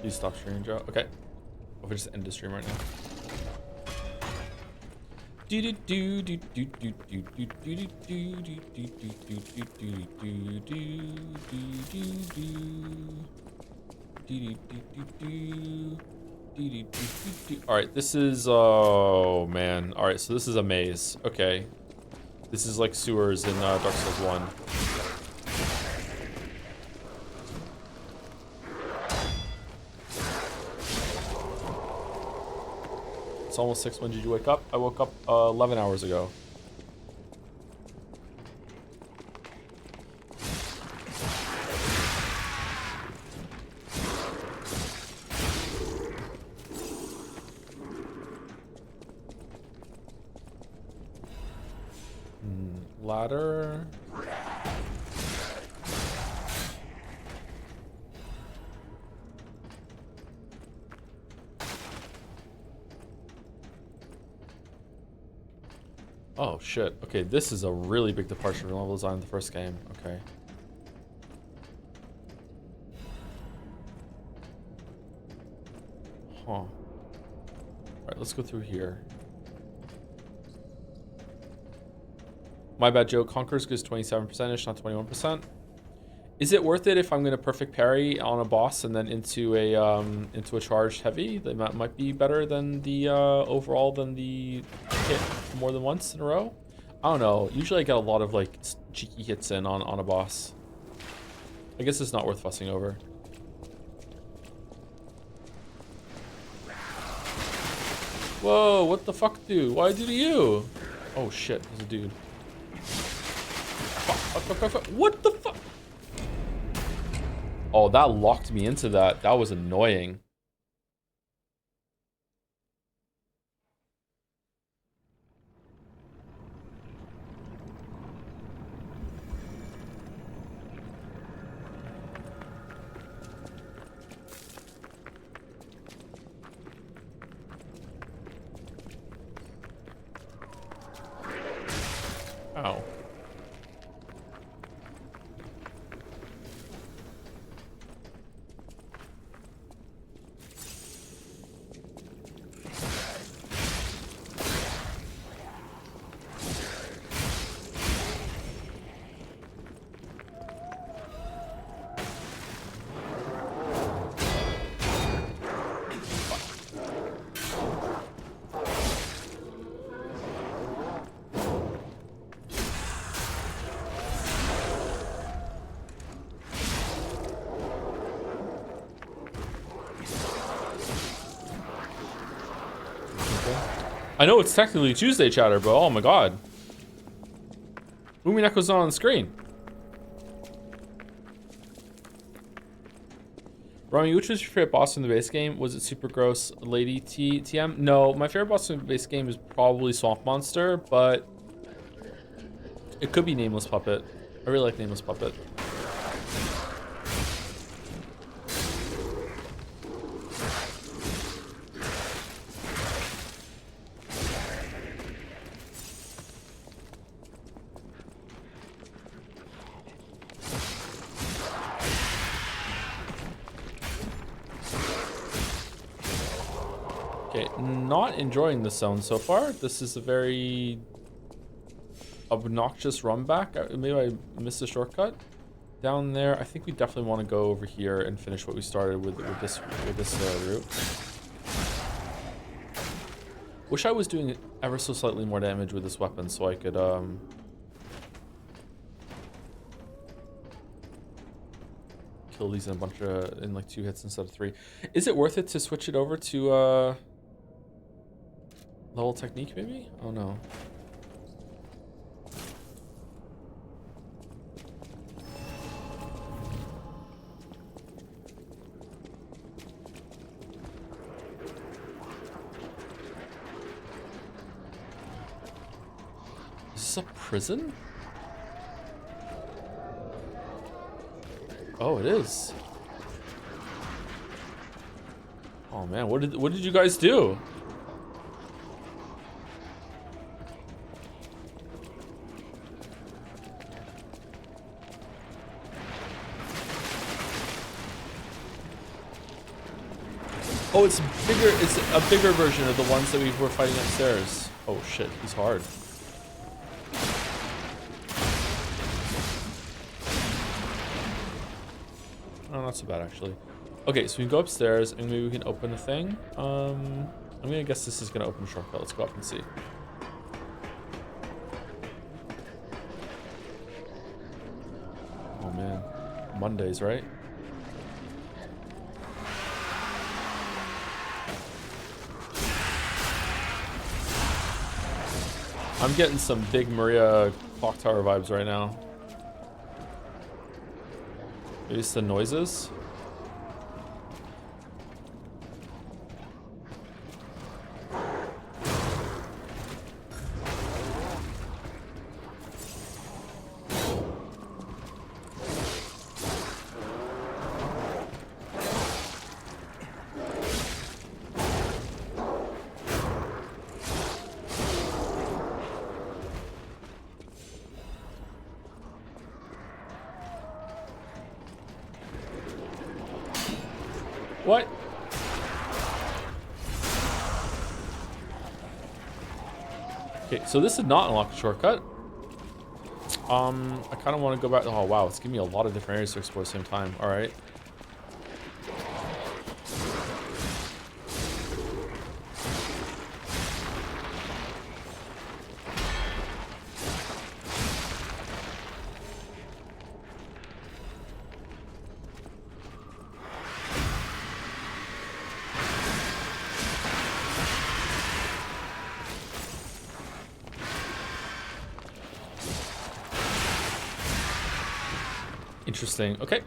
Please stop streaming, Joe. Okay. I'll just end the stream right now. Alright, this is... Oh, man. Alright, so this is a maze. Okay. This is like sewers in Dark Souls 1. It's almost 6. When did you wake up? I woke up 11 hours ago. Ladder. Oh shit. Okay, this is a really big departure from level design in the first game. Okay. Huh. Alright, let's go through here. My bad, Joe. Conquerors gives 27%ish, not 21%. Is it worth it if I'm gonna perfect parry on a boss and then into a charged heavy? That might be better than the overall than the hit more than once in a row. I don't know. Usually I get a lot of like cheeky hits in on a boss. I guess it's not worth fussing over. Whoa! What the fuck, dude? Why'd I do to you? Oh shit! There's a dude. Fuck. What the fuck? Oh, that locked me into that. That was annoying. Ow. I know it's technically Tuesday, chatter, but oh my god. Umineko's not on the screen. Rami, which was your favorite boss in the base game? Was it Super Gross Lady TM? No, my favorite boss in the base game is probably Swamp Monster, but it could be Nameless Puppet. I really like Nameless Puppet. Okay, not enjoying the zone so far. This is a very obnoxious run back. Maybe I missed a shortcut down there. I think we definitely want to go over here and finish what we started with this route. Wish I was doing ever so slightly more damage with this weapon so I could kill these in like 2 hits instead of 3. Is it worth it to switch it over to level technique maybe? Oh no. Is this a prison? Oh, it is. Oh man, what did you guys do? Oh, it's bigger. It's a bigger version of the ones that we were fighting upstairs. Oh shit, he's hard. Oh, not so bad actually. Okay, so we can go upstairs and maybe we can open a thing. I'm gonna guess this is gonna open a shortcut. Let's go up and see. Oh man, Mondays, right? I'm getting some big Maria clock tower vibes right now. Maybe it's the noises. What? Okay, so this did not unlock a shortcut. I kind of want to go back. Oh wow, it's giving me a lot of different areas to explore at the same time. All right. Interesting. Okay.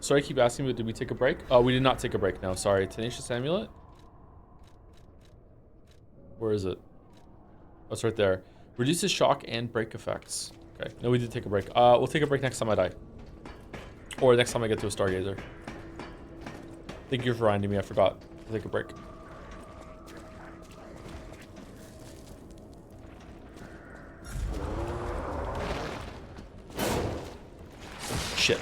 Sorry, I keep asking, but did we take a break? Oh, we did not take a break. No, sorry. Tenacious Amulet? Where is it? Oh, it's right there. Reduces shock and break effects. Okay. No, we did take a break. We'll take a break next time I die. Or next time I get to a Stargazer. Thank you for reminding me. I forgot to take a break. Shit.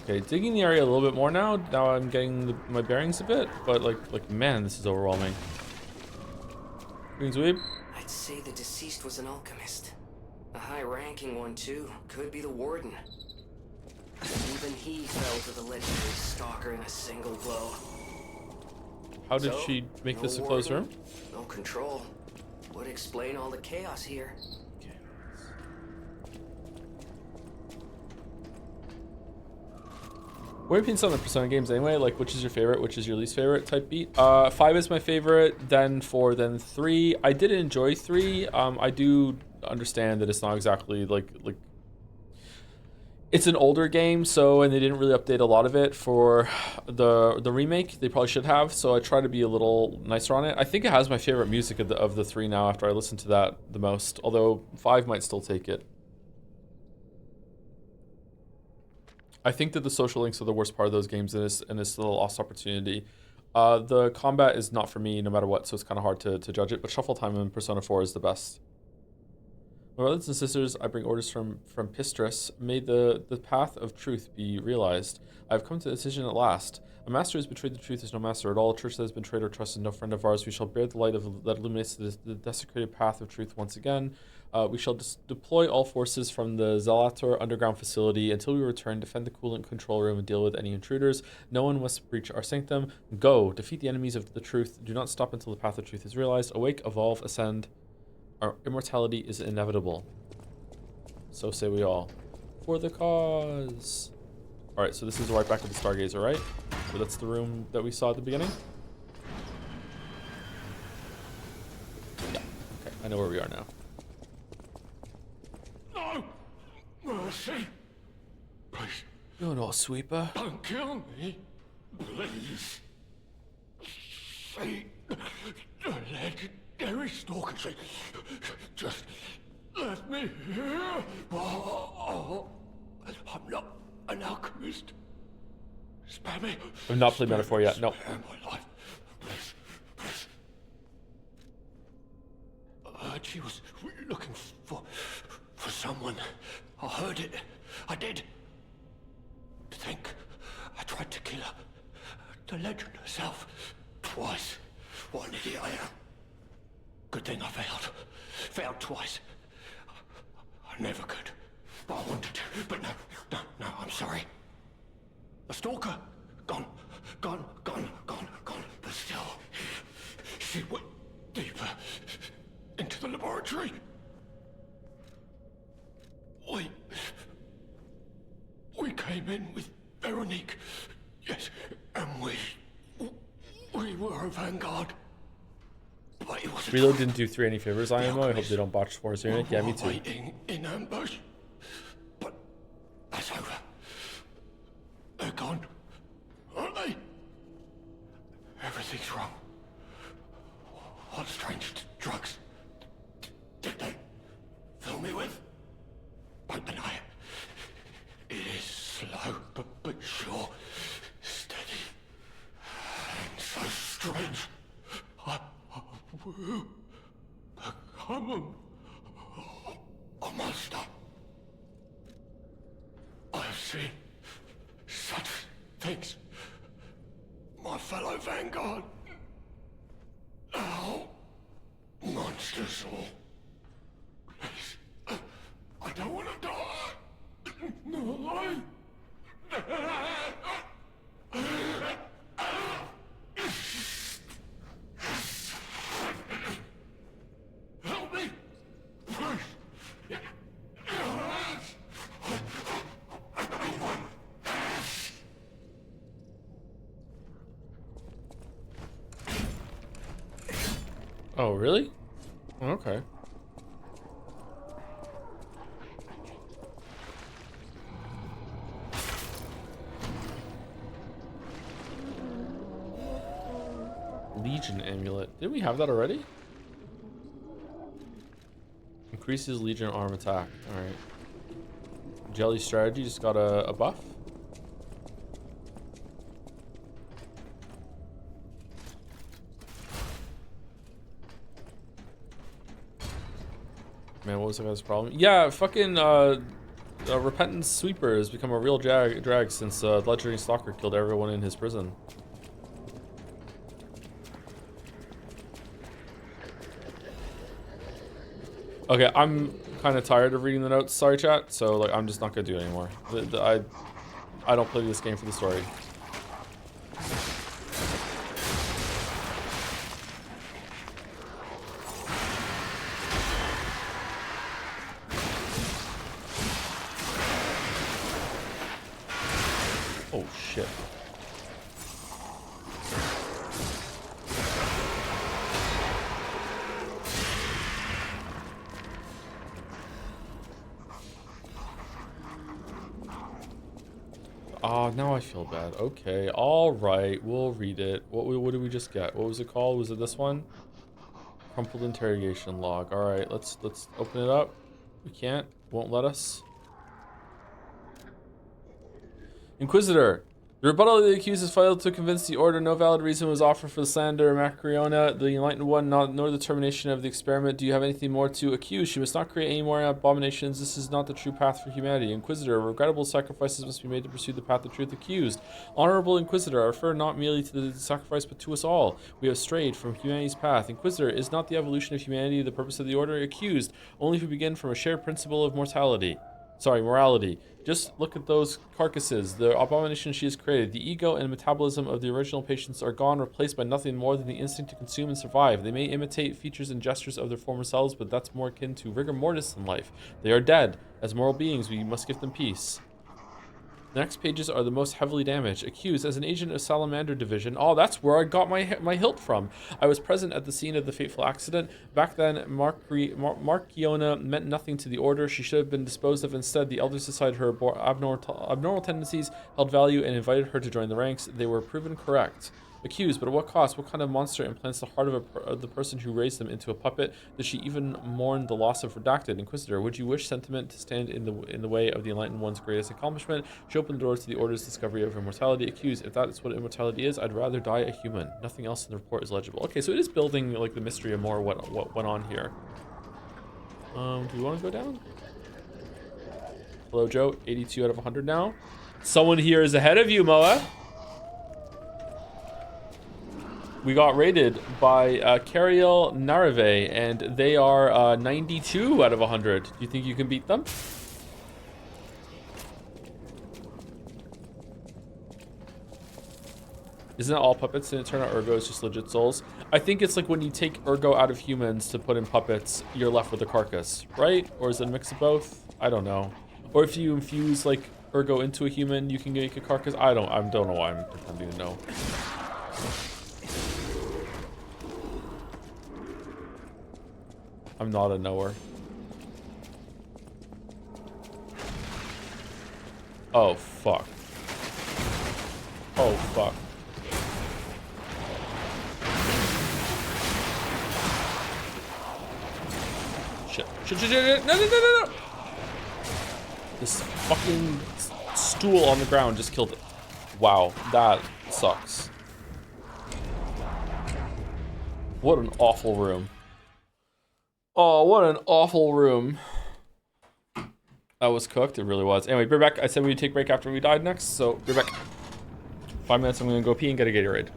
Okay, digging the area a little bit more now. Now I'm getting my bearings a bit, but like man, this is overwhelming. Greens Weeb. I'd say the deceased was an alchemist. A high-ranking one, too. Could be the warden. Even he fell to the legendary stalker in a single blow. How did So, she make no this a closed room? warden, no control. Would explain all the chaos here. What are your opinions on the Persona games anyway? Like, which is your favorite, which is your least favorite type beat? 5 is my favorite, then 4, then 3. I did enjoy 3. I do understand that it's not exactly like it's an older game, so, and they didn't really update a lot of it for the remake. They probably should have, so I try to be a little nicer on it. I think it has my favorite music of the 3 now after I listen to that the most, although 5 might still take it. I think that the social links are the worst part of those games, and it's still a lost opportunity. The combat is not for me no matter what, so it's kind of hard to judge it, but Shuffle Time in Persona 4 is the best. My brothers and sisters, I bring orders from Pistris. May the path of truth be realized. I have come to a decision at last. A master who has betrayed the truth is no master at all. A church that has betrayed our trust is no friend of ours. We shall bear the light that illuminates the desecrated path of truth once again. We shall deploy all forces from the Zelator underground facility until we return, defend the coolant control room, and deal with any intruders. No one must breach our sanctum. Go, defeat the enemies of the truth. Do not stop until the path of truth is realized. Awake, evolve, ascend. Our immortality is inevitable. So say we all. For the cause. Alright, so this is right back at the Stargazer, right? So that's the room that we saw at the beginning? Yeah, okay, I know where we are now. No! Mercy! Please, You're no sweeper. don't kill me. Please. Say the legendary stalker. Just let me here. Oh, I'm not an alchemist. Spare me. I've not played Metaphor yet, no. Spare my life. Please, please. I heard she was looking for someone. I heard it. I did. To think I tried to kill her. The legend herself. Twice. What an idiot I am. Good thing I failed. Failed twice. I never could. But I wanted to. But no, I'm sorry. A stalker. Gone. But still, she went deeper into the laboratory. We came in with Veronique. Yes, and we were a vanguard. But it was Reload didn't do 3 any favors, IMO. I hope they don't botch 4 unit. Yeah, me too. Waiting in ambush. But that's over. They're gone, aren't they? Everything's wrong. What strange drugs did they fill me with? Don't deny it. It is slow, but sure. Steady. And so strange. I will become a monster. I have seen such things. My fellow vanguard. Now, monsters all. Please. I don't want to die. No. Help me. Please. Oh, really? Okay. Legion amulet. Didn't we have that already? Increases Legion arm attack. Alright. Jelly strategy just got a buff. Man, what was the guy's problem? Yeah, fucking Repentant Sweeper has become a real drag since Legendary Stalker killed everyone in his prison. Okay, I'm kind of tired of reading the notes. Sorry, chat. So like, I'm just not gonna do it anymore. I don't play this game for the story. Oh shit. Oh, now I feel bad. Okay, all right, we'll read it. What did we just get? What was it called? Was it this one? Crumpled interrogation log. All right, let's open it up. We can't. Won't let us. Inquisitor. The rebuttal of the accused is filed to convince the order no valid reason was offered for the slander of Macriona, the Enlightened One, nor the termination of the experiment. Do you have anything more to accuse? She must not create any more abominations. This is not the true path for humanity. Inquisitor, regrettable sacrifices must be made to pursue the path of truth. Accused. Honorable Inquisitor, I refer not merely to the sacrifice, but to us all. We have strayed from humanity's path. Inquisitor, is not the evolution of humanity the purpose of the order? Accused. Only if we begin from a shared principle of mortality. Morality. Just look at those carcasses, the abomination she has created. The ego and metabolism of the original patients are gone, replaced by nothing more than the instinct to consume and survive. They may imitate features and gestures of their former selves, but that's more akin to rigor mortis in life. They are dead. As moral beings, we must give them peace. The next pages are the most heavily damaged. Accused as an agent of Salamander Division. Oh, that's where I got my hilt from. I was present at the scene of the fateful accident. Back then, Markiona meant nothing to the Order. She should have been disposed of. Instead, the elders decided her abnormal tendencies held value and invited her to join the ranks. They were proven correct. Accused, but at what cost? What kind of monster implants the heart of the person who raised them into a puppet? Does she even mourn the loss of Redacted? Inquisitor, would you wish sentiment to stand in the way of the Enlightened One's greatest accomplishment? She opened the doors to the Order's discovery of immortality. Accused, if that is what immortality is, I'd rather die a human. Nothing else in the report is legible. Okay, so it is building like the mystery of more what went on here. Do we want to go down? Hello, Joe. 82 out of 100 now. Someone here is ahead of you, Moa. We got rated by Cariel Narave, and they are 92 out of 100. Do you think you can beat them? Isn't it all puppets? Didn't it turn out Ergo is just legit souls? I think it's like when you take Ergo out of humans to put in puppets, you're left with a carcass, right? Or is it a mix of both? I don't know. Or if you infuse like Ergo into a human, you can make a carcass. I don't know why I'm pretending to know. I'm not a knower. Oh, fuck. Oh, fuck. Shit. Shit. No. This fucking stool on the ground just killed it. Wow, that sucks. What an awful room. Oh, what an awful room. That was cooked. It really was. Anyway, be back. I said we'd take a break after we died next, so be back. 5 minutes, I'm gonna go pee and get a Gatorade.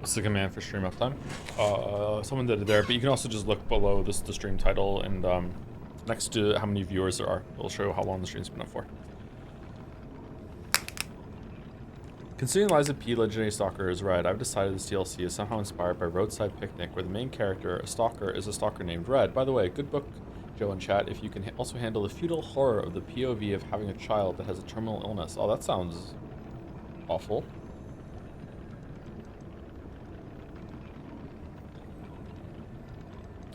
It's the command for stream uptime. Someone did it there, but you can also just look below this the stream title and next to how many viewers there are. It'll show how long the stream's been up for. Considering Liza P. Legendary Stalker is Red, I've decided this DLC is somehow inspired by Roadside Picnic, where the main character, a stalker, is a stalker named Red. By the way, good book, Joe in chat, if you can also handle the feudal horror of the POV of having a child that has a terminal illness. Oh, that sounds awful.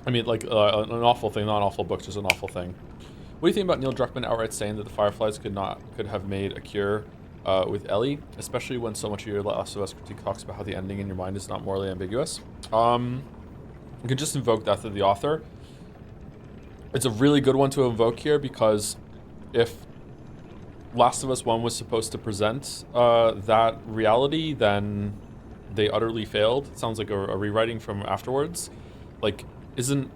I mean, like, an awful thing, not an awful book, just an awful thing. What do you think about Neil Druckmann outright saying that the Fireflies could have made a cure with Ellie, especially when so much of your Last of Us critique talks about how the ending in your mind is not morally ambiguous? You can just invoke Death of the Author. It's a really good one to invoke here because if Last of Us 1 was supposed to present that reality, then they utterly failed. It sounds like a rewriting from afterwards. Like, isn't...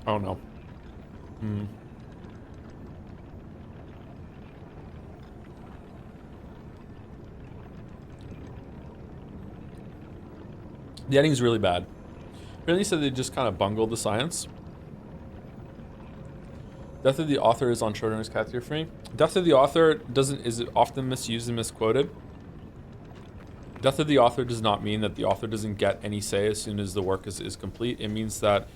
Oh no. The ending's really bad. Really said they just kind of bungled the science. Death of the Author is on Schrodinger's cat theory. Death of the Author is often misused and misquoted. Death of the Author does not mean that the author doesn't get any say as soon as the work is complete. It means that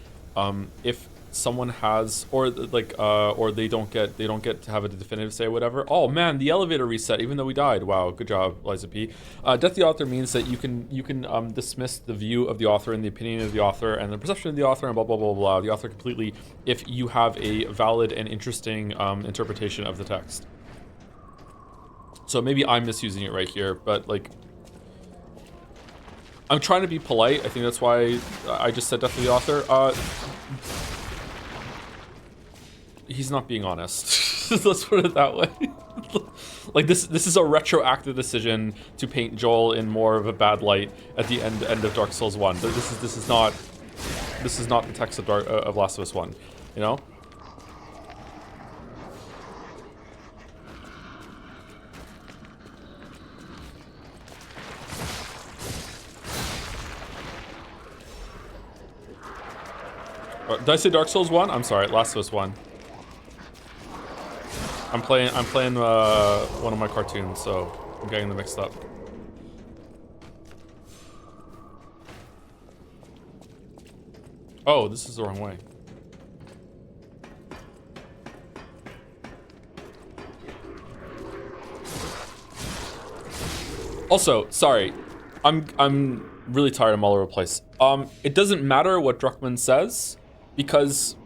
if someone has, or they don't get to have a definitive say or whatever. Oh man, the elevator reset even though we died. Wow, good job, Liza P. Death of the Author means that you can dismiss the view of the author and the opinion of the author and the perception of the author and blah blah blah blah the author completely if you have a valid and interesting interpretation of the text. So maybe I'm misusing it right here, but like, I'm trying to be polite. I think that's why I just said Death of the Author. He's not being honest. Let's put it that way. Like this is a retroactive decision to paint Joel in more of a bad light at the end of Dark Souls 1. This is not the text of Last of Us 1, you know? Did I say Dark Souls 1? I'm sorry, Last of Us 1. I'm playing one of my cartoons, so I'm getting them mixed up. Oh, this is the wrong way. Also, sorry, I'm really tired. I'm all over the place. It doesn't matter what Druckmann says because.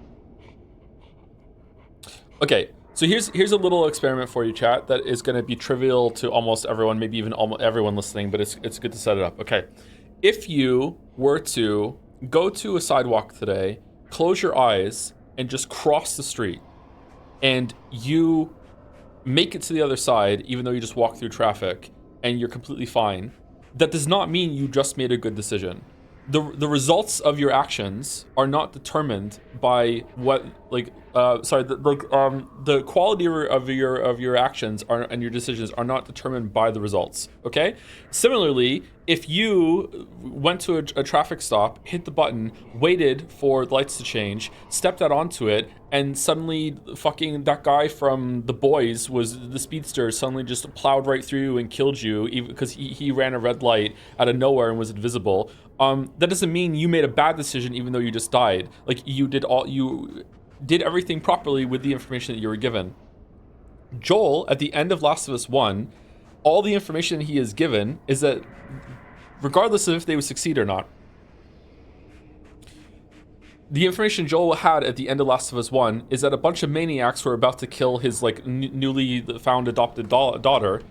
Okay. So here's a little experiment for you, chat, that is going to be trivial to almost everyone, maybe even almost everyone listening, but it's good to set it up. Okay, if you were to go to a sidewalk today, close your eyes, and just cross the street, and you make it to the other side, even though you just walk through traffic, and you're completely fine, that does not mean you just made a good decision. The results of your actions are not determined by what the quality of your actions and your decisions are not determined by the results. Okay. Similarly, if you went to a traffic stop, hit the button, waited for the lights to change, stepped out onto it, and suddenly fucking that guy from The Boys was the speedster suddenly just plowed right through you and killed you because he ran a red light out of nowhere and was invisible. That doesn't mean you made a bad decision even though you just died. Like you did everything properly with the information that you were given. Joel, at the end of Last of Us 1, all the information he is given is that regardless of if they would succeed or not, the information Joel had at the end of Last of Us 1 is that a bunch of maniacs were about to kill his like newly found adopted daughter,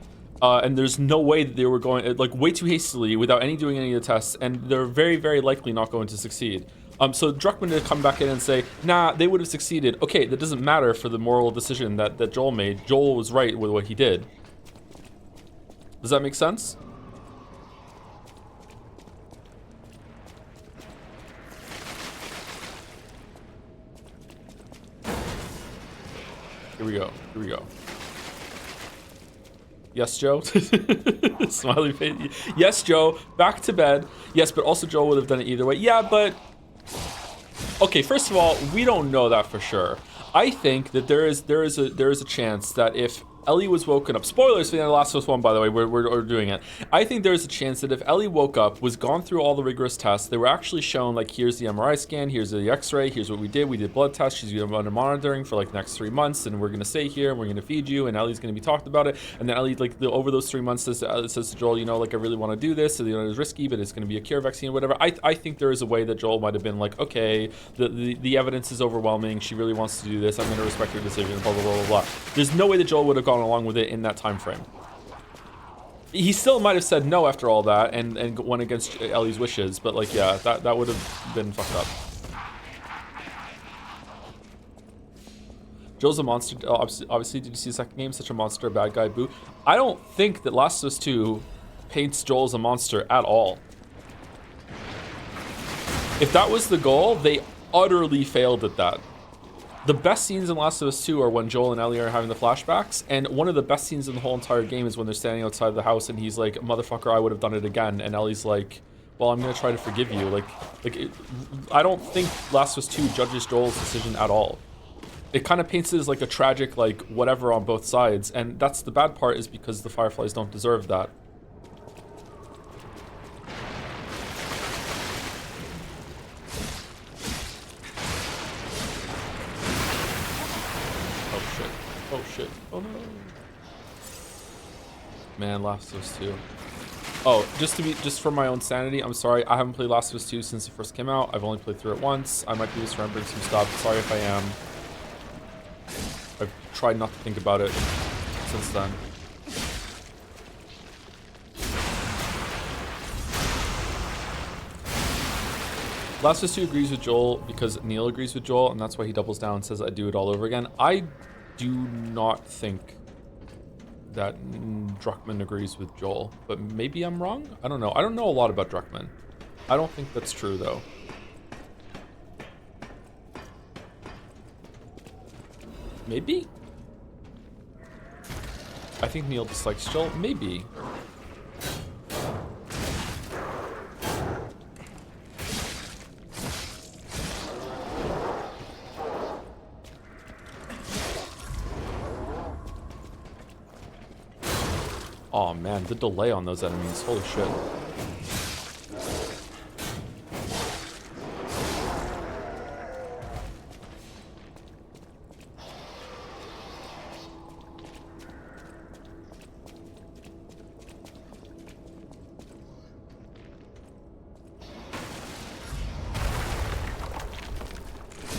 and there's no way that they were going like way too hastily without doing any of the tests, and they're very, very likely not going to succeed. So Druckmann to come back in and say, nah, they would have succeeded. Okay, that doesn't matter for the moral decision that Joel made. Joel was right with what he did. Does that make sense? Here we go. Here we go. Yes, Joe. Smiley face. Yes, Joe. Back to bed. Yes, but also Joe would have done it either way. Yeah, but okay. First of all, we don't know that for sure. I think that there is a chance that if Ellie was woken up, spoilers for the Last of Us 1, by the way, we're doing it. I think there's a chance that if Ellie woke up, was gone through all the rigorous tests, they were actually shown, like, here's the MRI scan, here's the x-ray, here's what we did blood tests, she's gonna be under monitoring for like the next 3 months, and we're gonna stay here, and we're gonna feed you, and Ellie's gonna be talked about it, and then Ellie, like, over those 3 months says to Joel, you know, like, I really want to do this, so, you know, it's risky, but it's gonna be a cure vaccine or whatever. I think there is a way that Joel might have been like, okay, the evidence is overwhelming, she really wants to do this, I'm gonna respect her decision, blah, blah, blah, blah, blah. There's no way that Joel would have gone along with it in that time frame. He still might have said no after all that and went against Ellie's wishes, but like, yeah, that would have been fucked up. Joel's a monster. Obviously, did you see the second game? Such a monster, bad guy, boo. I don't think that Last of Us 2 paints Joel as a monster at all. If that was the goal, they utterly failed at that. The best scenes in Last of Us 2 are when Joel and Ellie are having the flashbacks, and one of the best scenes in the whole entire game is when they're standing outside the house and he's like, motherfucker, I would have done it again, and Ellie's like, well, I'm gonna try to forgive you. I don't think Last of Us 2 judges Joel's decision at all. It kind of paints it as like a tragic, like, whatever on both sides, and that's the bad part, is because the Fireflies don't deserve that. Oh shit. Oh no. Man, Last of Us 2. Oh, just for my own sanity, I'm sorry. I haven't played Last of Us 2 since it first came out. I've only played through it once. I might be misremembering some stuff. Sorry if I am. I've tried not to think about it since then. Last of Us 2 agrees with Joel because Neil agrees with Joel, and that's why he doubles down and says, I'd do it all over again. I do not think that Druckmann agrees with Joel, but maybe I'm wrong? I don't know. I don't know a lot about Druckmann. I don't think that's true, though. Maybe? I think Neil dislikes Joel. Maybe. Oh man, the delay on those enemies, holy shit.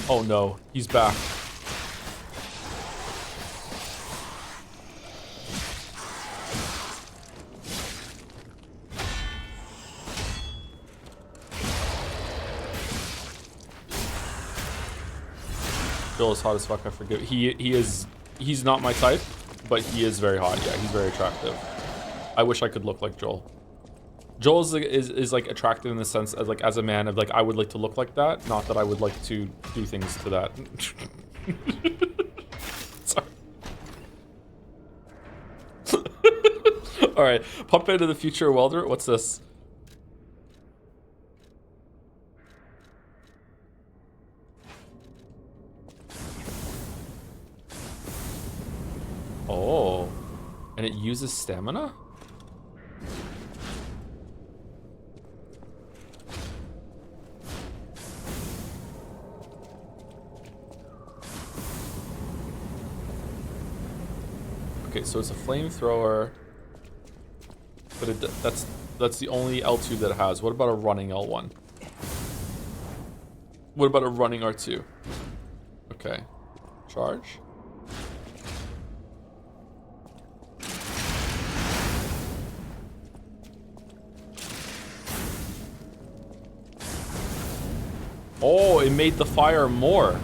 Oh no, he's back. Joel is hot as fuck, I forget. He's not my type, but he is very hot. Yeah, he's very attractive. I wish I could look like Joel. Joel is like attractive in the sense of like as a man of like I would like to look like that, not that I would like to do things to that. Sorry. All right, pump into the future welder. What's this? Oh, and it uses stamina? Okay, so it's a flamethrower, but that's the only L2 that it has. What about a running L1? What about a running R2? Okay, charge. Oh, it made the fire more.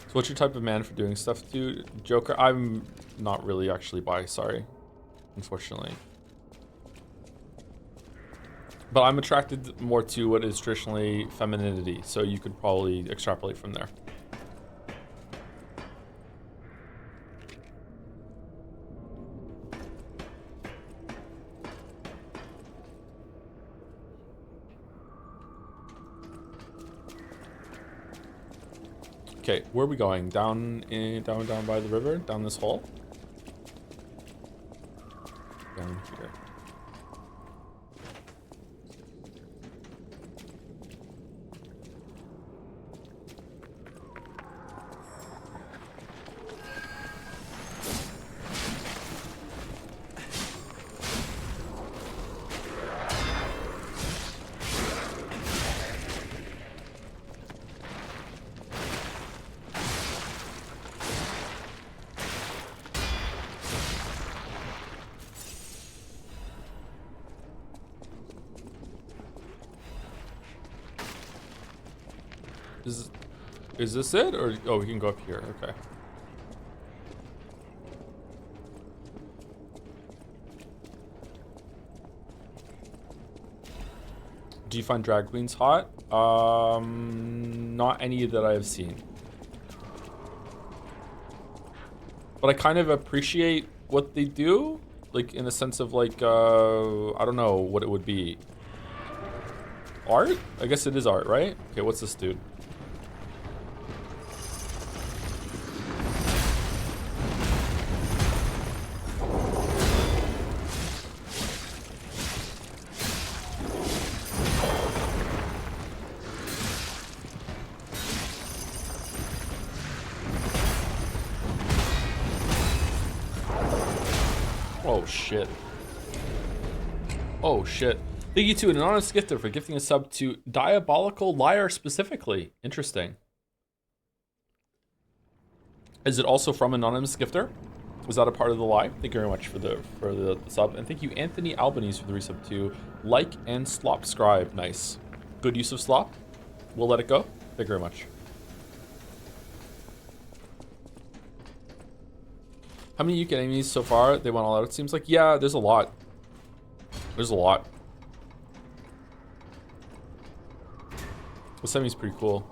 So what's your type of man for doing stuff to Joker? I'm not really actually bi, sorry. Unfortunately. But I'm attracted more to what is traditionally femininity, so you could probably extrapolate from there. Okay, where are we going? Down by the river? Down this hole? Down here. Is this it? Or, oh, we can go up here. Okay. Do you find drag queens hot? Not any that I have seen. But I kind of appreciate what they do. Like, in the sense of, like, I don't know what it would be. Art? I guess it is art, right? Okay, what's this dude? Oh shit. Oh shit. Thank you to an anonymous gifter for gifting a sub to Diabolical Liar specifically. Interesting. Is it also from anonymous gifter? Was that a part of the lie? Thank you very much for the sub. And thank you Anthony Albanese for the resub to like and slop scribe. Nice. Good use of slop. We'll let it go. Thank you very much. How many UK enemies so far? They went all out, it seems like. Yeah, there's a lot. There's a lot. This enemy's pretty cool.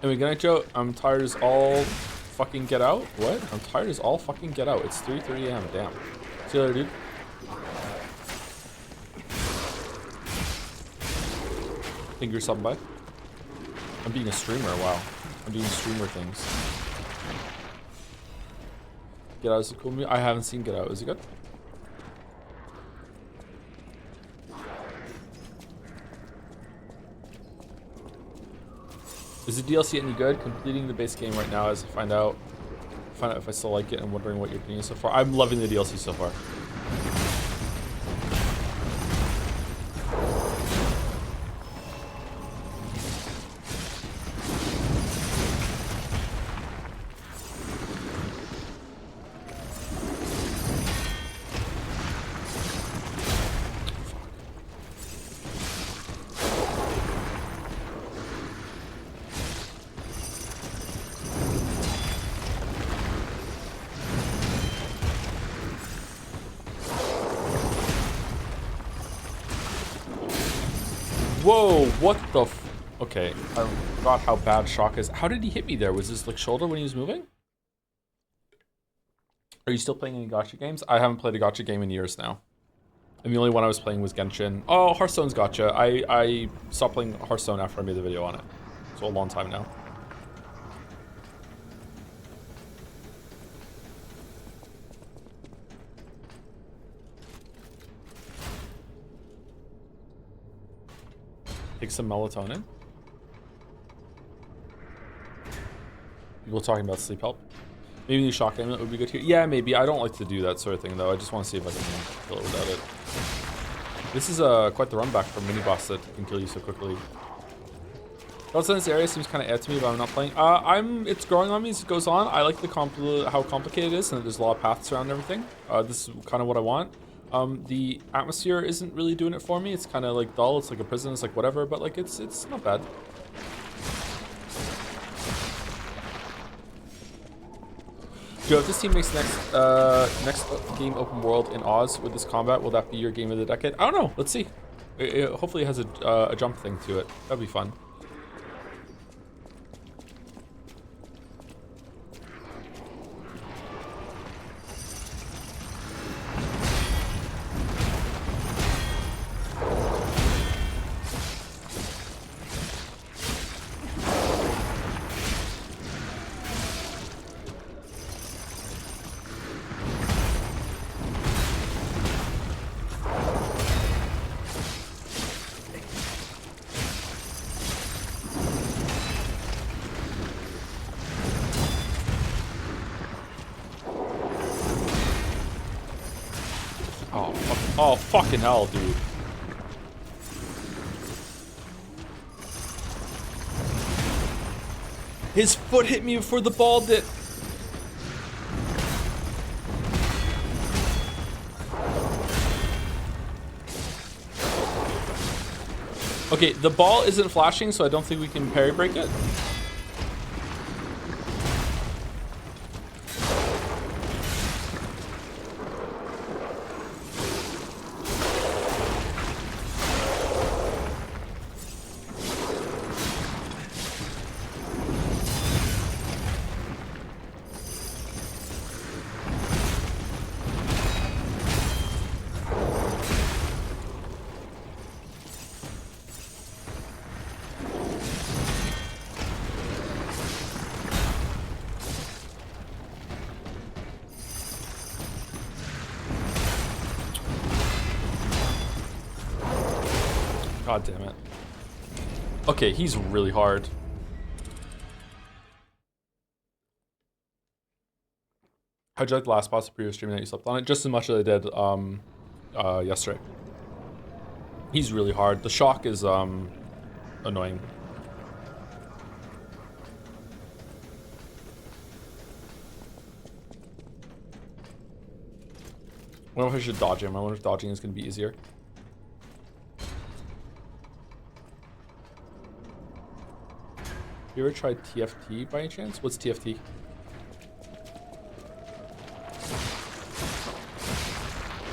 Anyway, good night, Joe. I'm tired as all fucking get out. What? I'm tired as all fucking get out. It's 3:30 a.m. Damn. See you later, dude. Think you're something, bud? I'm being a streamer. Wow. I'm doing streamer things. Get Out is a cool movie. I haven't seen Get Out. Is it good? Is the DLC any good? Completing the base game right now as I find out if I still like it and wondering what your opinion is so far. I'm loving the DLC so far. Whoa, what the f... Okay, I forgot how bad Shock is. How did he hit me there? Was this like shoulder when he was moving? Are you still playing any gacha games? I haven't played a gacha game in years now. And the only one I was playing was Genshin. Oh, Hearthstone's gacha. I stopped playing Hearthstone after I made the video on it. So a long time now. Take some melatonin. People talking about sleep help. Maybe the shock amulet would be good here. Yeah, maybe. I don't like to do that sort of thing though. I just want to see if I can kill it without it. This is quite the run back from mini boss that can kill you so quickly. Also, this area seems kind of add to me, but I'm not playing. It's growing on me as it goes on. I like how complicated it is, and there's a lot of paths around everything. This is kind of what I want. The atmosphere isn't really doing it for me. It's kind of like dull. It's like a prison. It's like whatever, but like it's not bad. Joe, if this team makes next game open world in Oz with this combat, will that be your game of the decade? I don't know. Let's see. It hopefully has a jump thing to it. That'd be fun. Oh, fucking hell, dude. His foot hit me before the ball did. Okay, the ball isn't flashing, so I don't think we can parry break it. God damn it. Okay, he's really hard. How'd you like the last boss of previous streaming that you slept on it? Just as much as I did yesterday. He's really hard. The shock is annoying. I wonder if I should dodge him. I wonder if dodging is going to be easier. You ever tried TFT by any chance? What's TFT?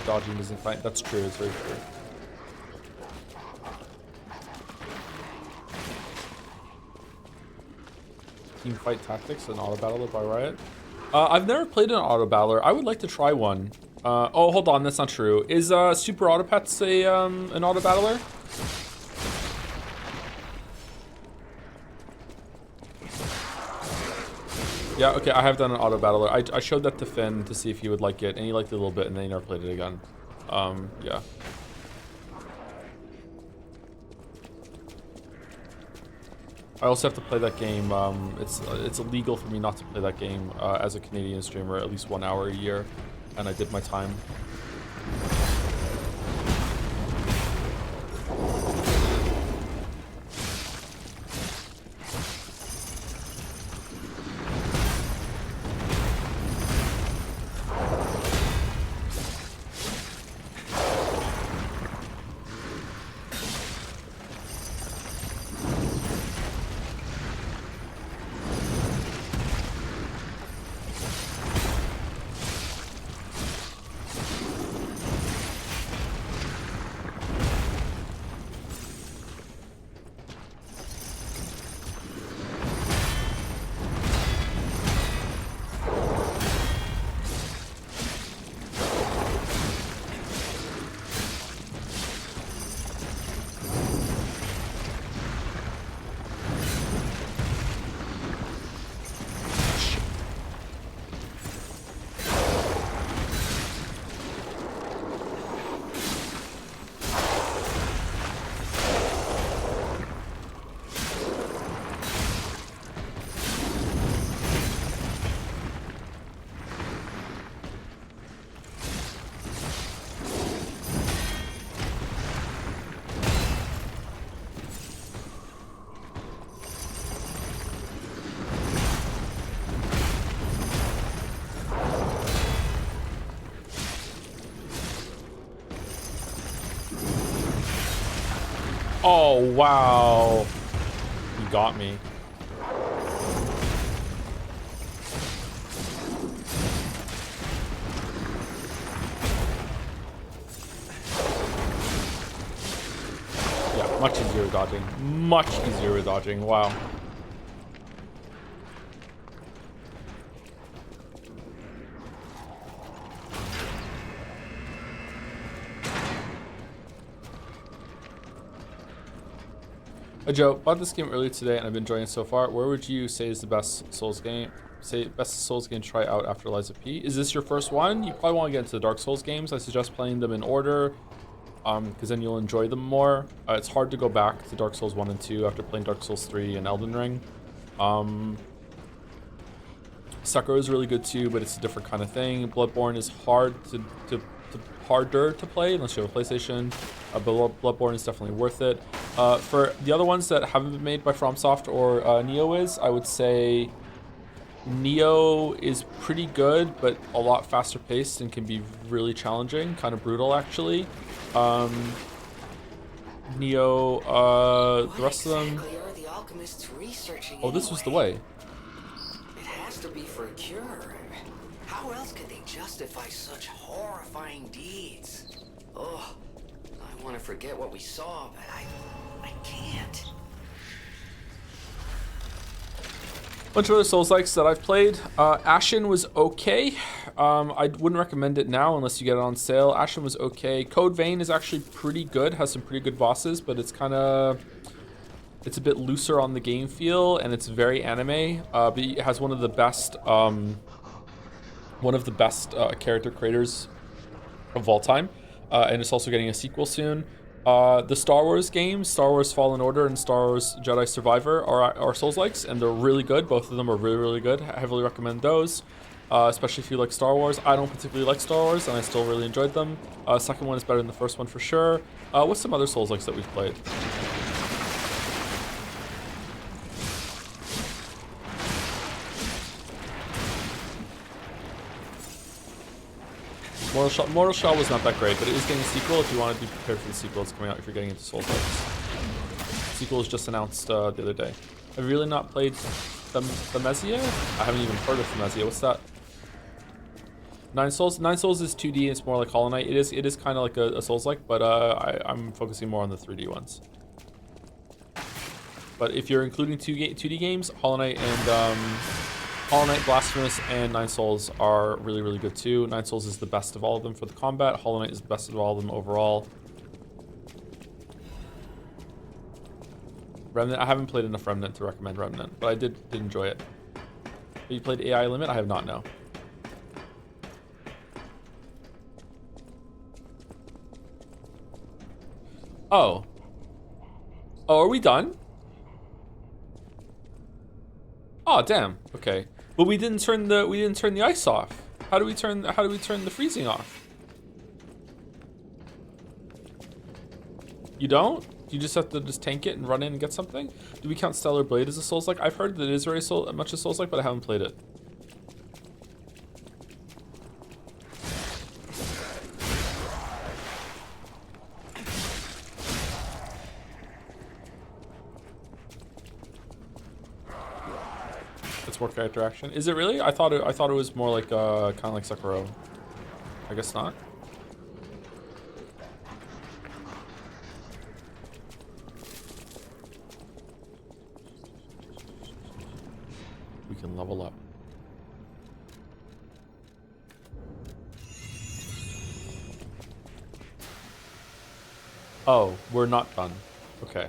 Dodging isn't fine. That's true. It's very true. Team Fight Tactics, an auto battler by Riot. I've never played an auto battler. I would like to try one. Oh, hold on. That's not true. Is Super Autopets an auto battler? Yeah, okay, I have done an auto battler. I showed that to Finn to see if he would like it, and he liked it a little bit, and then he never played it again. Yeah. I also have to play that game. It's illegal for me not to play that game as a Canadian streamer at least 1 hour a year, and I did my time. Oh, wow. You got me. Yeah, much easier dodging. Much easier with dodging. Wow. Joe, bought this game earlier today and I've been enjoying it so far. Where would you say is the best Souls game? Say best Souls game to try out after Liza P. Is this your first one? You probably want to get into the Dark Souls games. I suggest playing them in order, because then you'll enjoy them more. It's hard to go back to Dark Souls 1 and 2 after playing Dark Souls 3 and Elden Ring. Sekiro is really good too, but it's a different kind of thing. Bloodborne is harder to play unless you have a PlayStation, but Bloodborne is definitely worth it. For the other ones that haven't been made by FromSoft or Neo I would say Neo is pretty good, but a lot faster paced and can be really challenging, kind of brutal actually. Neo, the rest of them. Are the alchemists researching Oh, this was the anyway? way. It has to be for a cure. How else could they justify such horrifying deeds? Oh, I want to forget what we saw, but I can't. Bunch of other Souls-likes that I've played. Ashen was okay. I wouldn't recommend it now unless you get it on sale. Ashen was okay. Code Vein is actually pretty good. Has some pretty good bosses, but it's a bit looser on the game feel, and it's very anime. But it has one of the best character creators of all time, and it's also getting a sequel soon. The Star Wars games, Star Wars Fallen Order and Star Wars Jedi Survivor are Souls-likes, and they're really good. Both of them are really, really good. I heavily recommend those, especially if you like Star Wars. I don't particularly like Star Wars, and I still really enjoyed them. Second one is better than the first one for sure. What's some other Souls-likes that we've played? Mortal Shell was not that great, but it is getting a sequel if you want to be prepared for the sequel. It's coming out if you're getting into Souls-likes. Sequel was just announced the other day. I've really not played Thamezia? I haven't even heard of Thamezia. What's that? Nine Souls? Nine Souls is 2D. It's more like Hollow Knight. It is kind of like a Souls-like, but I'm focusing more on the 3D ones. But if you're including 2D games, Hollow Knight and Hollow Knight, Blasphemous, and Nine Souls are really, really good too. Nine Souls is the best of all of them for the combat. Hollow Knight is the best of all of them overall. Remnant, I haven't played enough Remnant to recommend Remnant, but I did enjoy it. Have you played AI Limit? I have not, no. Oh. Oh, are we done? Oh, damn. Okay. But we didn't turn the ice off. How do we turn the freezing off? You don't? You just have to just tank it and run in and get something? Do we count Stellar Blade as a Souls-like? I've heard that it is very much a Souls-like, but I haven't played it. It's more character action. Is it really? I thought it was more like kind of like Sekiro. I guess not. We can level up. Oh, we're not done. Okay.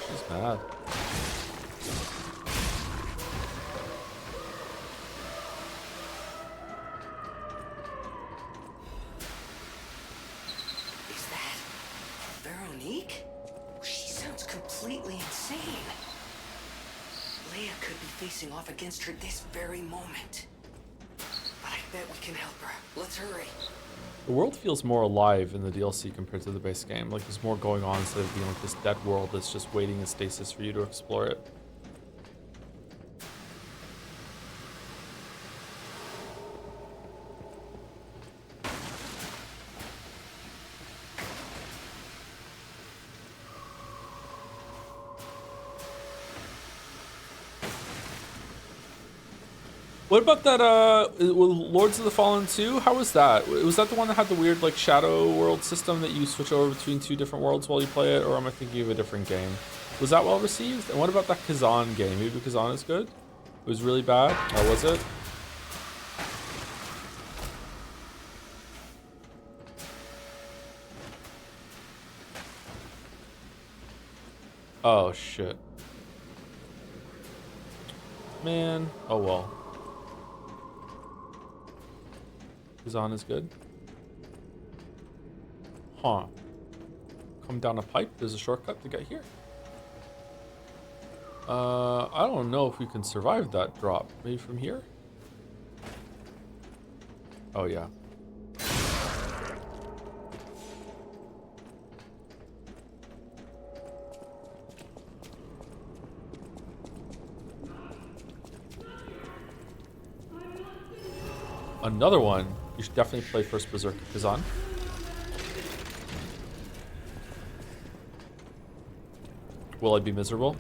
She's mad. Is that Veronique? She sounds completely insane. Leia could be facing off against her this very moment. But I bet we can help her. Let's hurry. The world feels more alive in the DLC compared to the base game. Like there's more going on instead of being like this dead world that's just waiting in stasis for you to explore it. What about that, Lords of the Fallen 2? How was that? Was that the one that had the weird, like, shadow world system that you switch over between 2 different worlds while you play it? Or am I thinking of a different game? Was that well received? And what about that Kazan game? Maybe Kazan is good? It was really bad? Or was it? Oh, shit. Man. Oh, well. Kazan is good. Huh. Come down a pipe. There's a shortcut to get here. I don't know if we can survive that drop. Maybe from here? Oh, yeah. Another one. You should definitely play first Berserker Kazan. Will I be miserable?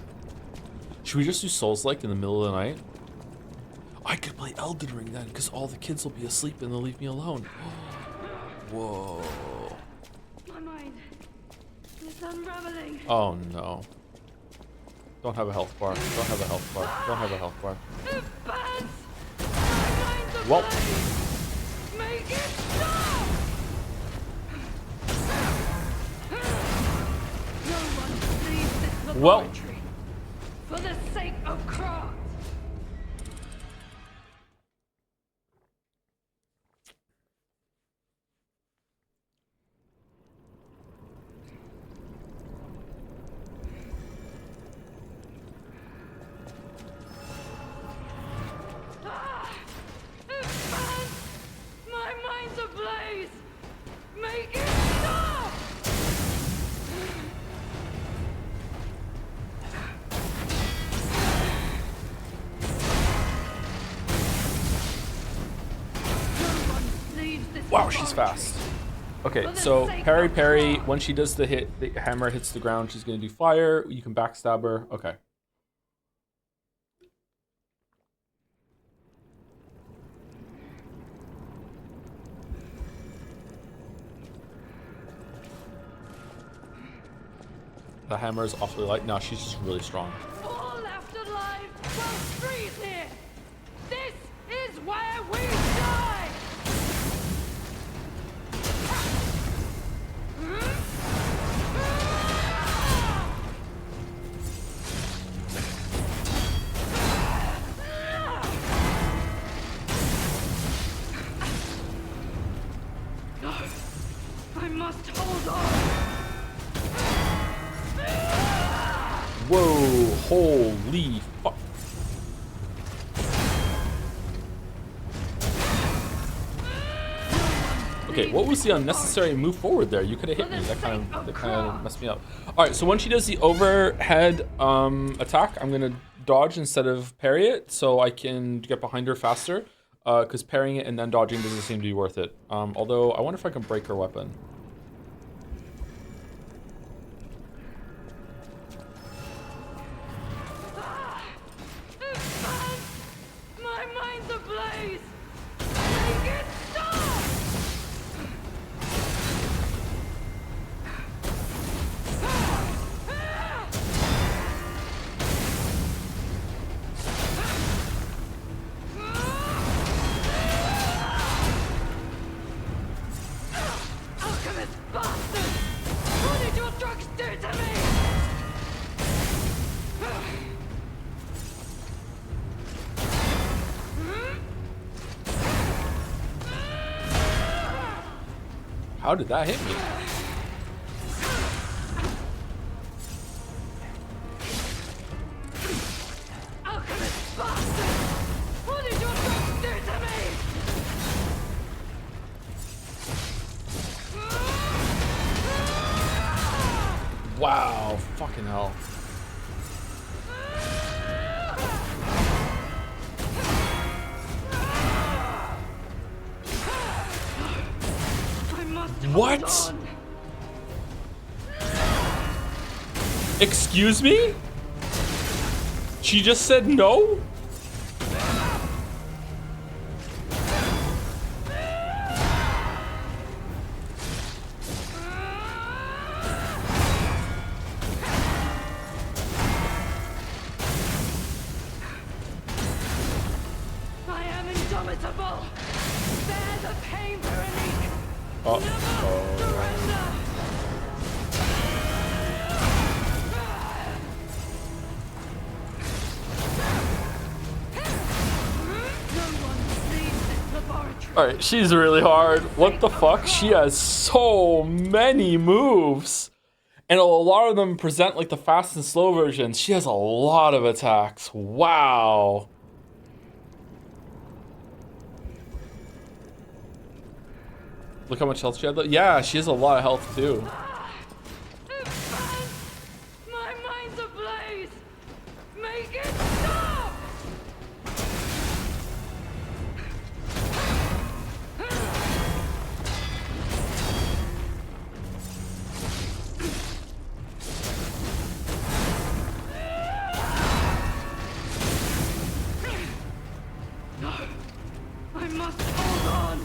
Should we just do Souls-like in the middle of the night? I could play Elden Ring then, because all the kids will be asleep and they'll leave me alone. Whoa. My mind is unraveling. Oh no. Don't have a health bar. Don't have a health bar. Don't have a health bar. It burns. My mind's a Well. blaze. Make it stop. No one leaves this laboratory for the sake of Krat. It burns. My mind's ablaze. Make it stop. No one leaves this Wow, she's laboratory. fast. Okay, so parry, parry. When she does the hit, the hammer hits the ground, she's gonna do fire. You can backstab her. Okay. The hammer is awfully light. No, she's just really strong. All left alive will freeze here. This is where we die. No, I must hold on. Whoa, holy fuck. Okay, what was the unnecessary move forward there? You could have hit me. That kind of messed me up. All right, so when she does the overhead attack, I'm gonna dodge instead of parry it, so I can get behind her faster. Because parrying it and then dodging doesn't seem to be worth it. Although I wonder if I can break her weapon. It burns. My mind's ablaze. Make it stop. Alchemist bastard! What did your drugs do to me? How did that hit me? Alchemist bastard! What did your drugs do to me? Wow, fucking hell. I must What? hold on. Excuse me? She just said no? indomitable. Bear the pain, Veronique. Never surrender. No one leaves this laboratory. Alright, she's really hard. What the fuck? She has so many moves. And a lot of them present like the fast and slow versions. She has a lot of attacks. Wow. Look how much health she had. Yeah, she has a lot of health too. My mind's ablaze. Make it stop. No, I must hold on.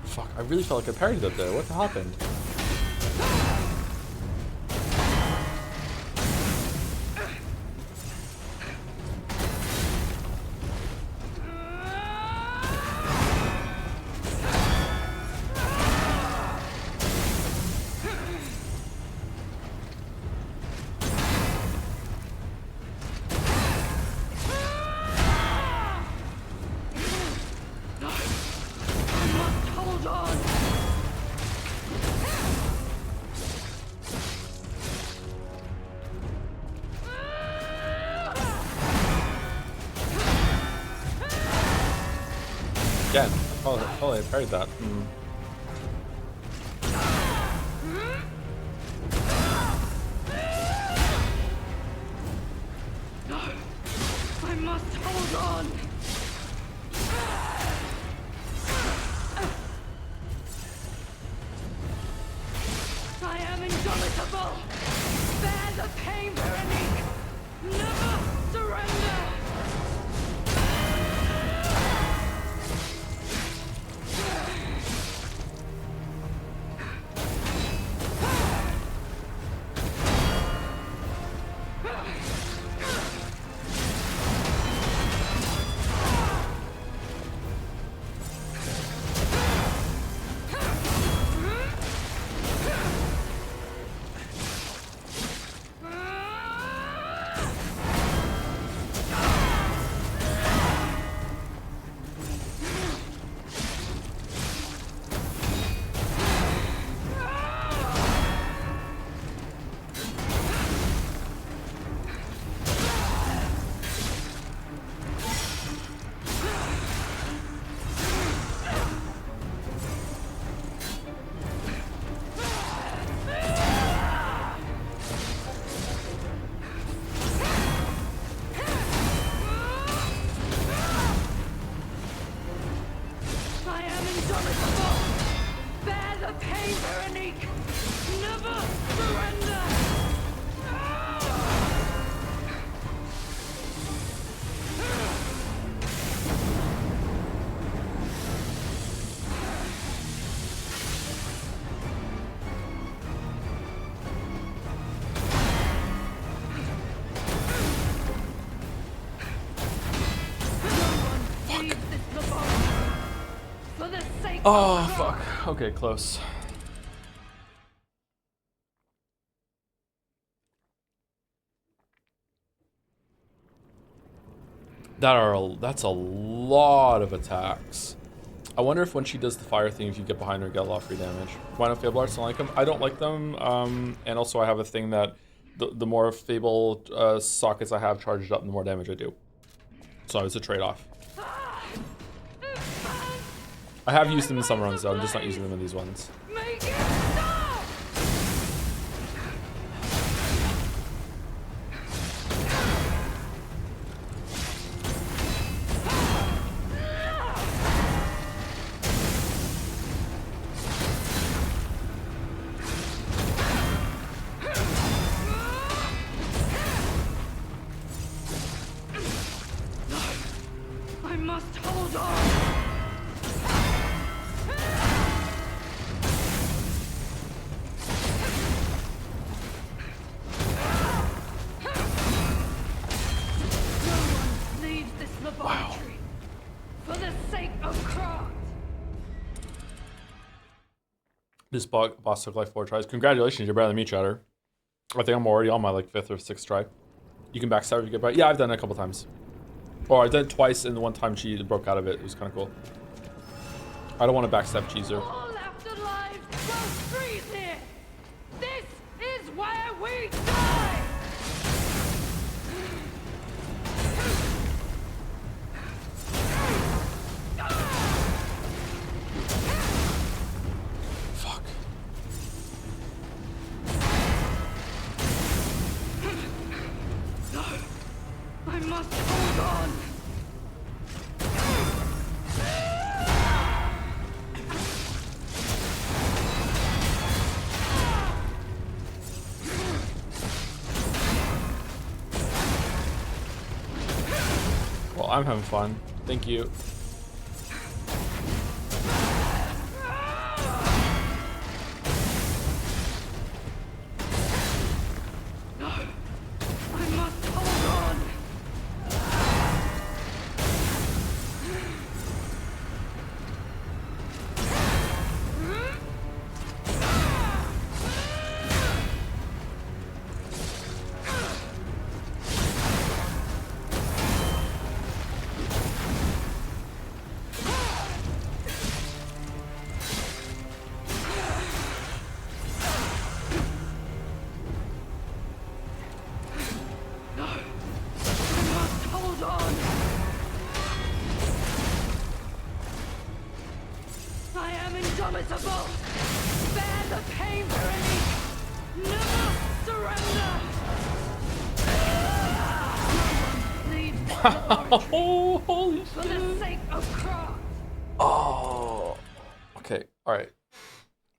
Fuck, I really felt like I parried that there. What happened? Hold on. Again, I parried that. No, I must hold on. I am indomitable. Bear the pain, Veronique. Never surrender. I am indomitable. Bear the pain, Veronique. Never surrender. Leave this laboratory. For the sake Oh, of fuck. Okay, close. That's a lot of attacks. I wonder if when she does the fire thing, if you get behind her, get a lot of free damage. Why don't Fable Arts don't like them? I don't like them. And also I have a thing that the more Fable sockets I have charged up, the more damage I do. So it's a trade-off. I have used them in some runs though, I'm just not using them in these ones. Make it stop! I must hold on. This boss took like 4 tries. Congratulations, you're better than me, Chatter. I think I'm already on my like 5th or 6th try. You can backstab if you get by. Yeah, I've done it a couple times. Or I've done it twice, and the one time she broke out of it. It was kind of cool. I don't want to backstab Cheezer. All afterlives will freeze here. This is where we die. Fuck. I must hold on. Well, I'm having fun. Thank you. I must hold on. Hold on. I am indomitable. Bear the pain, Veronique. Never surrender. Leave this laboratory Oh, holy for shit. the sake of Krat. Oh. Okay, alright.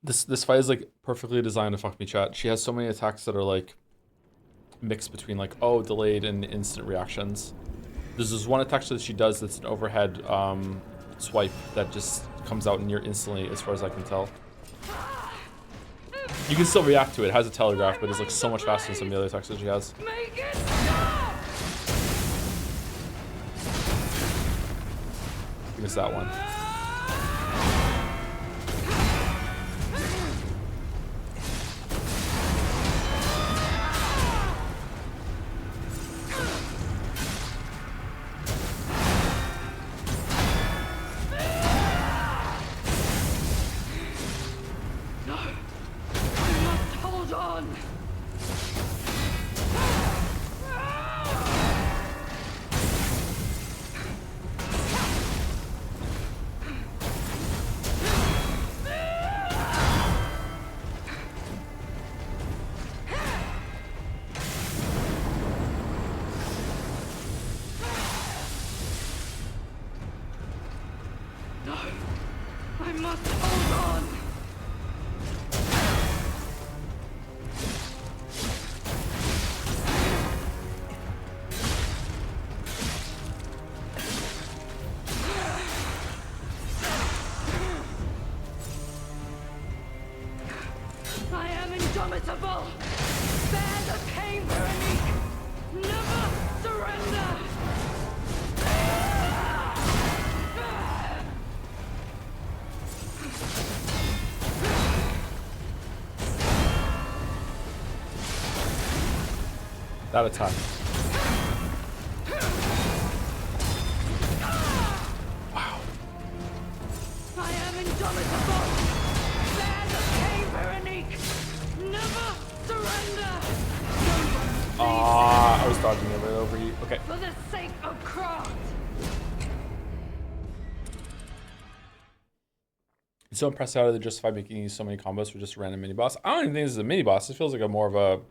This fight is like perfectly designed to fuck me, chat. She has so many attacks that are like mixed between like, oh, delayed and instant reactions. There's this one attack that she does that's an overhead swipe that just comes out near instantly, as far as I can tell. You can still react to it. It has a telegraph, but it's like so much faster than some of the other attacks that she has. Make it stop. I missed that one. I must hold on. I must hold on. I am indomitable. Bear the pain, Veronique. Never surrender. That attack. Wow. I am indomitable. Bear the pain, Veronique. Never surrender. Ah, I was dodging it right over you. Okay. For the sake of Krat. It's so impressive how they justify making these so many combos for just a random mini boss. I don't even think this is a mini boss. This feels like a more of a.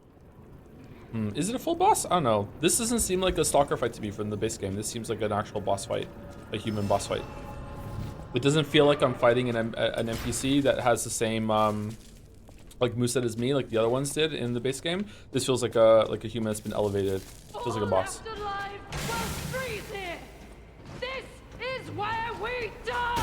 Is it a full boss? I don't know. This doesn't seem like a stalker fight to me from the base game. This seems like an actual boss fight, a human boss fight. It doesn't feel like I'm fighting an NPC that has the same like moveset as me, like the other ones did in the base game. This feels like a human that's been elevated. Feels like a boss. Afterlife will freeze here. This is where we die.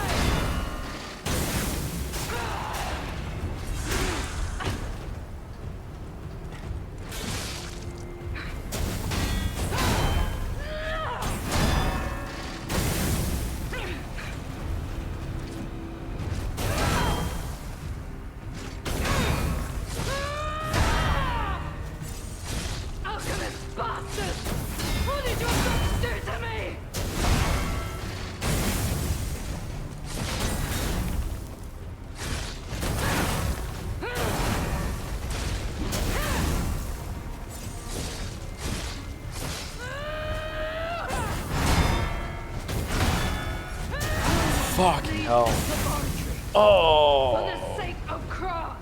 Fucking leave hell. this laboratory for Oh. the sake of Krat.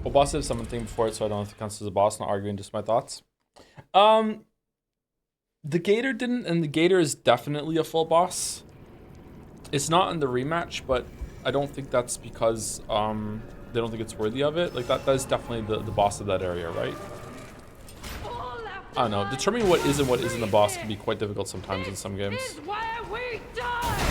Well, boss did something before it, so I don't know if it counts as a boss. Not arguing, just my thoughts. The Gator didn't, and the Gator is definitely a full boss. It's not in the rematch, but I don't think that's because they don't think it's worthy of it. Like that is definitely the boss of that area, right? I don't know. Determining what is and what isn't a boss can be quite difficult sometimes in some games. This is where we die.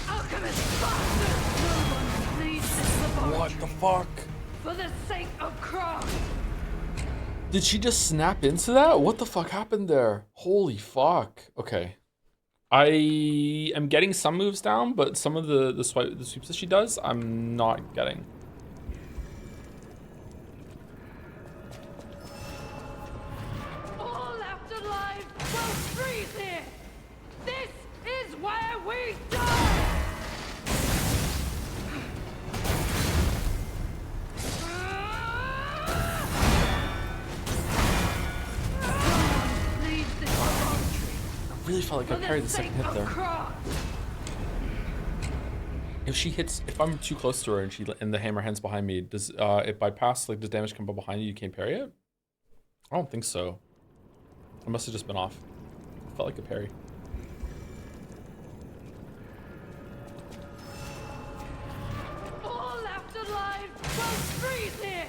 Alchemist bastard! No one leaves this laboratory What the fuck? for the sake of Krat. Did she just snap into that? What the fuck happened there? Holy fuck. Okay. I am getting some moves down, but some of the sweeps that she does, I'm not getting. All left alive will freeze here. This is where we die. Leave this laboratory I really felt like for I carried the sake second hit of there. Krat. If she hits, if I'm too close to her and the hammer hands behind me, does it bypass? Like, does damage come up behind you? You can't parry it? I don't think so. I must have just been off. Felt like a parry. All left alive will freeze here.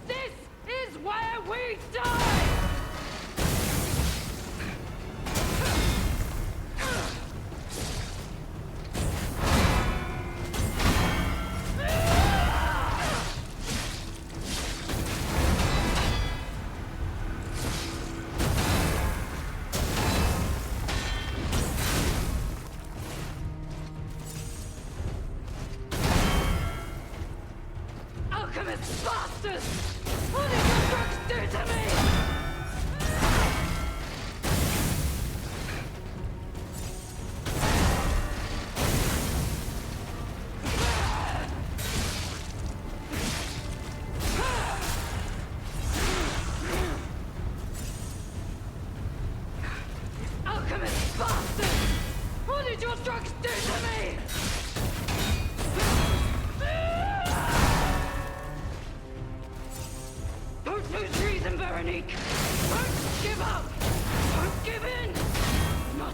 This is where we die. Alchemist bastard! What did your drugs do to me? Alchemist bastard! What did your drugs do to me? Don't lose reason, Veronique! Don't give up! Don't give in! Not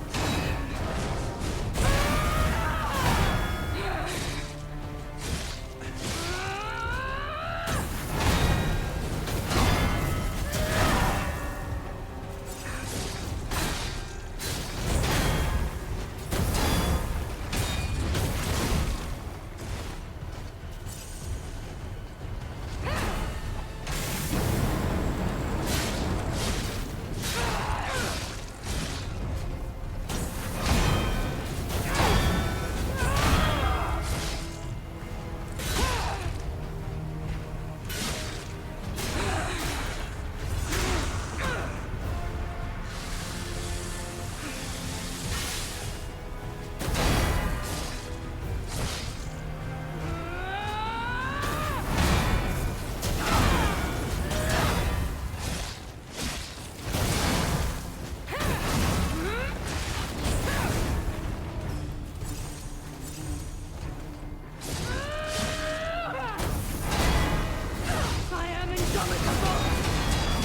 I am indomitable!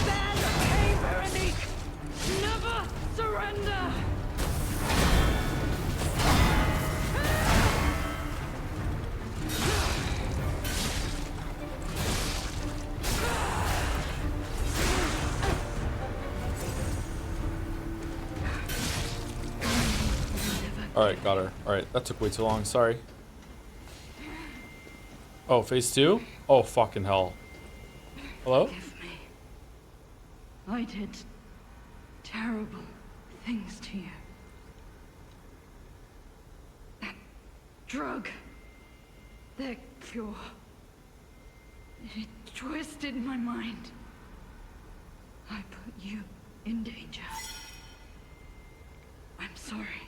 Bear the pain, Veronique! Never surrender! Alright, got her. Alright, that took way too long. Sorry. Oh, phase 2? Oh, fucking hell. Hello? Forgive me. I did terrible things to you. That drug, their cure, it twisted my mind. I put you in danger. sorry.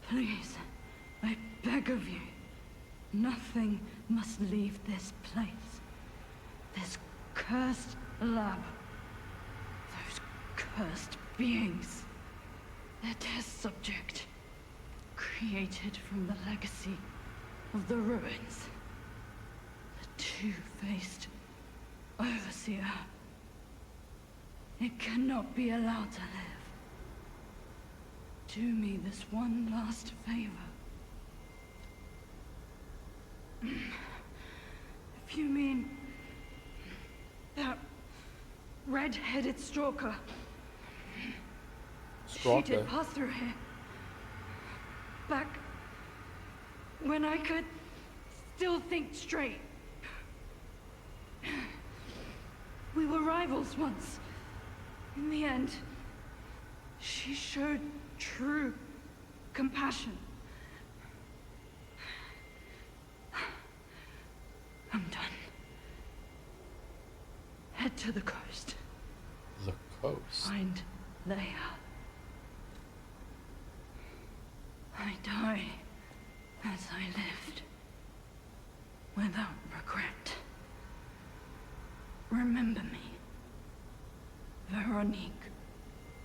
Please, I beg of you. Nothing must leave this place. This cursed lab. Those cursed beings. Their test subject. Created from the legacy of the ruins. The two-faced Overseer. It cannot be allowed to live. Do me this one last favor. If you mean that red-headed stalker. She did pass through here. Back when I could still think straight. We were rivals once. In the end, she showed true compassion. I'm done. Head to the coast. The coast? Find Leia. I die as I lived, without regret. Remember me, Veronique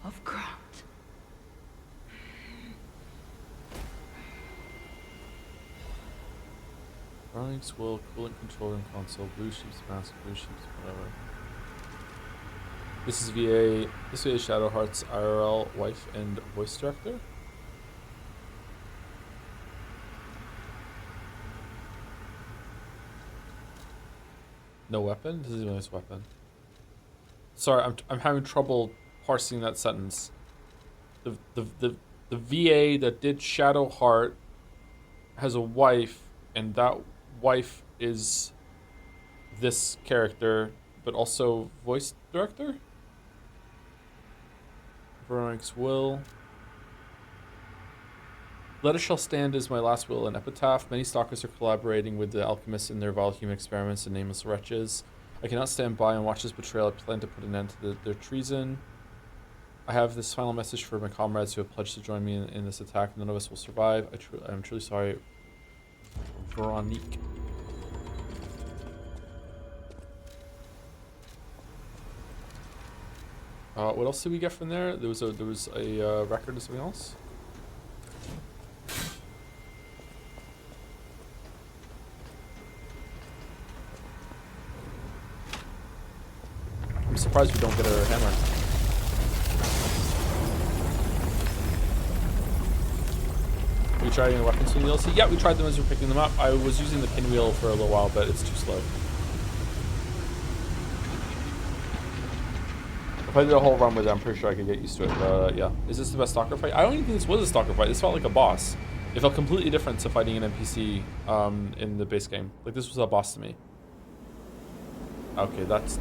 of Grant. Veronique's will, coolant control room console, blue sheep's mask, blue sheep's whatever. This is VA Shadowheart's IRL wife and voice director. No weapon? This is a nice weapon. Sorry, I'm having trouble parsing that sentence. The VA that did Shadowheart has a wife, and that wife is this character, but also voice director? Veronique's will. Let Us Shall Stand is my last will and epitaph. Many stalkers are collaborating with the alchemists in their vile human experiments and nameless wretches. I cannot stand by and watch this betrayal. I plan to put an end to their treason. I have this final message for my comrades who have pledged to join me in this attack. None of us will survive. I'm truly sorry, Veronique. What else did we get from there? There was a record of something else. I'm surprised we don't get a hammer. We tried any weapons from the DLC? Yeah, we tried them as we were picking them up. I was using the pinwheel for a little while, but it's too slow. If I did a whole run with it, I'm pretty sure I could get used to it, but yeah. Is this the best stalker fight? I don't even think this was a stalker fight. This felt like a boss. It felt completely different to fighting an NPC in the base game. Like, this was a boss to me. Okay, that's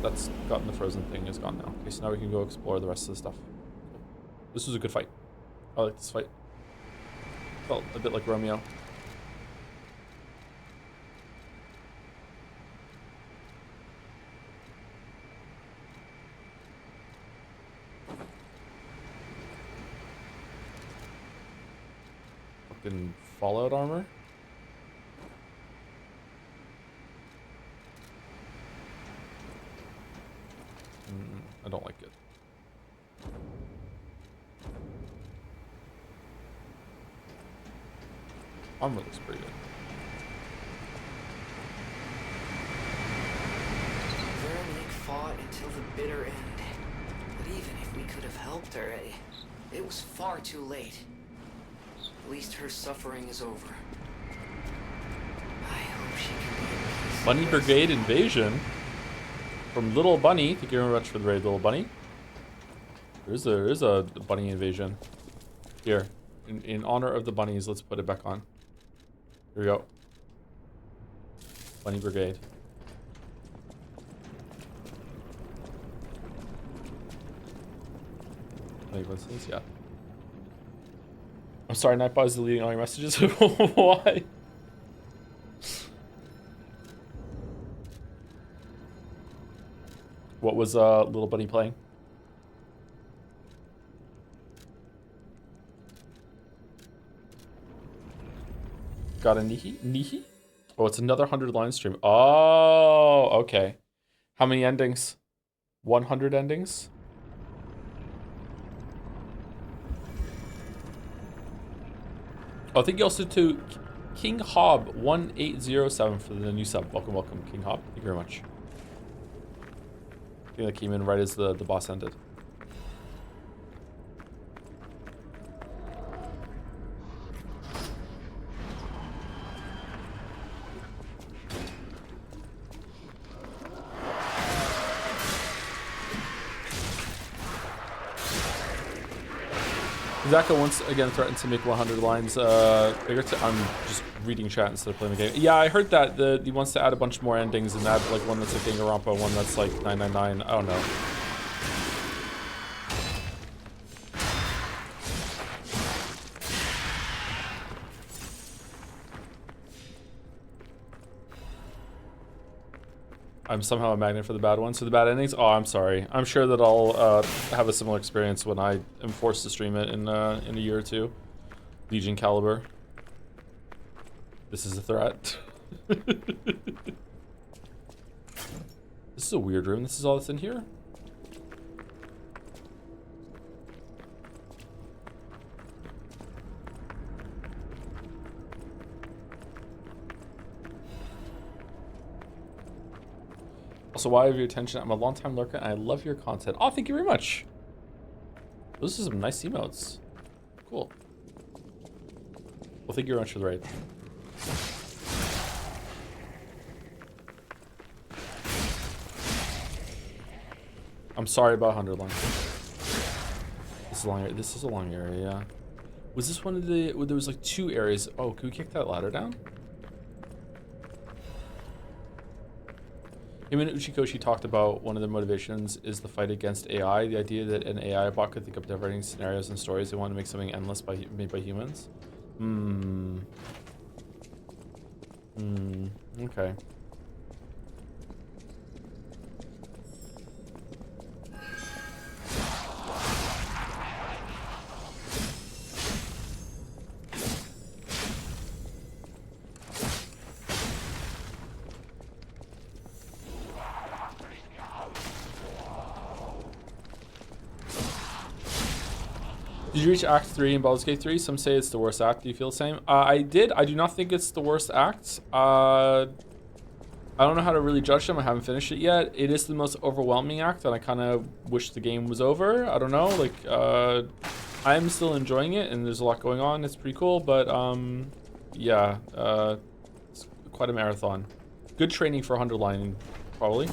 gotten the frozen thing is gone now. Okay, so now we can go explore the rest of the stuff. This was a good fight. I like this fight. Felt a bit like Romeo. Fucking Fallout armor. I don't like it. Armor looks pretty good. Veronique fought until the bitter end. But even if we could have helped her, it was far too late. At least her suffering is over. I hope she can be at peace. Bunny Brigade invasion from Little Bunny. Thank you very much for the raid, Little Bunny. There's a bunny invasion. Here, in honor of the bunnies, let's put it back on. Here we go. Bunny Brigade. Yeah. I'm sorry, Nightbot is deleting all your messages. Why? What was Little Bunny playing? Got a Nihi? Oh, it's another 100-line stream. Oh, okay. How many endings? 100 endings? Oh, thank you also to King Hob 1807 for the new sub. Welcome, welcome, King Hob. Thank you very much. I think that came in right as the boss ended. Zaka once again threatened to make 100 lines bigger. I'm just reading chat instead of playing the game. Yeah, I heard that he wants to add a bunch more endings and add like one that's like Danganronpa, one that's like 999. I don't know. I'm somehow a magnet for the bad ones. So the bad endings? Oh, I'm sorry. I'm sure that I'll have a similar experience when I am forced to stream it in a year or two. Legion Caliber. This is a threat. This is a weird room. This is all that's in here? Also, why have your attention? I'm a long-time lurker and I love your content. Oh, thank you very much. Those are some nice emotes. Cool. Well, thank you very much for the raid. I'm sorry about 100 line. This is a long area. This is a long area, yeah. Was this one of the... There was like 2 areas. Oh, can we kick that ladder down? Him and Uchikoshi talked about one of their motivations is the fight against AI. The idea that an AI bot could think of never-ending scenarios and stories. They want to make something endless made by humans. Okay. Did you reach Act 3 in Baldur's Gate 3? Some say it's the worst act. Do you feel the same? I did. I do not think it's the worst act. I don't know how to really judge them. I haven't finished it yet. It is the most overwhelming act, and I kind of wish the game was over. I don't know. Like, I'm still enjoying it, and there's a lot going on. It's pretty cool, but yeah, it's quite a marathon. Good training for 100 line, probably.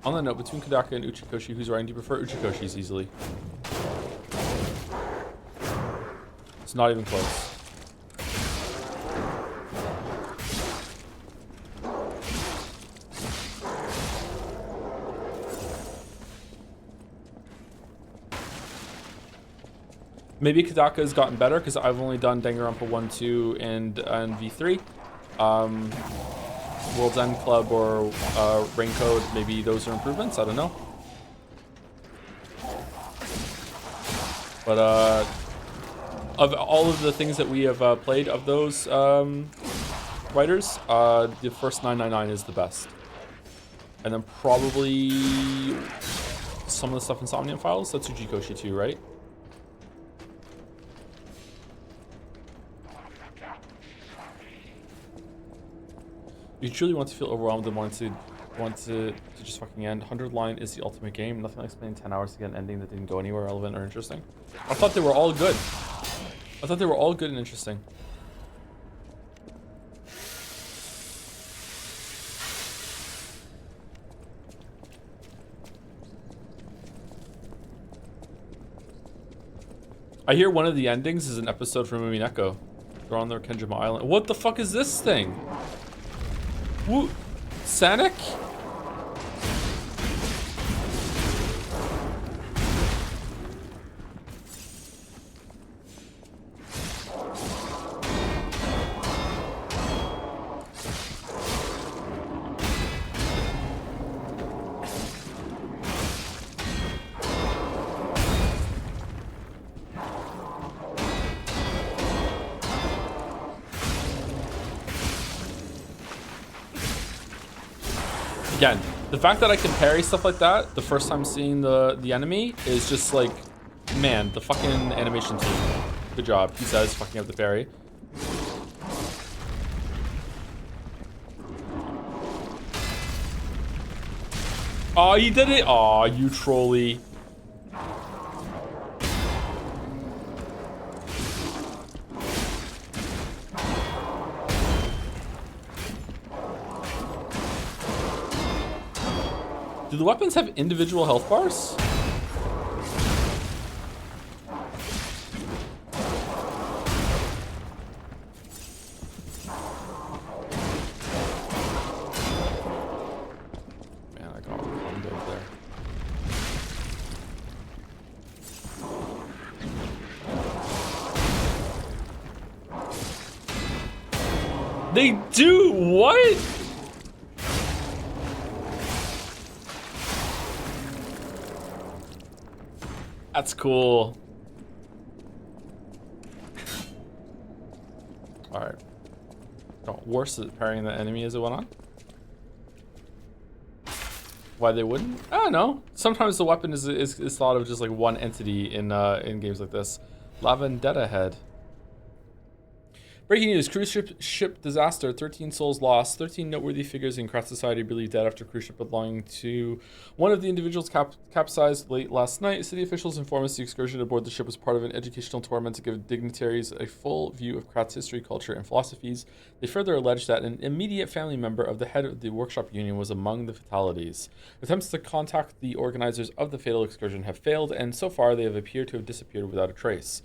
On the note, between Kodaka and Uchikoshi, who's writing? Do you prefer Uchikoshi's easily? It's not even close. Maybe Kodaka has gotten better because I've only done Danganronpa 1, 2, and V3. World's End Club or Rain Code, maybe those are improvements. I don't know. But of all of the things that we have played of those writers, the first 999 is the best. And then probably some of the stuff in Somnium Files. That's Uchikoshi too, right? You truly want to feel overwhelmed and want to just fucking end. 100 line is the ultimate game. Nothing like spending 10 hours to get an ending that didn't go anywhere relevant or interesting. I thought they were all good. I thought they were all good and interesting. I hear one of the endings is an episode from Umineko. They're on their Kenjima Island. What the fuck is this thing? Woo, Sanic? Again, the fact that I can parry stuff like that the first time seeing the enemy is just like, man, the fucking animation team. Good job. He says, fucking up the parry. Oh, he did it. Oh, you trolley. Do the weapons have individual health bars? Man, I got one over there. They do what? That's cool. All right. Got worse at parrying the enemy as it went on. Why they wouldn't? I don't know. Sometimes the weapon is thought of just like one entity in games like this. La Vendetta head. Breaking news, cruise ship disaster, 13 souls lost, 13 noteworthy figures in craft society believed dead after cruise ship belonging to one of the individuals capsized late last night. City officials informed us the excursion aboard the ship was part of an educational tour meant to give dignitaries a full view of Krat's history, culture, and philosophies. They further alleged that an immediate family member of the head of the workshop union was among the fatalities. Attempts to contact the organizers of the fatal excursion have failed, and so far they have appeared to have disappeared without a trace.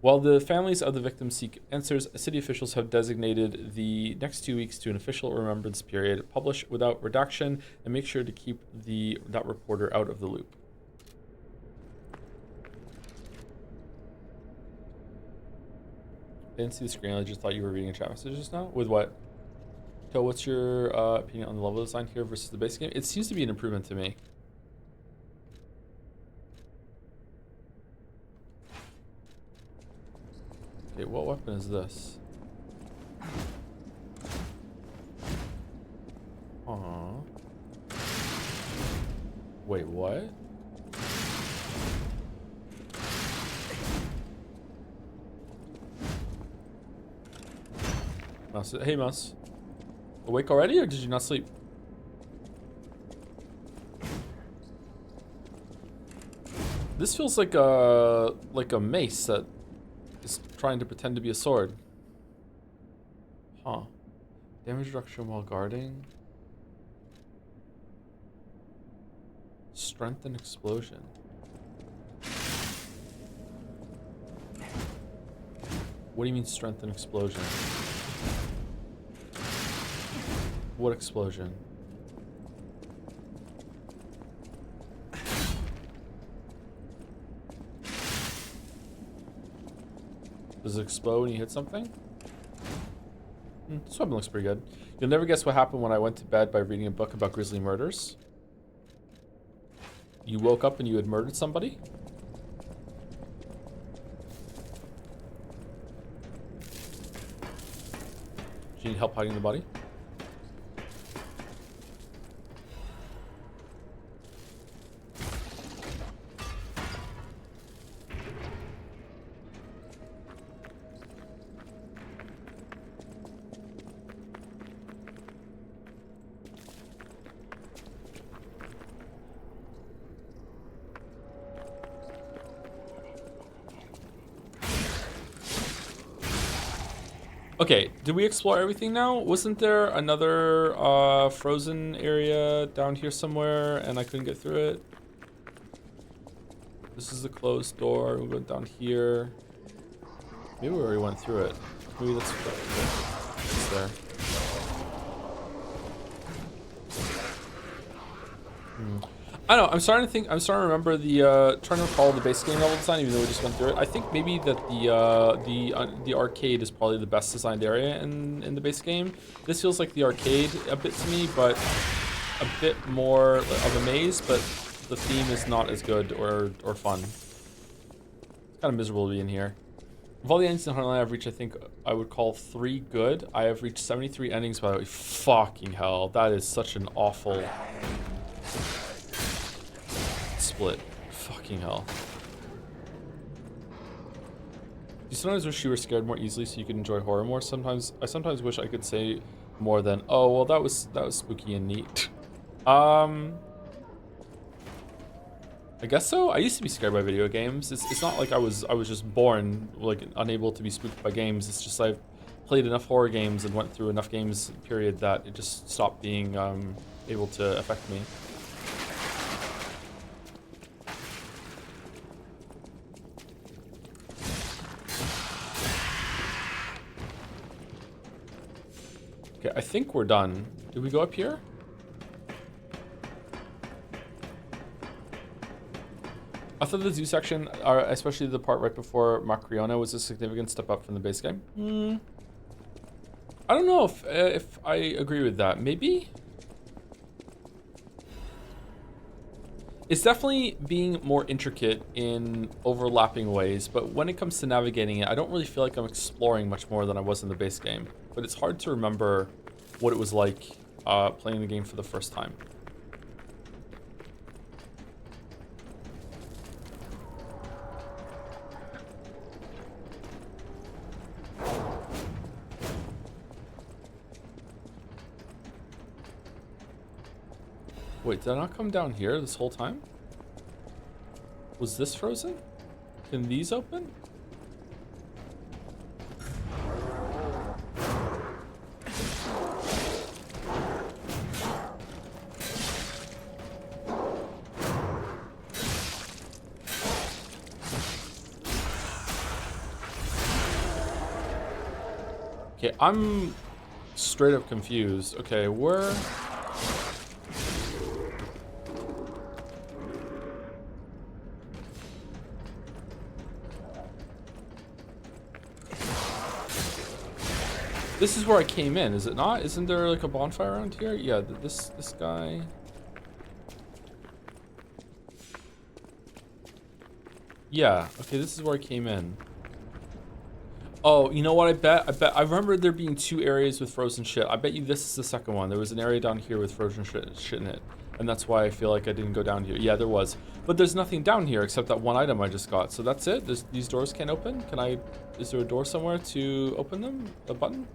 While the families of the victims seek answers, city officials have designated the next 2 weeks to an official remembrance period. Publish without redaction and make sure to keep that reporter out of the loop. I didn't see the screen. I just thought you were reading a chat message just now. With what? So what's your opinion on the level design here versus the base game? It seems to be an improvement to me. Okay, what weapon is this? Wait, what? Mouse, hey Mouse. Awake already, or did you not sleep? This feels like a mace that is trying to pretend to be a sword. Huh. Damage reduction while guarding. Strength and explosion. What do you mean strength and explosion? What explosion? Does it explode when you hit something? This weapon looks pretty good. You'll never guess what happened when I went to bed by reading a book about grisly murders. You woke up and you had murdered somebody? Do you need help hiding the body? Okay, did we explore everything now? Wasn't there another frozen area down here somewhere and I couldn't get through it? This is the closed door. We went down here. Maybe we already went through it. Maybe that's it's there. I don't know. I'm starting to remember the trying to recall the base game level design, even though we just went through it. I think maybe that the arcade is probably the best designed area in the base game. This feels like the arcade a bit to me, but a bit more of a maze. But the theme is not as good or fun. It's kind of miserable to be in here. Of all the endings in Heartland I've reached, I think I would call 3 good. I have reached 73 endings, by the way. Fucking hell. That is such an awful split. Fucking hell. You sometimes wish you were scared more easily so you could enjoy horror more. I sometimes wish I could say more than, oh, well, that was spooky and neat. I guess so. I used to be scared by video games. It's not like I was just born like unable to be spooked by games. It's just I've played enough horror games and went through enough games period that it just stopped being able to affect me. Okay, I think we're done. Did we go up here? I thought the zoo section, especially the part right before Macriona, was a significant step up from the base game. I don't know if I agree with that. Maybe? It's definitely being more intricate in overlapping ways, but when it comes to navigating it, I don't really feel like I'm exploring much more than I was in the base game. But it's hard to remember what it was like playing the game for the first time. Wait, did I not come down here this whole time? Was this frozen? Can these open? Okay, I'm straight up confused. Okay, where... This is where I came in, is it not? Isn't there like a bonfire around here? Yeah, this guy. Yeah, okay, this is where I came in. Oh, you know what? I bet I remember there being 2 areas with frozen shit. I bet you this is the second one. There was an area down here with frozen shit in it. And that's why I feel like I didn't go down here. Yeah, there was. But there's nothing down here except that one item I just got. So that's it? These doors can't open? Is there a door somewhere to open them? A button?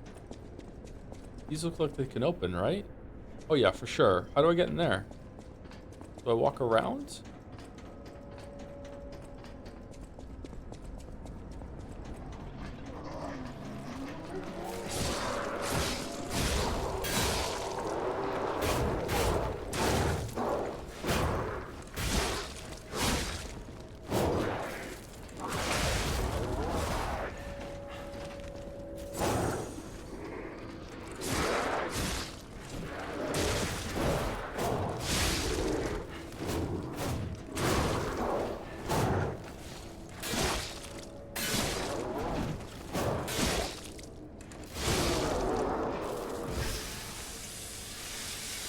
These look like they can open, right? Oh yeah, for sure. How do I get in there? Do I walk around?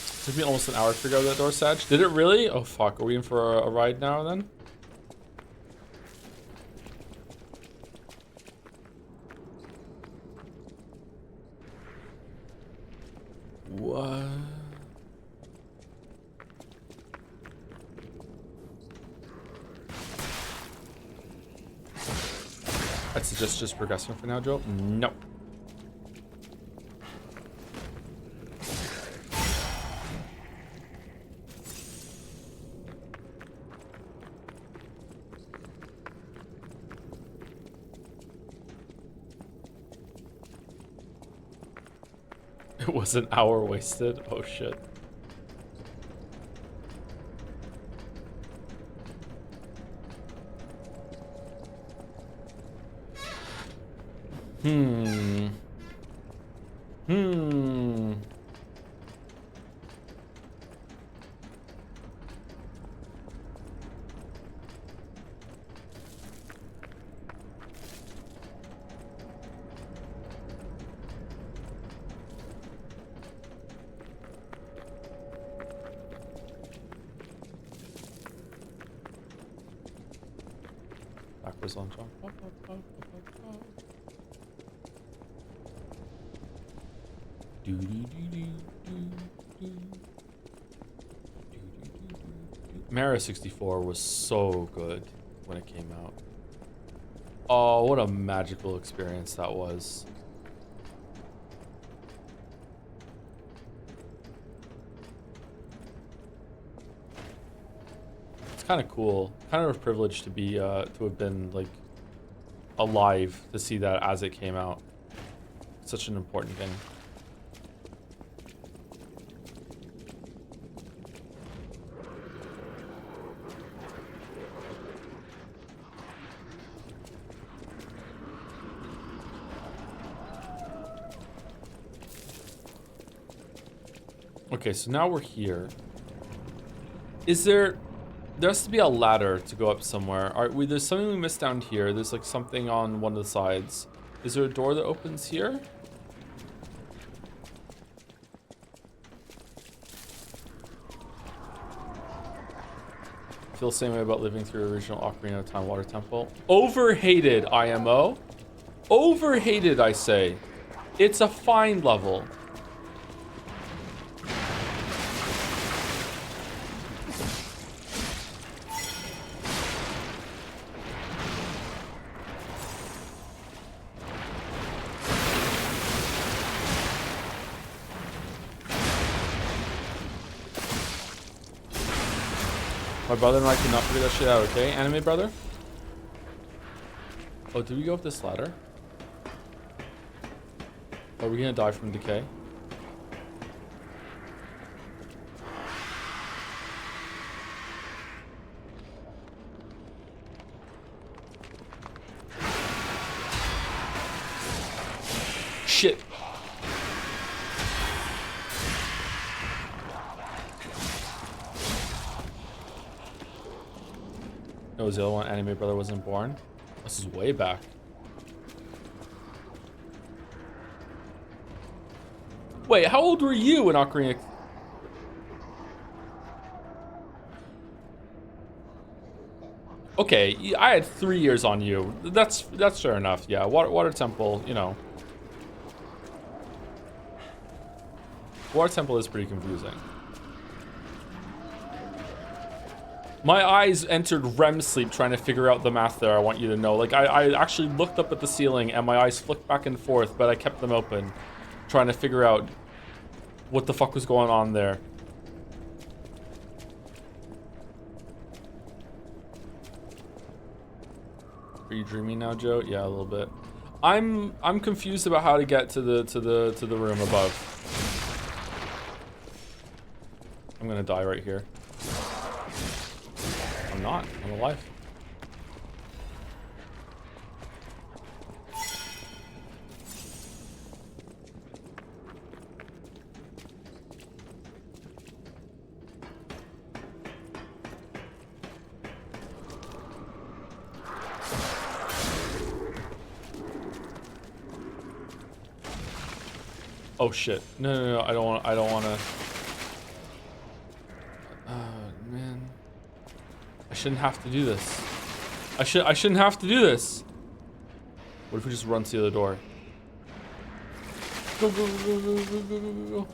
It took me almost an hour to figure out that door, Sag. Did it really? Oh fuck, are we in for a ride now then? What? I'd suggest just progressing for now, Joe. Nope. It was an hour wasted. Oh shit. Hmm. Backwards on jump. Mario 64 was so good when it came out. Oh, what a magical experience that was. It's kind of cool. Kind of a privilege to be to have been like alive to see that as it came out. Such an important thing. Okay, so now we're here. Is there has to be a ladder to go up somewhere. There's something we missed down here. There's like something on one of the sides. Is there a door that opens here? I feel the same way about living through original Ocarina of Time Water Temple. Overhated, IMO. Overhated, I say. It's a fine level. My brother and I cannot figure that shit out, okay? Anime brother? Oh, did we go up this ladder? Are we gonna die from decay? Shit. No, was the other one Anime Brother wasn't born? This is way back. Wait, how old were you when Ocarina? Okay, I had 3 years on you. That's fair enough. Yeah, Water Temple, you know. Water Temple is pretty confusing. My eyes entered REM sleep trying to figure out the math there, I want you to know. Like, I actually looked up at the ceiling and my eyes flicked back and forth, but I kept them open, trying to figure out what the fuck was going on there. Are you dreaming now, Joe? Yeah, a little bit. I'm confused about how to get to the room above. I'm gonna die right here. I'm not. I'm alive. Oh shit. No, I don't want to. Man. I shouldn't have to do this. I shouldn't have to do this. What if we just run to the other door? Go, go, go, go, go, go, go, go.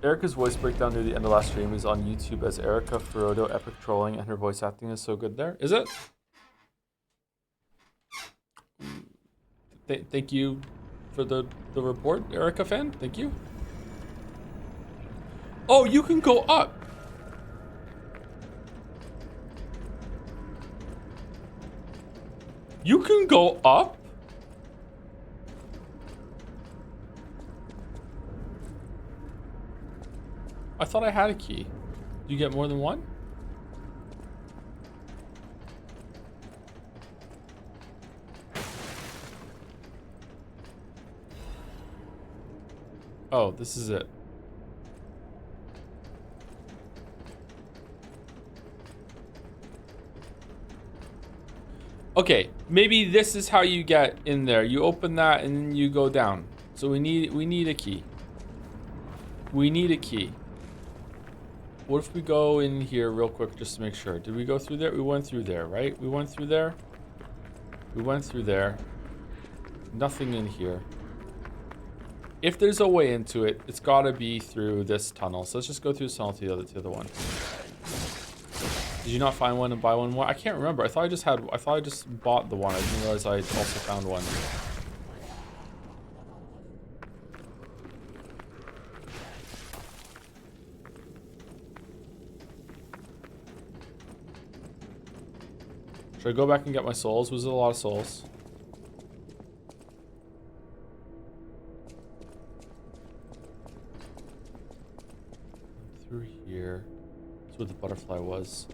Erica's voice breakdown near the end of last stream is on YouTube as Erica Ferrodo epic trolling, and her voice acting is so good there. Is it? Thank you for the report, Erica fan. Thank you. Oh, you can go up. You can go up? I thought I had a key. Do you get more than one? Oh, this is it. Okay, maybe this is how you get in there. You open that and then you go down. So we need a key. We need a key. What if we go in here real quick just to make sure? Did we go through there? We went through there, right? We went through there. We went through there. Nothing in here. If there's a way into it, it's got to be through this tunnel. So let's just go through this tunnel to the other one. Did you not find one and buy one more? I can't remember. I thought I just bought the one. I didn't realize I also found one. Should I go back and get my souls? Was it a lot of souls? Through here. That's where the butterfly was.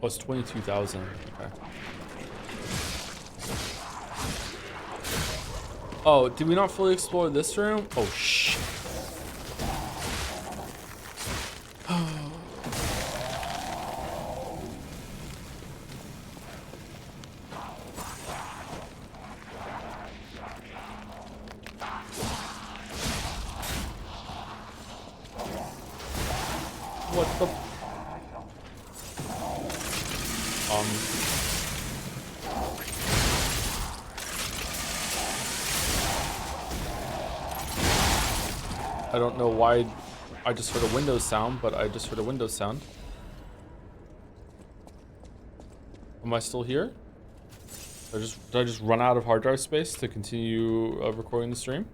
Oh, it's 22,000. Okay. Oh, did we not fully explore this room? Oh, shit. What the... I don't know why I just heard a Windows sound, but I just heard a Windows sound. Am I still here? Did I just run out of hard drive space to continue recording the stream?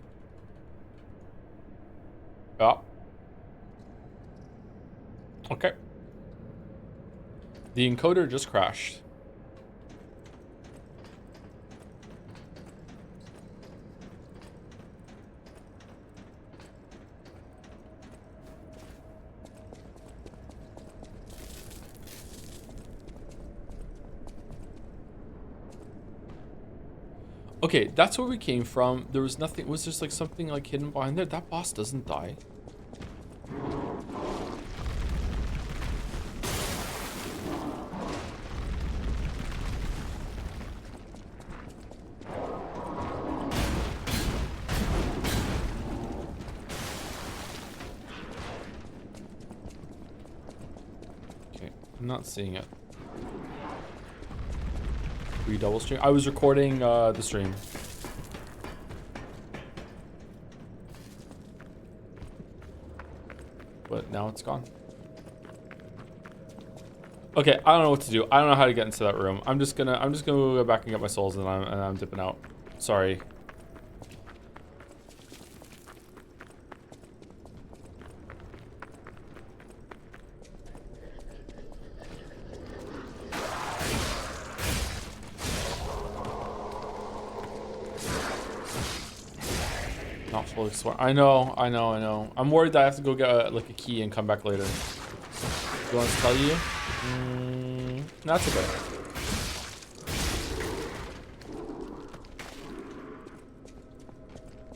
Yeah. Okay. The encoder just crashed. Okay, that's where we came from. There was nothing. Was there like something like hidden behind there? That boss doesn't die. Okay, I'm not seeing it. Double stream. I was recording the stream. But now it's gone. Okay, I don't know what to do. I don't know how to get into that room. I'm just gonna go back and get my souls and I'm dipping out. Sorry. Not fully explored. I know. I'm worried that I have to go get like a key and come back later. Do you want us to tell you? That's okay.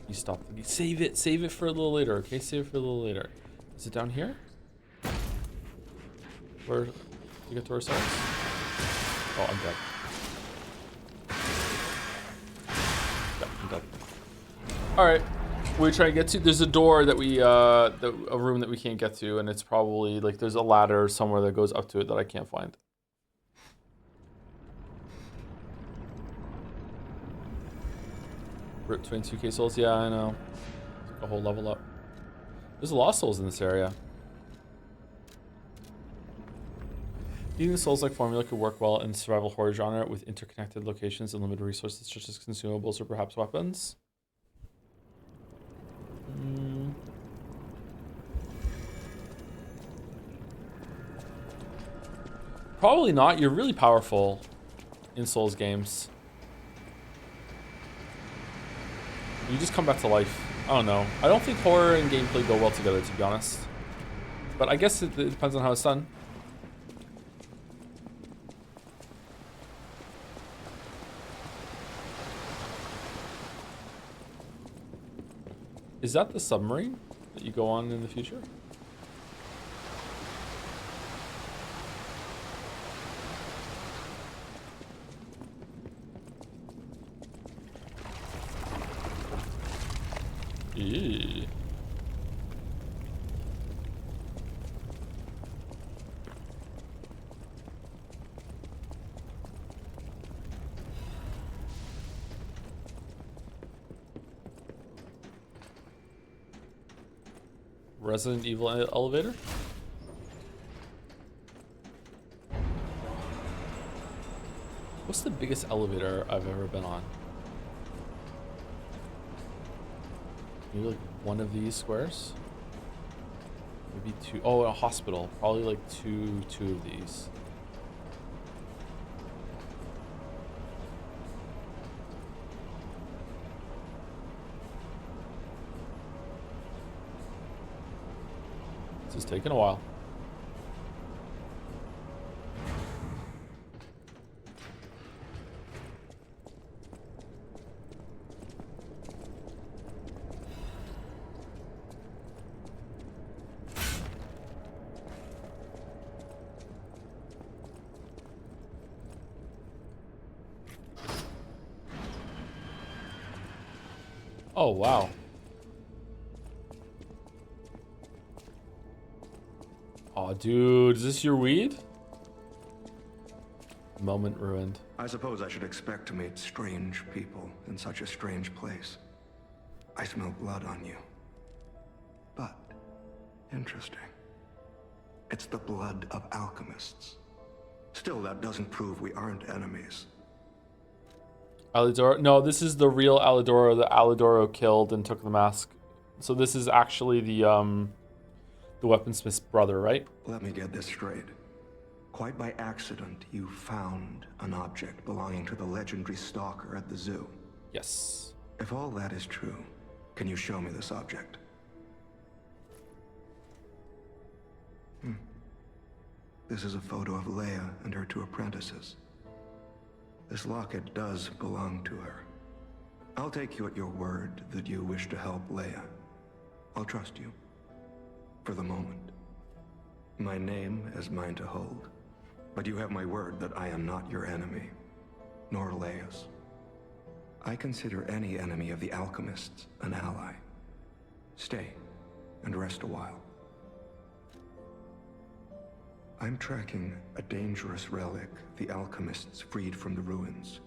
You stop. Save it for a little later, okay? Save it for a little later. Is it down here? Where to get to ourselves? Oh, I'm dead. Yeah, I'm dead. All right. We try to get to. There's a door that a room that we can't get to, and it's probably like there's a ladder somewhere that goes up to it that I can't find. Rip 22k souls. Yeah, I know. It's like a whole level up. There's a lot of souls in this area. Using the souls-like formula could work well in the survival horror genre with interconnected locations and limited resources such as consumables or perhaps weapons. Probably not. You're really powerful in Souls games. You just come back to life. I don't know. I don't think horror and gameplay go well together, to be honest. But I guess it depends on how it's done. Is that the submarine that you go on in the future? Eee. Resident Evil elevator? What's the biggest elevator I've ever been on? Maybe like one of these squares? Maybe two. Oh, a hospital. Probably like two of these. This is taking a while. Oh, wow. Oh, dude, is this your weed? Moment ruined. I suppose I should expect to meet strange people in such a strange place. I smell blood on you. But, interesting. It's the blood of alchemists. Still, that doesn't prove we aren't enemies. Alidoro? No, this is the real Alidoro that Alidoro killed and took the mask. So this is actually the weaponsmith's brother, right? Let me get this straight. Quite by accident, you found an object belonging to the legendary stalker at the zoo. Yes. If all that is true, can you show me this object? This is a photo of Leia and her two apprentices. This locket does belong to her. I'll take you at your word that you wish to help Leia. I'll trust you. For the moment. My name is mine to hold. But you have my word that I am not your enemy. Nor Leia's. I consider any enemy of the alchemists an ally. Stay and rest a while. I'm tracking a dangerous relic the alchemists freed from the ruins.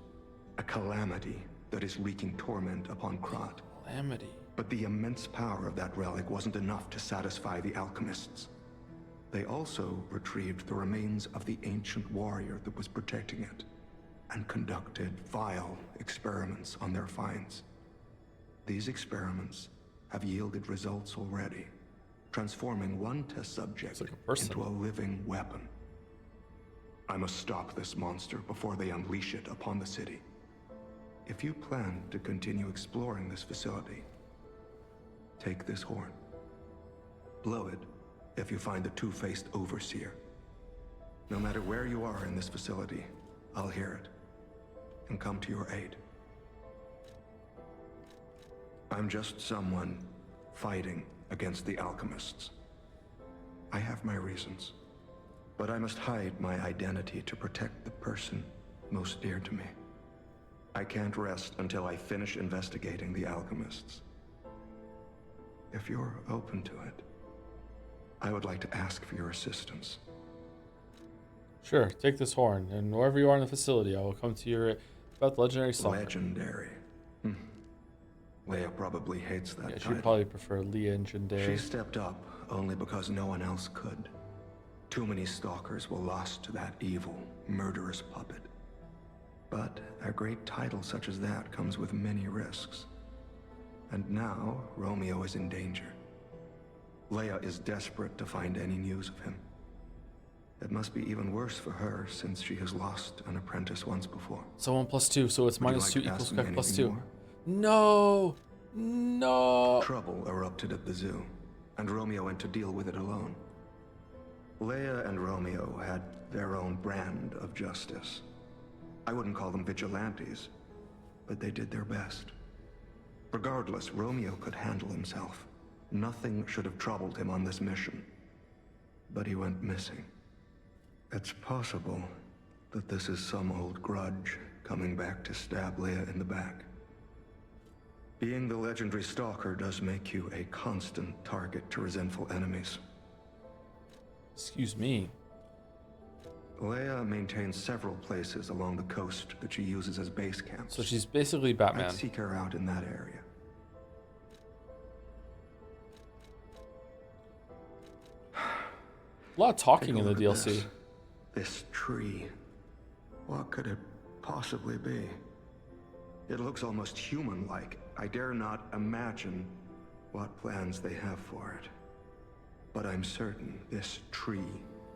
A calamity that is wreaking torment upon Krat. Calamity. But the immense power of that relic wasn't enough to satisfy the alchemists. They also retrieved the remains of the ancient warrior that was protecting it, and conducted vile experiments on their finds. These experiments have yielded results already, transforming one test subject into a living weapon. I must stop this monster before they unleash it upon the city. If you plan to continue exploring this facility, take this horn. Blow it if you find the two-faced Overseer. No matter where you are in this facility, I'll hear it and come to your aid. I'm just someone fighting against the alchemists. I have my reasons, but I must hide my identity to protect the person most dear to me. I can't rest until I finish investigating the alchemists. If you're open to it, I would like to ask for your assistance. Sure, take this horn, and wherever you are in the facility, I will come to your about the legendary song. Legendary. Leia probably hates that title. She'd probably prefer legendary. She stepped up only because no one else could. Too many stalkers were lost to that evil, murderous puppet. But a great title such as that comes with many risks. And now, Romeo is in danger. Leia is desperate to find any news of him. It must be even worse for her, since she has lost an apprentice once before. So 1 + 2, so it's minus 2 equals +2. More? No! No! Trouble erupted at the zoo, and Romeo went to deal with it alone. Leia and Romeo had their own brand of justice. I wouldn't call them vigilantes, but they did their best. Regardless, Romeo could handle himself. Nothing should have troubled him on this mission. But he went missing. It's possible that this is some old grudge coming back to stab Leia in the back. Being the legendary stalker does make you a constant target to resentful enemies. Excuse me. Leia maintains several places along the coast that she uses as base camps. So she's basically Batman. I'd seek her out in that area. A lot of talking in the DLC. This tree. What could it possibly be? It looks almost human-like. I dare not imagine what plans they have for it. But I'm certain this tree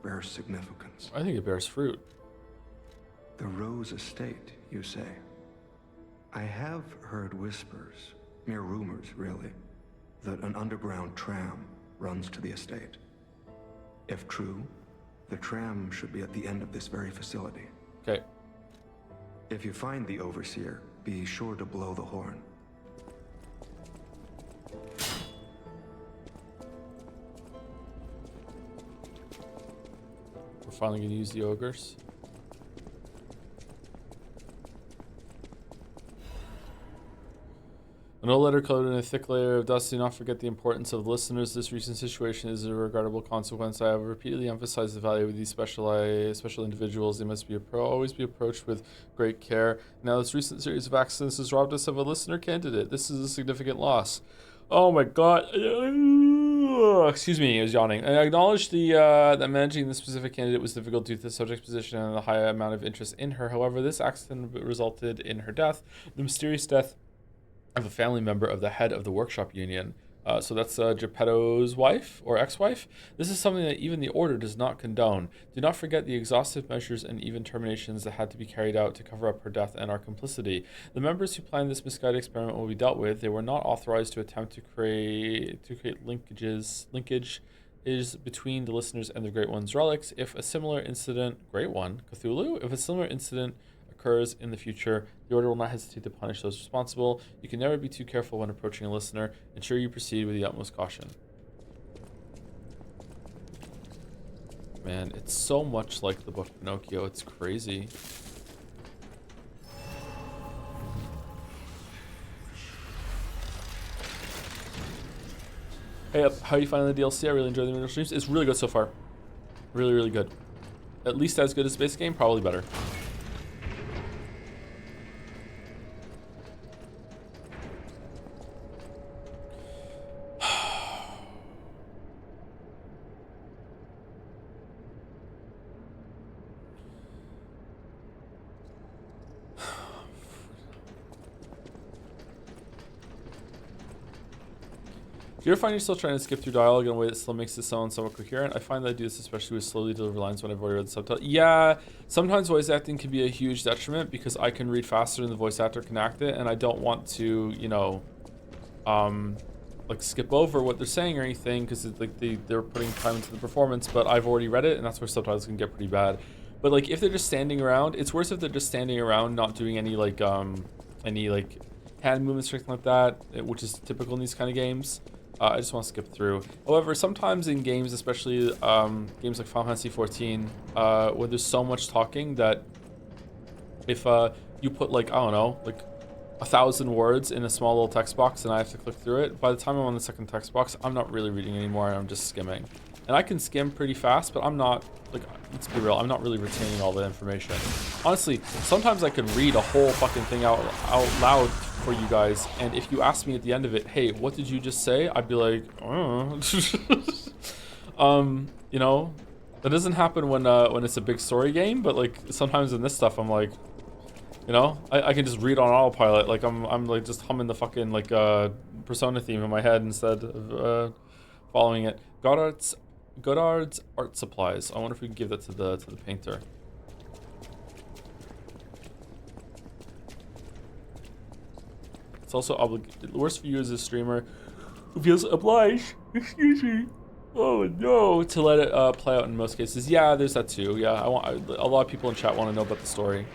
bears significance. I think it bears fruit. The Rose Estate, you say? I have heard whispers, mere rumors really, that an underground tram runs to the estate. If true, the tram should be at the end of this very facility. Okay. If you find the Overseer, be sure to blow the horn. We're finally gonna use the ogres. An old letter coated in a thick layer of dust. Do not forget the importance of listeners. This recent situation is a regrettable consequence. I have repeatedly emphasized the value of these special individuals. They must be always be approached with great care. Now, this recent series of accidents has robbed us of a listener candidate. This is a significant loss. Oh my god. Excuse me, I was yawning. I acknowledge that managing this specific candidate was difficult due to the subject's position and the high amount of interest in her. However, this accident resulted in her death. The mysterious death of a family member of the head of the workshop union. So that's Geppetto's wife or ex-wife. This is something that even the Order does not condone. Do not forget the exhaustive measures and even terminations that had to be carried out to cover up her death and our complicity. The members who planned this misguided experiment will be dealt with. They were not authorized to attempt to create linkage is between the listeners and the Great One's relics. If a similar incident, Great One, Cthulhu? If a similar incident occurs in the future, the Order will not hesitate to punish those responsible. You can never be too careful when approaching a listener. Ensure you proceed with the utmost caution. Man, it's so much like the book Pinocchio. It's crazy. Hey, how are you finding the DLC? I really enjoy the original streams. It's really good so far. Really, really good. At least as good as the base game, probably better. Do you ever find yourself trying to skip through dialogue in a way that still makes it sound somewhat coherent? I find that I do this especially with slowly delivered lines when I've already read the subtitle. Yeah, sometimes voice acting can be a huge detriment because I can read faster than the voice actor can act it, and I don't want to, you know, like skip over what they're saying or anything because like they're putting time into the performance, but I've already read it, and that's where subtitles can get pretty bad. But like if they're just standing around, it's worse if they're just standing around not doing any like hand movements or anything like that, which is typical in these kind of games. I just want to skip through. However, sometimes in games, especially games like Final Fantasy 14, where there's so much talking that if you put like, I don't know, like 1,000 words in a small little text box and I have to click through it, by the time I'm on the second text box, I'm not really reading anymore and I'm just skimming. And I can skim pretty fast, but I'm not, like, let's be real, I'm not really retaining all the information. Honestly, sometimes I could read a whole fucking thing out loud for you guys, and if you ask me at the end of it, hey, what did you just say? I'd be like, you know, that doesn't happen when it's a big story game, but like sometimes in this stuff, I'm like, you know, I can just read on autopilot, like I'm like just humming the fucking like Persona theme in my head instead of following it. Godard's art supplies. I wonder if we can give that to the painter. It's also worse for you as a streamer who feels obliged, excuse me, oh no, to let it play out in most cases. Yeah, there's that too. Yeah, a lot of people in chat want to know about the story.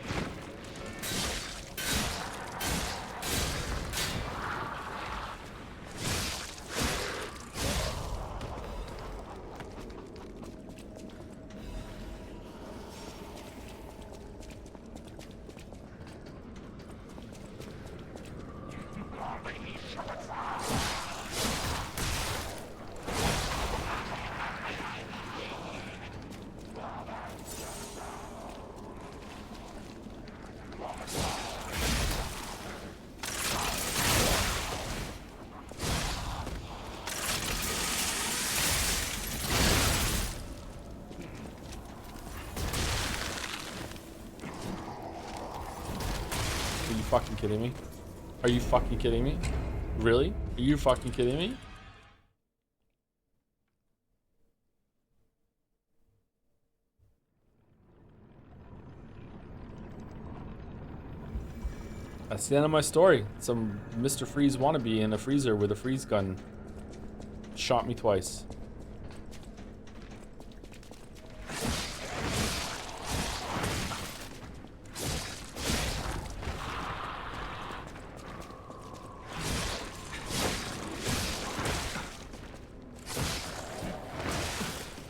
fucking kidding me? Are you fucking kidding me? Really? Are you fucking kidding me? That's the end of my story. Some Mr. Freeze wannabe in a freezer with a freeze gun shot me twice.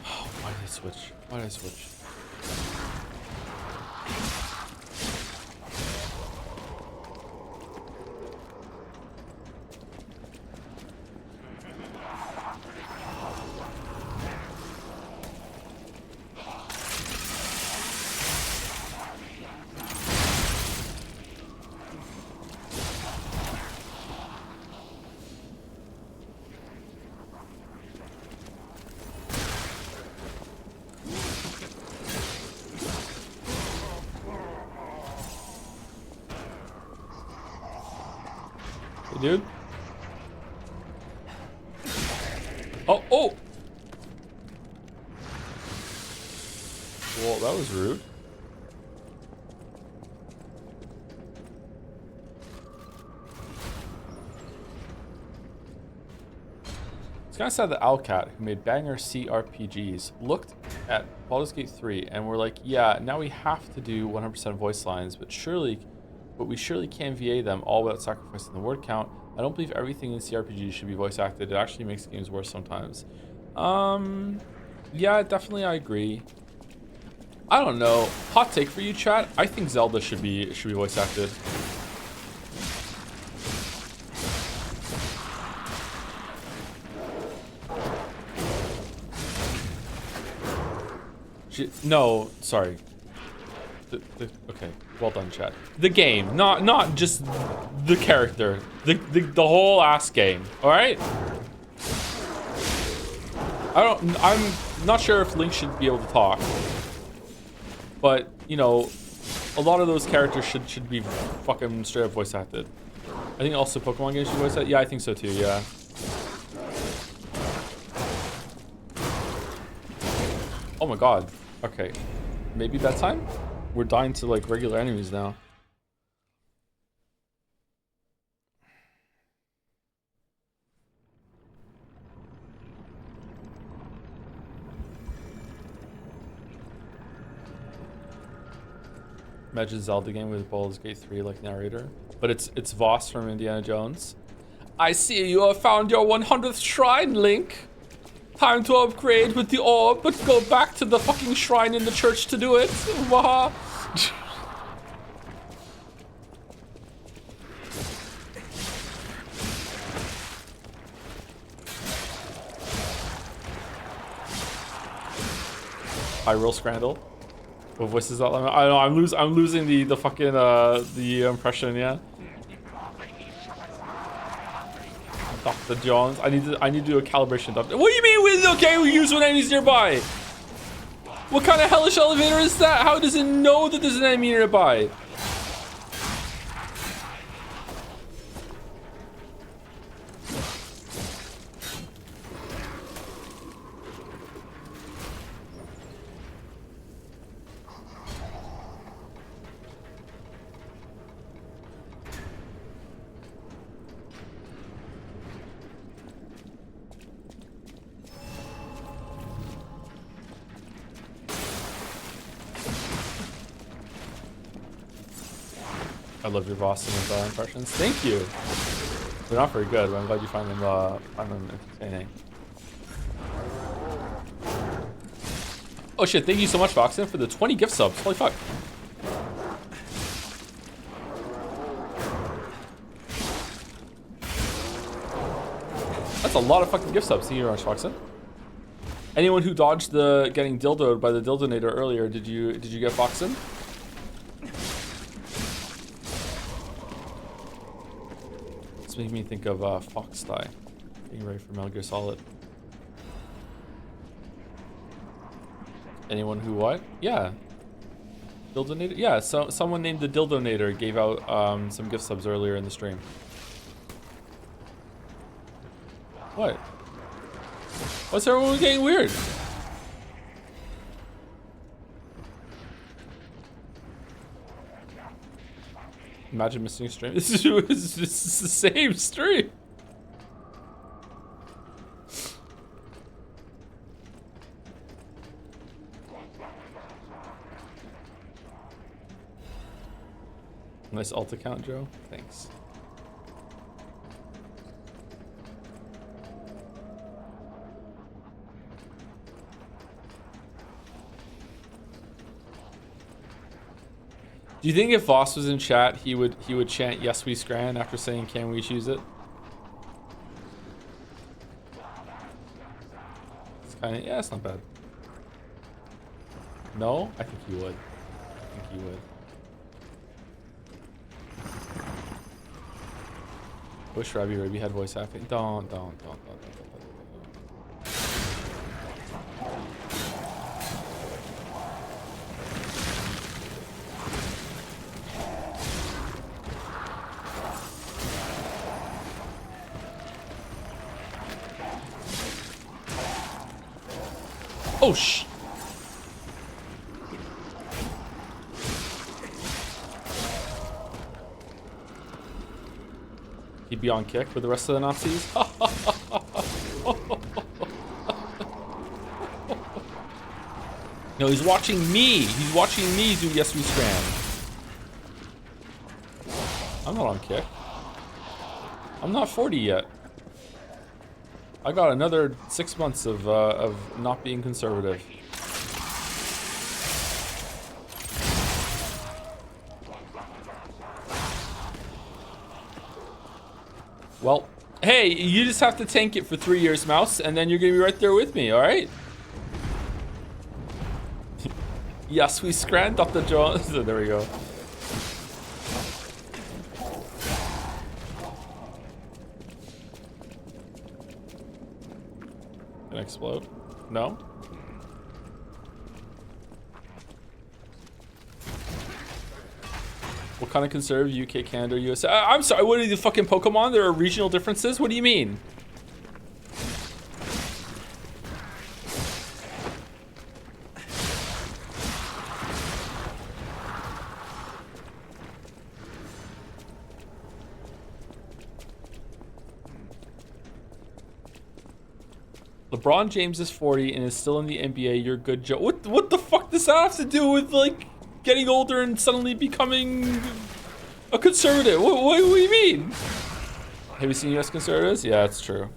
Oh, why did I switch? Why did I switch? Hey, dude. Oh, oh! Well, that was rude. It's kind of sad that Owlcat, who made banger CRPGs, looked at Baldur's Gate 3 and were like, yeah, now we have to do 100% voice lines, but we surely can't VA them all without sacrificing the word count. I don't believe everything in CRPGs should be voice acted. It actually makes games worse sometimes. Yeah, definitely I agree. I don't know. Hot take for you, chat. I think Zelda should be voice acted. No, sorry. Okay, well done, chat. The game, not just the character. The whole ass game. All right. I'm not sure if Link should be able to talk, but you know, a lot of those characters should be fucking straight up voice acted. I think also Pokemon games should be voice acted. Yeah, I think so too. Yeah. Oh my god. Okay. Maybe bedtime? We're dying to like regular enemies now. Imagine Zelda game with Baldur's Gate 3 like narrator. But it's Voss from Indiana Jones. I see you have found your 100th shrine, Link. Time to upgrade with the orb, but go back to the fucking shrine in the church to do it. Waha. Hyrule Scrandle. What voice is that? I don't know. I'm losing the fucking the impression. Yeah. Dr. Jones. I need to do a calibration. What do you mean with okay? We use when enemies nearby. What kind of hellish elevator is that? How does it know that there's an enemy nearby? I love your Boston impressions. Thank you. They're not very good, but I'm glad you find them entertaining. Oh shit! Thank you so much, Voxen, for the 20 gift subs. Holy fuck! That's a lot of fucking gift subs. Thank you very much, Voxen. Anyone who dodged the getting dildoed by the dildonator earlier, did you get Voxen? Making me think of Fox Die. Being ready for Metal Gear Solid. Anyone who what? Yeah. Dildonator? Yeah, so someone named the Dildonator gave out some gift subs earlier in the stream. What? What's everyone getting weird? Imagine missing a stream. This is the same stream. Nice alt account, Joe. Thanks. Do you think if Voss was in chat, he would chant "Yes, we scran" after saying "Can we choose it"? It's kind of, yeah, it's not bad. No, I think he would. I think he would. Wish Rabby had voice acting. Don't. Oh, shh. He'd be on kick with the rest of the Nazis. No, he's watching me. He's watching me do Yes We Scram. I'm not on kick. I'm not 40 yet. I got another 6 months of not being conservative. Well, hey, you just have to tank it for 3 years, Mouse, and then you're gonna be right there with me, alright? Yes, we scran Dr. Jones. So there we go. Gonna explode? No? What kind of conserve? UK, Canada, USA? I'm sorry, what are the fucking Pokemon? There are regional differences? What do you mean? LeBron James is 40 and is still in the NBA. You're good, Joe. What the fuck does that have to do with, like, getting older and suddenly becoming a conservative? What do you mean? Have you seen US conservatives? Yeah, it's true.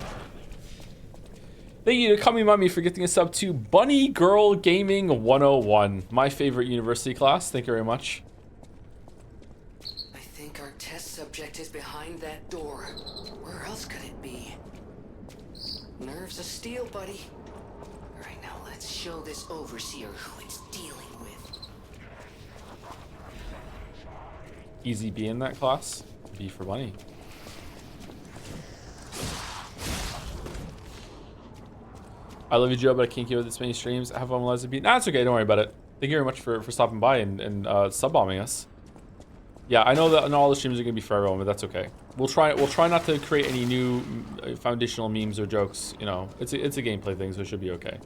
Thank you to Kami Mummy for gifting a sub to Bunny Girl Gaming 101. My favorite university class. Thank you very much. I think our test subject is behind that door. Where else could it be? Nerves of steel, buddy. Alright, now let's show this overseer who it's dealing with. Easy B in that class. B for Bunny. I love you, Joe, but I can't keep up this many streams. Have fun with B. Nah, it's okay. Don't worry about it. Thank you very much for stopping by and sub-bombing us. Yeah, I know that not all the streams are gonna be for everyone, but that's okay. We'll try not to create any new foundational memes or jokes. You know, it's a gameplay thing, so it should be okay.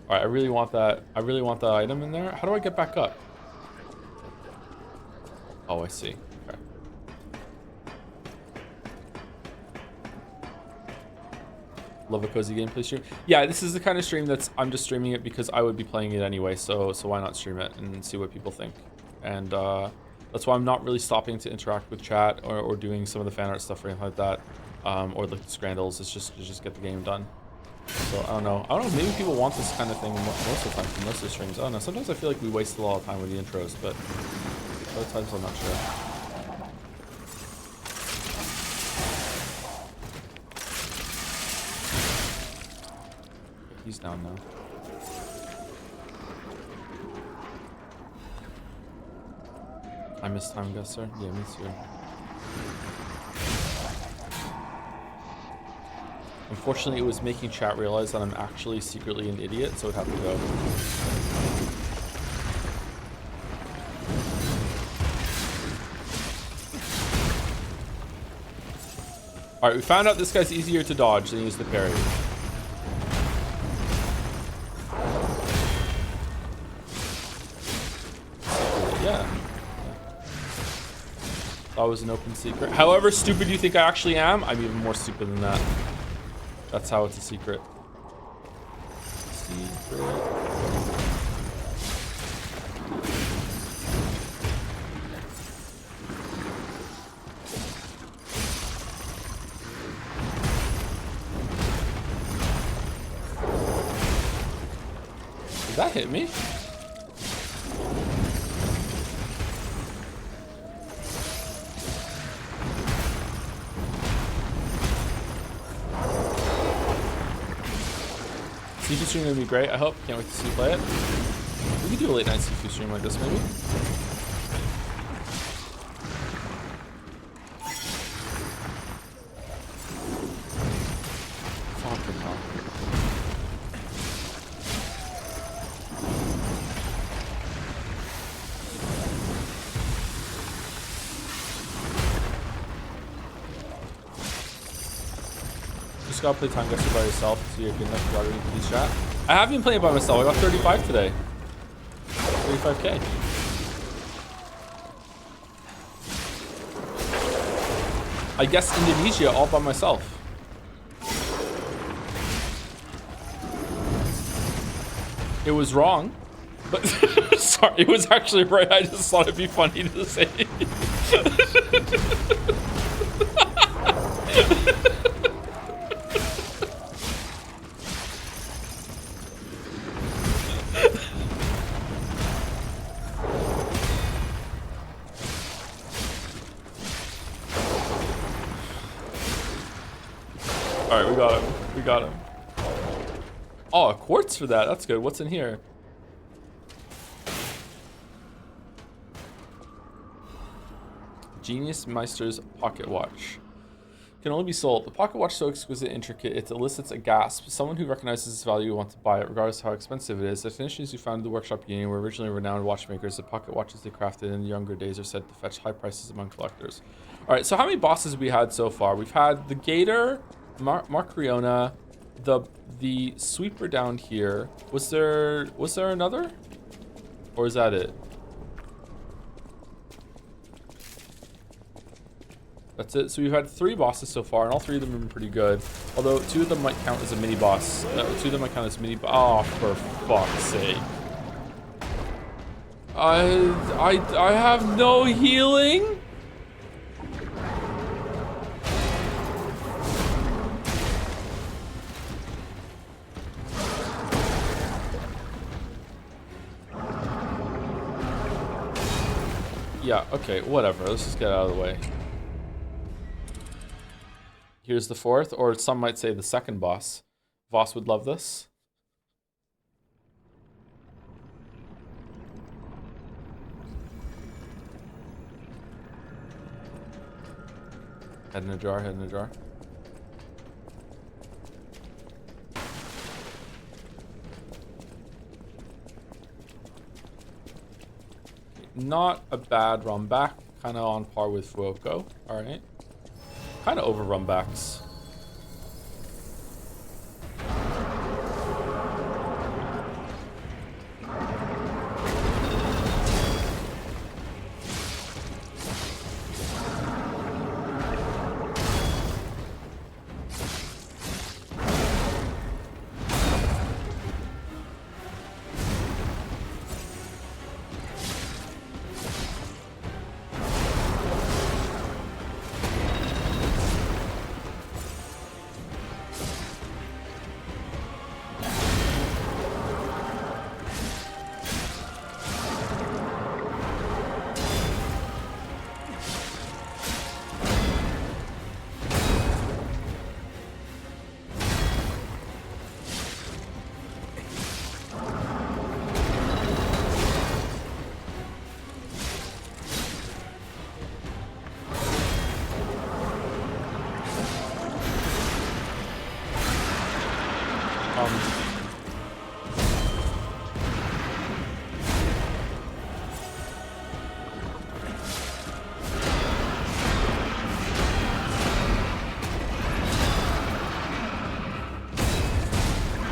All right, I really want that item in there. How do I get back up? Oh, I see. Okay. Love a cozy gameplay stream. Yeah, this is the kind of stream that's I'm just streaming it because I would be playing it anyway. So why not stream it and see what people think? And that's why I'm not really stopping to interact with chat or doing some of the fan art stuff or anything like that, or like the scrandals. It's just get the game done. So I don't know. Maybe people want this kind of thing most of the time from most of the streams. I don't know. Sometimes I feel like we waste a lot of time with the intros, but other times I'm not sure. He's down now. I missed time, guys, sir. Yeah, me too. Unfortunately, it was making chat realize that I'm actually secretly an idiot, so it'd have to go. All right, we found out this guy's easier to dodge than he is to parry. Yeah. That was an open secret. However stupid you think I actually am, I'm even more stupid than that. That's how it's a secret. Did that hit me? Seafood stream gonna be great, I hope. Can't wait to see you play it. We could do a late night seafood stream like this, maybe. Fucking hell. Just gotta play Time Guster by yourself so you're good enough to already please chat. I have been playing by myself. I got 35 today. 35k. I guess Indonesia all by myself. It was wrong, but sorry, it was actually right. I just thought it'd be funny to say. All right, we got him. We got him. Oh, a quartz for that. That's good. What's in here? Genius Meister's pocket watch. Can only be sold. The pocket watch is so exquisite and intricate, it elicits a gasp. Someone who recognizes its value wants to buy it, regardless of how expensive it is. The technicians who founded the workshop union were originally renowned watchmakers. The pocket watches they crafted in the younger days are said to fetch high prices among collectors. All right, so how many bosses have we had so far? We've had the Gator, Marcriona, the sweeper down here. Was there another? Or is that it? That's it. So we've had 3 bosses so far, and all 3 of them have been pretty good. Although 2 of them might count as a mini boss. 2 of them might count as mini. Oh, for fuck's sake! I have no healing. Yeah. Okay. Whatever. Let's just get out of the way. Here's the 4th, or some might say the 2nd boss. Voss would love this. Head in a jar, head in a jar. Not a bad run back, kind of on par with Fuoco. All right. Kind of overrun backs.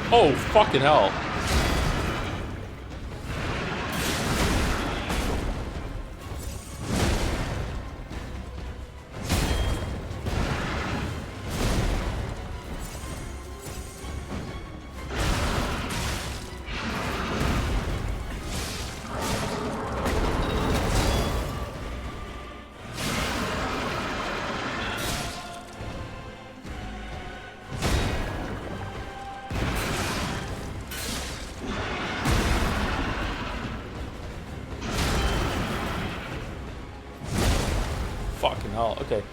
Oh, fucking hell. Fucking hell. Okay.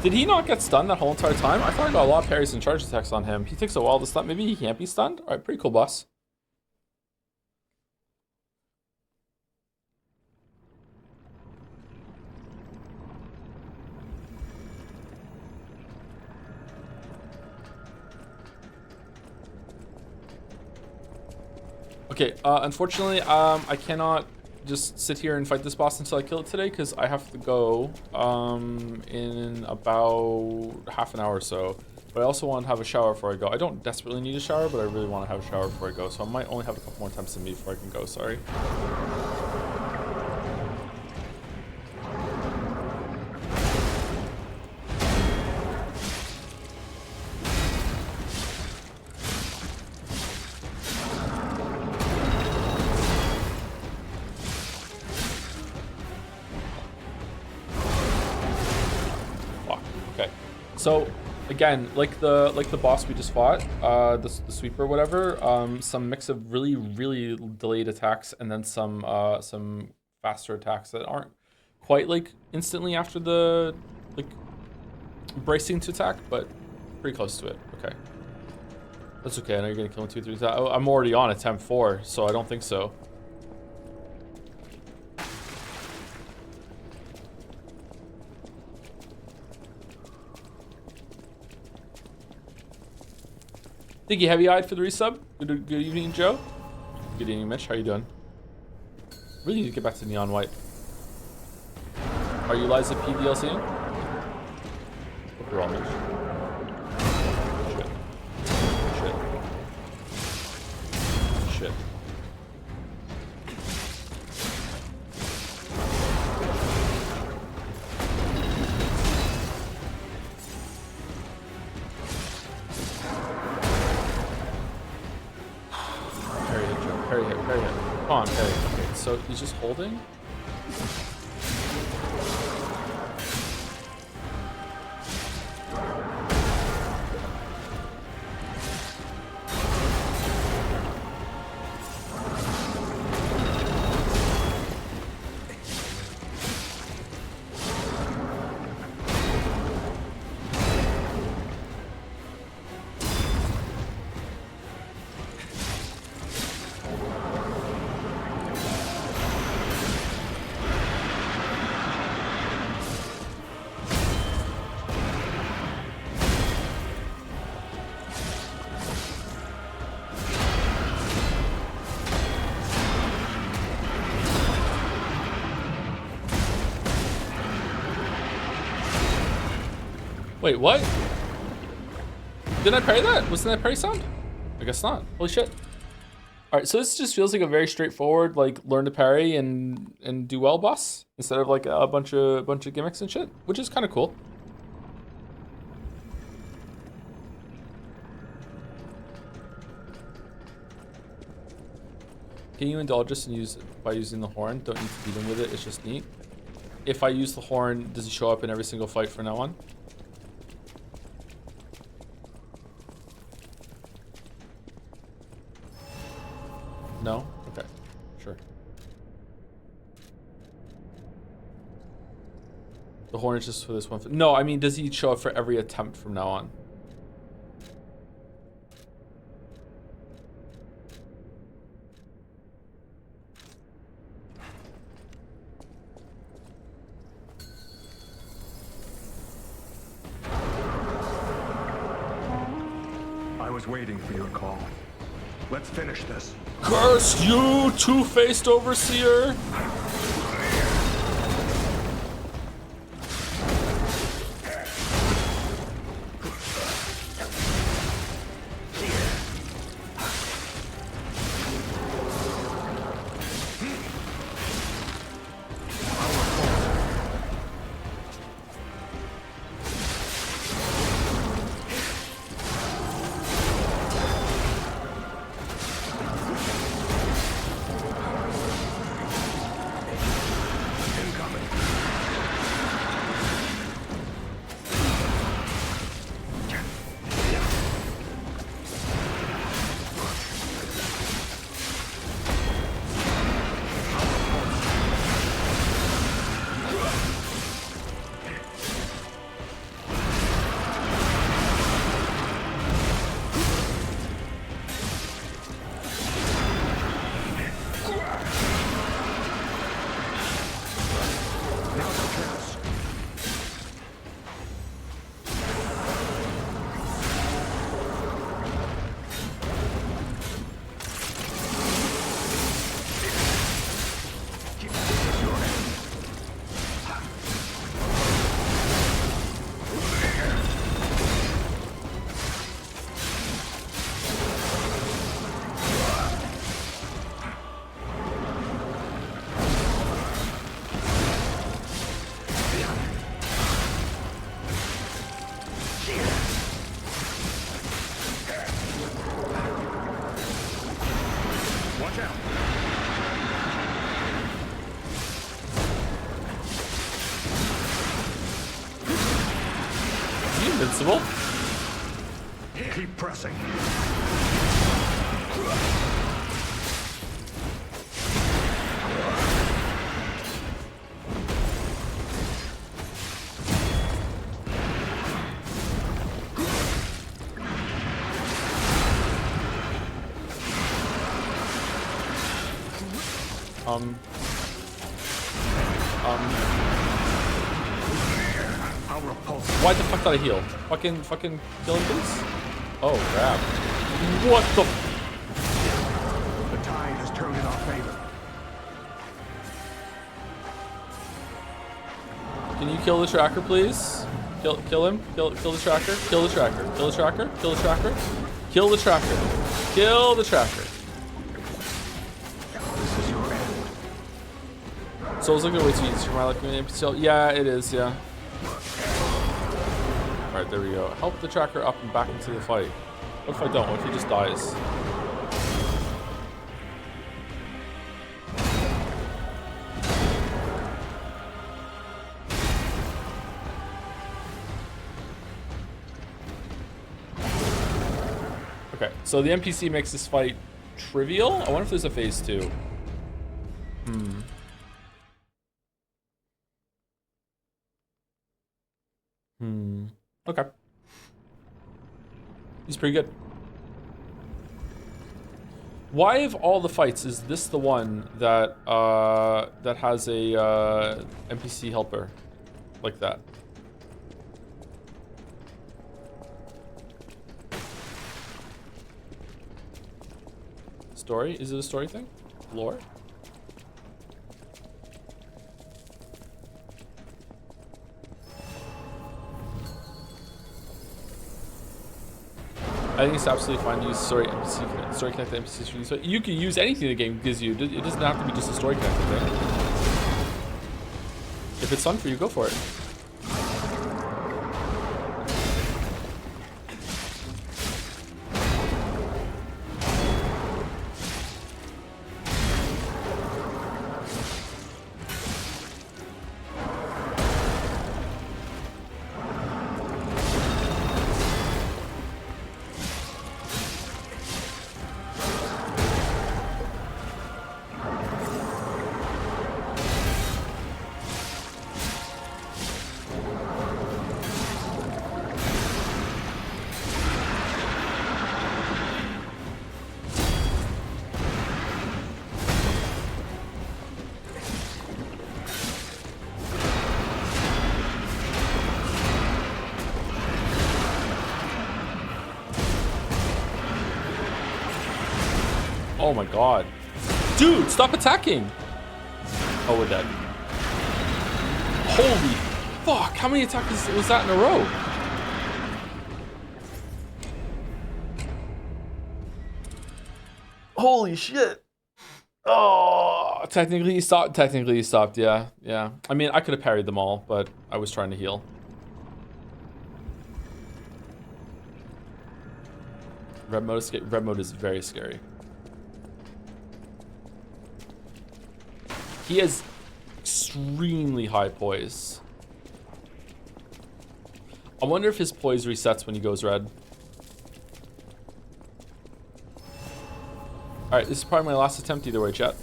Did he not get stunned that whole entire time? I thought I got a lot of parries and charge attacks on him. He takes a while to stun. Maybe he can't be stunned? Alright, pretty cool, boss. Okay, unfortunately, I cannot just sit here and fight this boss until I kill it today, because I have to go in about half an hour or so. But I also want to have a shower before I go. I don't desperately need a shower, but I really want to have a shower before I go. So I might only have a couple more attempts in me before I can go, sorry. So again, like the boss we just fought, the sweeper or whatever, some mix of really delayed attacks and then some faster attacks that aren't quite like instantly after the like bracing to attack, but pretty close to it. Okay, that's okay. I know you're gonna kill him 2, 3 times. I'm already on attempt 4, so I don't think so. Thank you, Heavy Eyed, for the resub. Good evening, Joe. Good evening, Mitch. How you doing? Really need to get back to Neon White. Are you Liza P DLC? Hope you're all, Mitch. Shit. Parry hit. Come on, parry. Okay, so he's just holding? Wait, what? Didn't I parry that? Wasn't that parry sound? I guess not. Holy shit. All right, so this just feels like a very straightforward, like, learn to parry and do well boss, instead of like a bunch of gimmicks and shit, which is kind of cool. Can you indulge us and use by using the horn? Don't need to beat him with it. It's just neat. If I use the horn, does he show up in every single fight from now on? No? Okay, sure. The horn is just for this one. No, I mean, does he show up for every attempt from now on? I was waiting for your call. Let's finish this. Curse you, two-faced overseer! possible? Keep pressing. I'll repulse. Why the fuck did I heal? Fucking kill him, please? Oh, crap. What the? The tide has turned in our favor. Can you kill the tracker, please? Kill him. Kill the tracker. Kill the tracker. Kill the tracker. Kill the tracker. Kill the tracker. Kill the tracker. This is your end. So I was looking at ways to use your like NPC. Yeah, it is. Yeah. All right, there we go. Help the tracker up and back into the fight. What if I don't? What if he just dies? Okay, so the NPC makes this fight trivial. I wonder if there's a phase 2. Okay. He's pretty good. Why of all the fights is this the one that that has a NPC helper like that? Story? Is it a story thing? Lore? I think it's absolutely fine to use story connected NPCs for these. You can use anything the game gives you. It doesn't have to be just a story connected thing. If it's fun for you, go for it. Oh my god. Dude, stop attacking! Oh, we're dead. Holy fuck, how many attacks was that in a row? Holy shit. Oh, technically he stopped, yeah. I mean, I could have parried them all, but I was trying to heal. Red mode is very scary. He has extremely high poise. I wonder if his poise resets when he goes red. Alright, this is probably my last attempt either way, chat.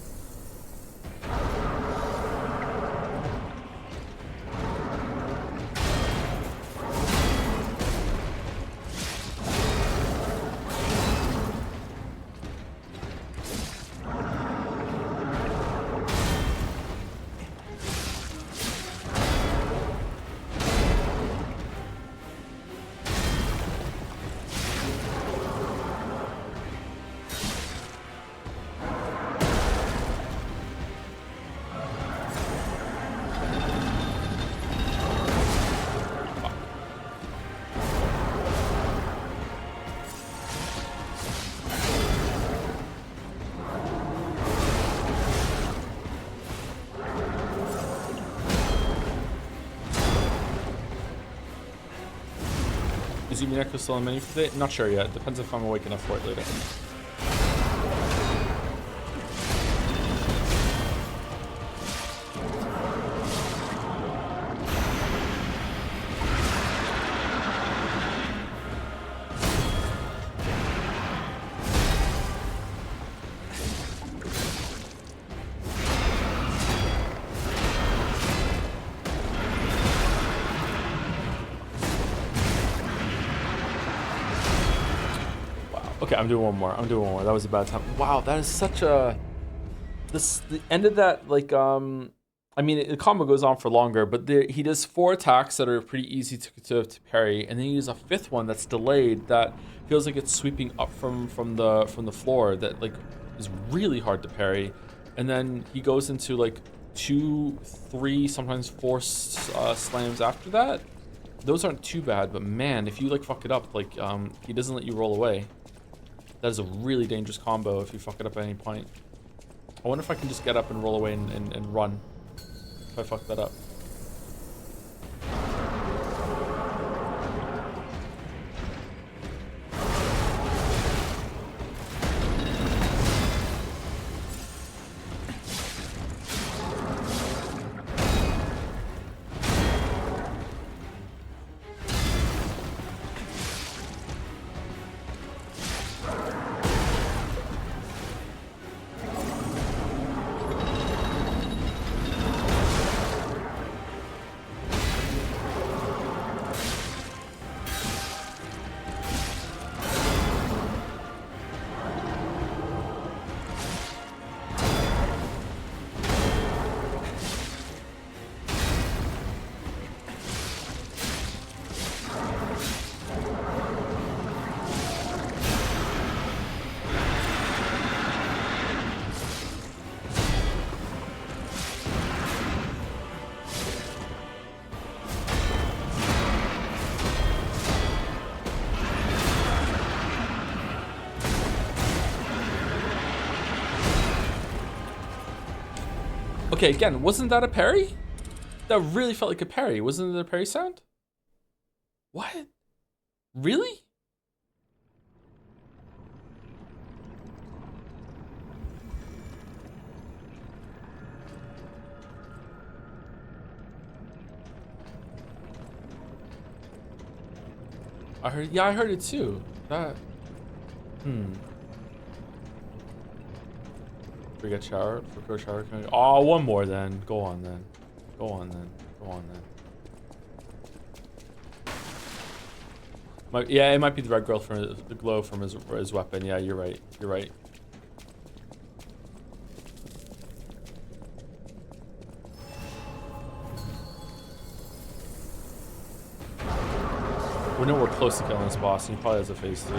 Is Echo still on menu for today? Not sure yet. Depends if I'm awake enough for it later. Okay, I'm doing one more. That was a bad time. Wow, that is such a... The end of that, like, I mean, the combo goes on for longer, but he does 4 attacks that are pretty easy to parry, and then he does a 5th one that's delayed that feels like it's sweeping up from the floor that like is really hard to parry, and then he goes into like 2, 3, sometimes 4 slams after that. Those aren't too bad, but man, if you like fuck it up, like he doesn't let you roll away. That is a really dangerous combo if you fuck it up at any point. I wonder if I can just get up and roll away and run if I fuck that up. Okay, again, wasn't that a parry? That really felt like a parry. Wasn't it a parry sound? What? Really? I heard it too. That... Forget shower. Forget shower. Oh, one more then. Go on then. Go on then. Go on then. Yeah, it might be the red glow from the glow from his weapon. Yeah, you're right. You're right. We know we're close to killing this boss, and he probably has a phase 2.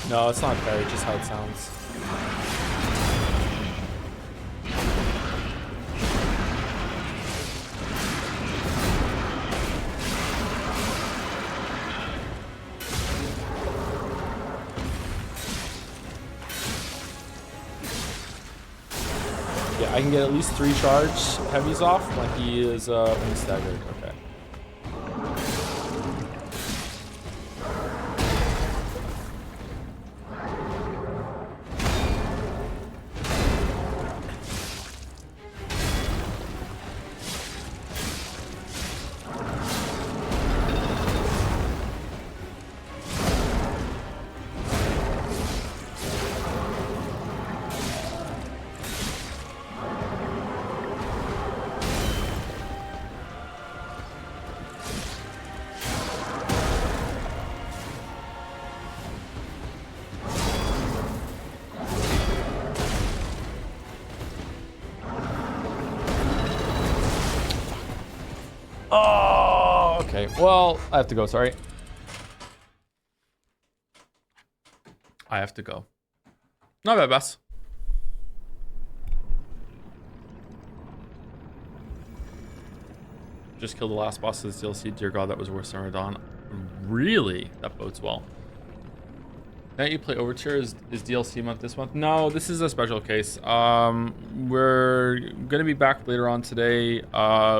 No, it's not parry, just how it sounds. Yeah, I can get at least 3 charge heavies off when he's staggered. Okay. Okay, well, I have to go, sorry. I have to go. Not bad, boss. Just killed the last boss of this DLC. Dear God, that was worse than Radon. Really? That bodes well. Now you play Overture is DLC month this month? No, this is a special case. We're gonna be back later on today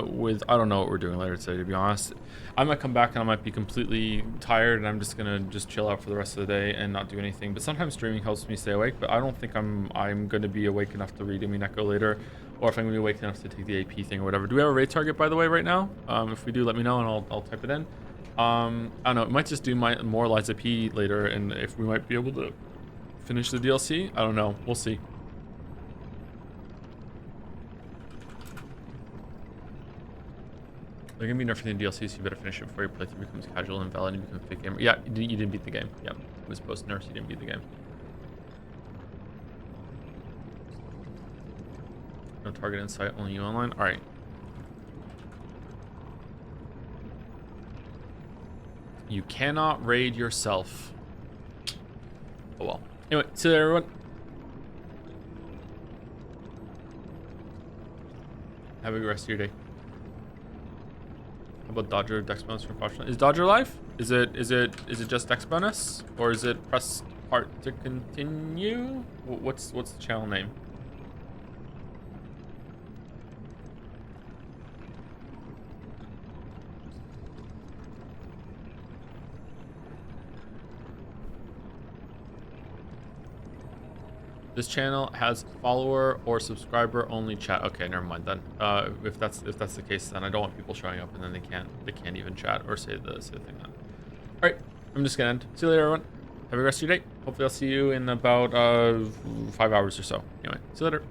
with, I don't know what we're doing later today, to be honest. I might come back and I might be completely tired and I'm just gonna chill out for the rest of the day and not do anything. But sometimes streaming helps me stay awake, but I don't think I'm gonna be awake enough to read Umineko later, or if I'm gonna be awake enough to take the AP thing or whatever. Do we have a raid target, by the way, right now? If we do, let me know and I'll type it in. I don't know, it might just do more Liza P later, and if we might be able to finish the DLC, I don't know, we'll see. They're gonna be nerfing the DLC, so you better finish it before your playthrough becomes casual and valid and you become a fake gamer. Yeah, you didn't beat the game. Yeah, it was post nerfs, you didn't beat the game. No target in sight, only you online. All right. You cannot raid yourself. Oh well. Anyway, see you there, everyone. Have a good rest of your day. How about Dodger Dex bonus for Caution? Is Dodger live? Is it just Dex bonus? Or is it press part to continue? What's the channel name? This channel has follower or subscriber only chat. Okay, never mind then. If that's the case, then I don't want people showing up and then they can't even chat or say the thing then. All right, I'm just gonna end. See you later, everyone. Have a good rest of your day. Hopefully I'll see you in about 5 hours or so. Anyway, see you later.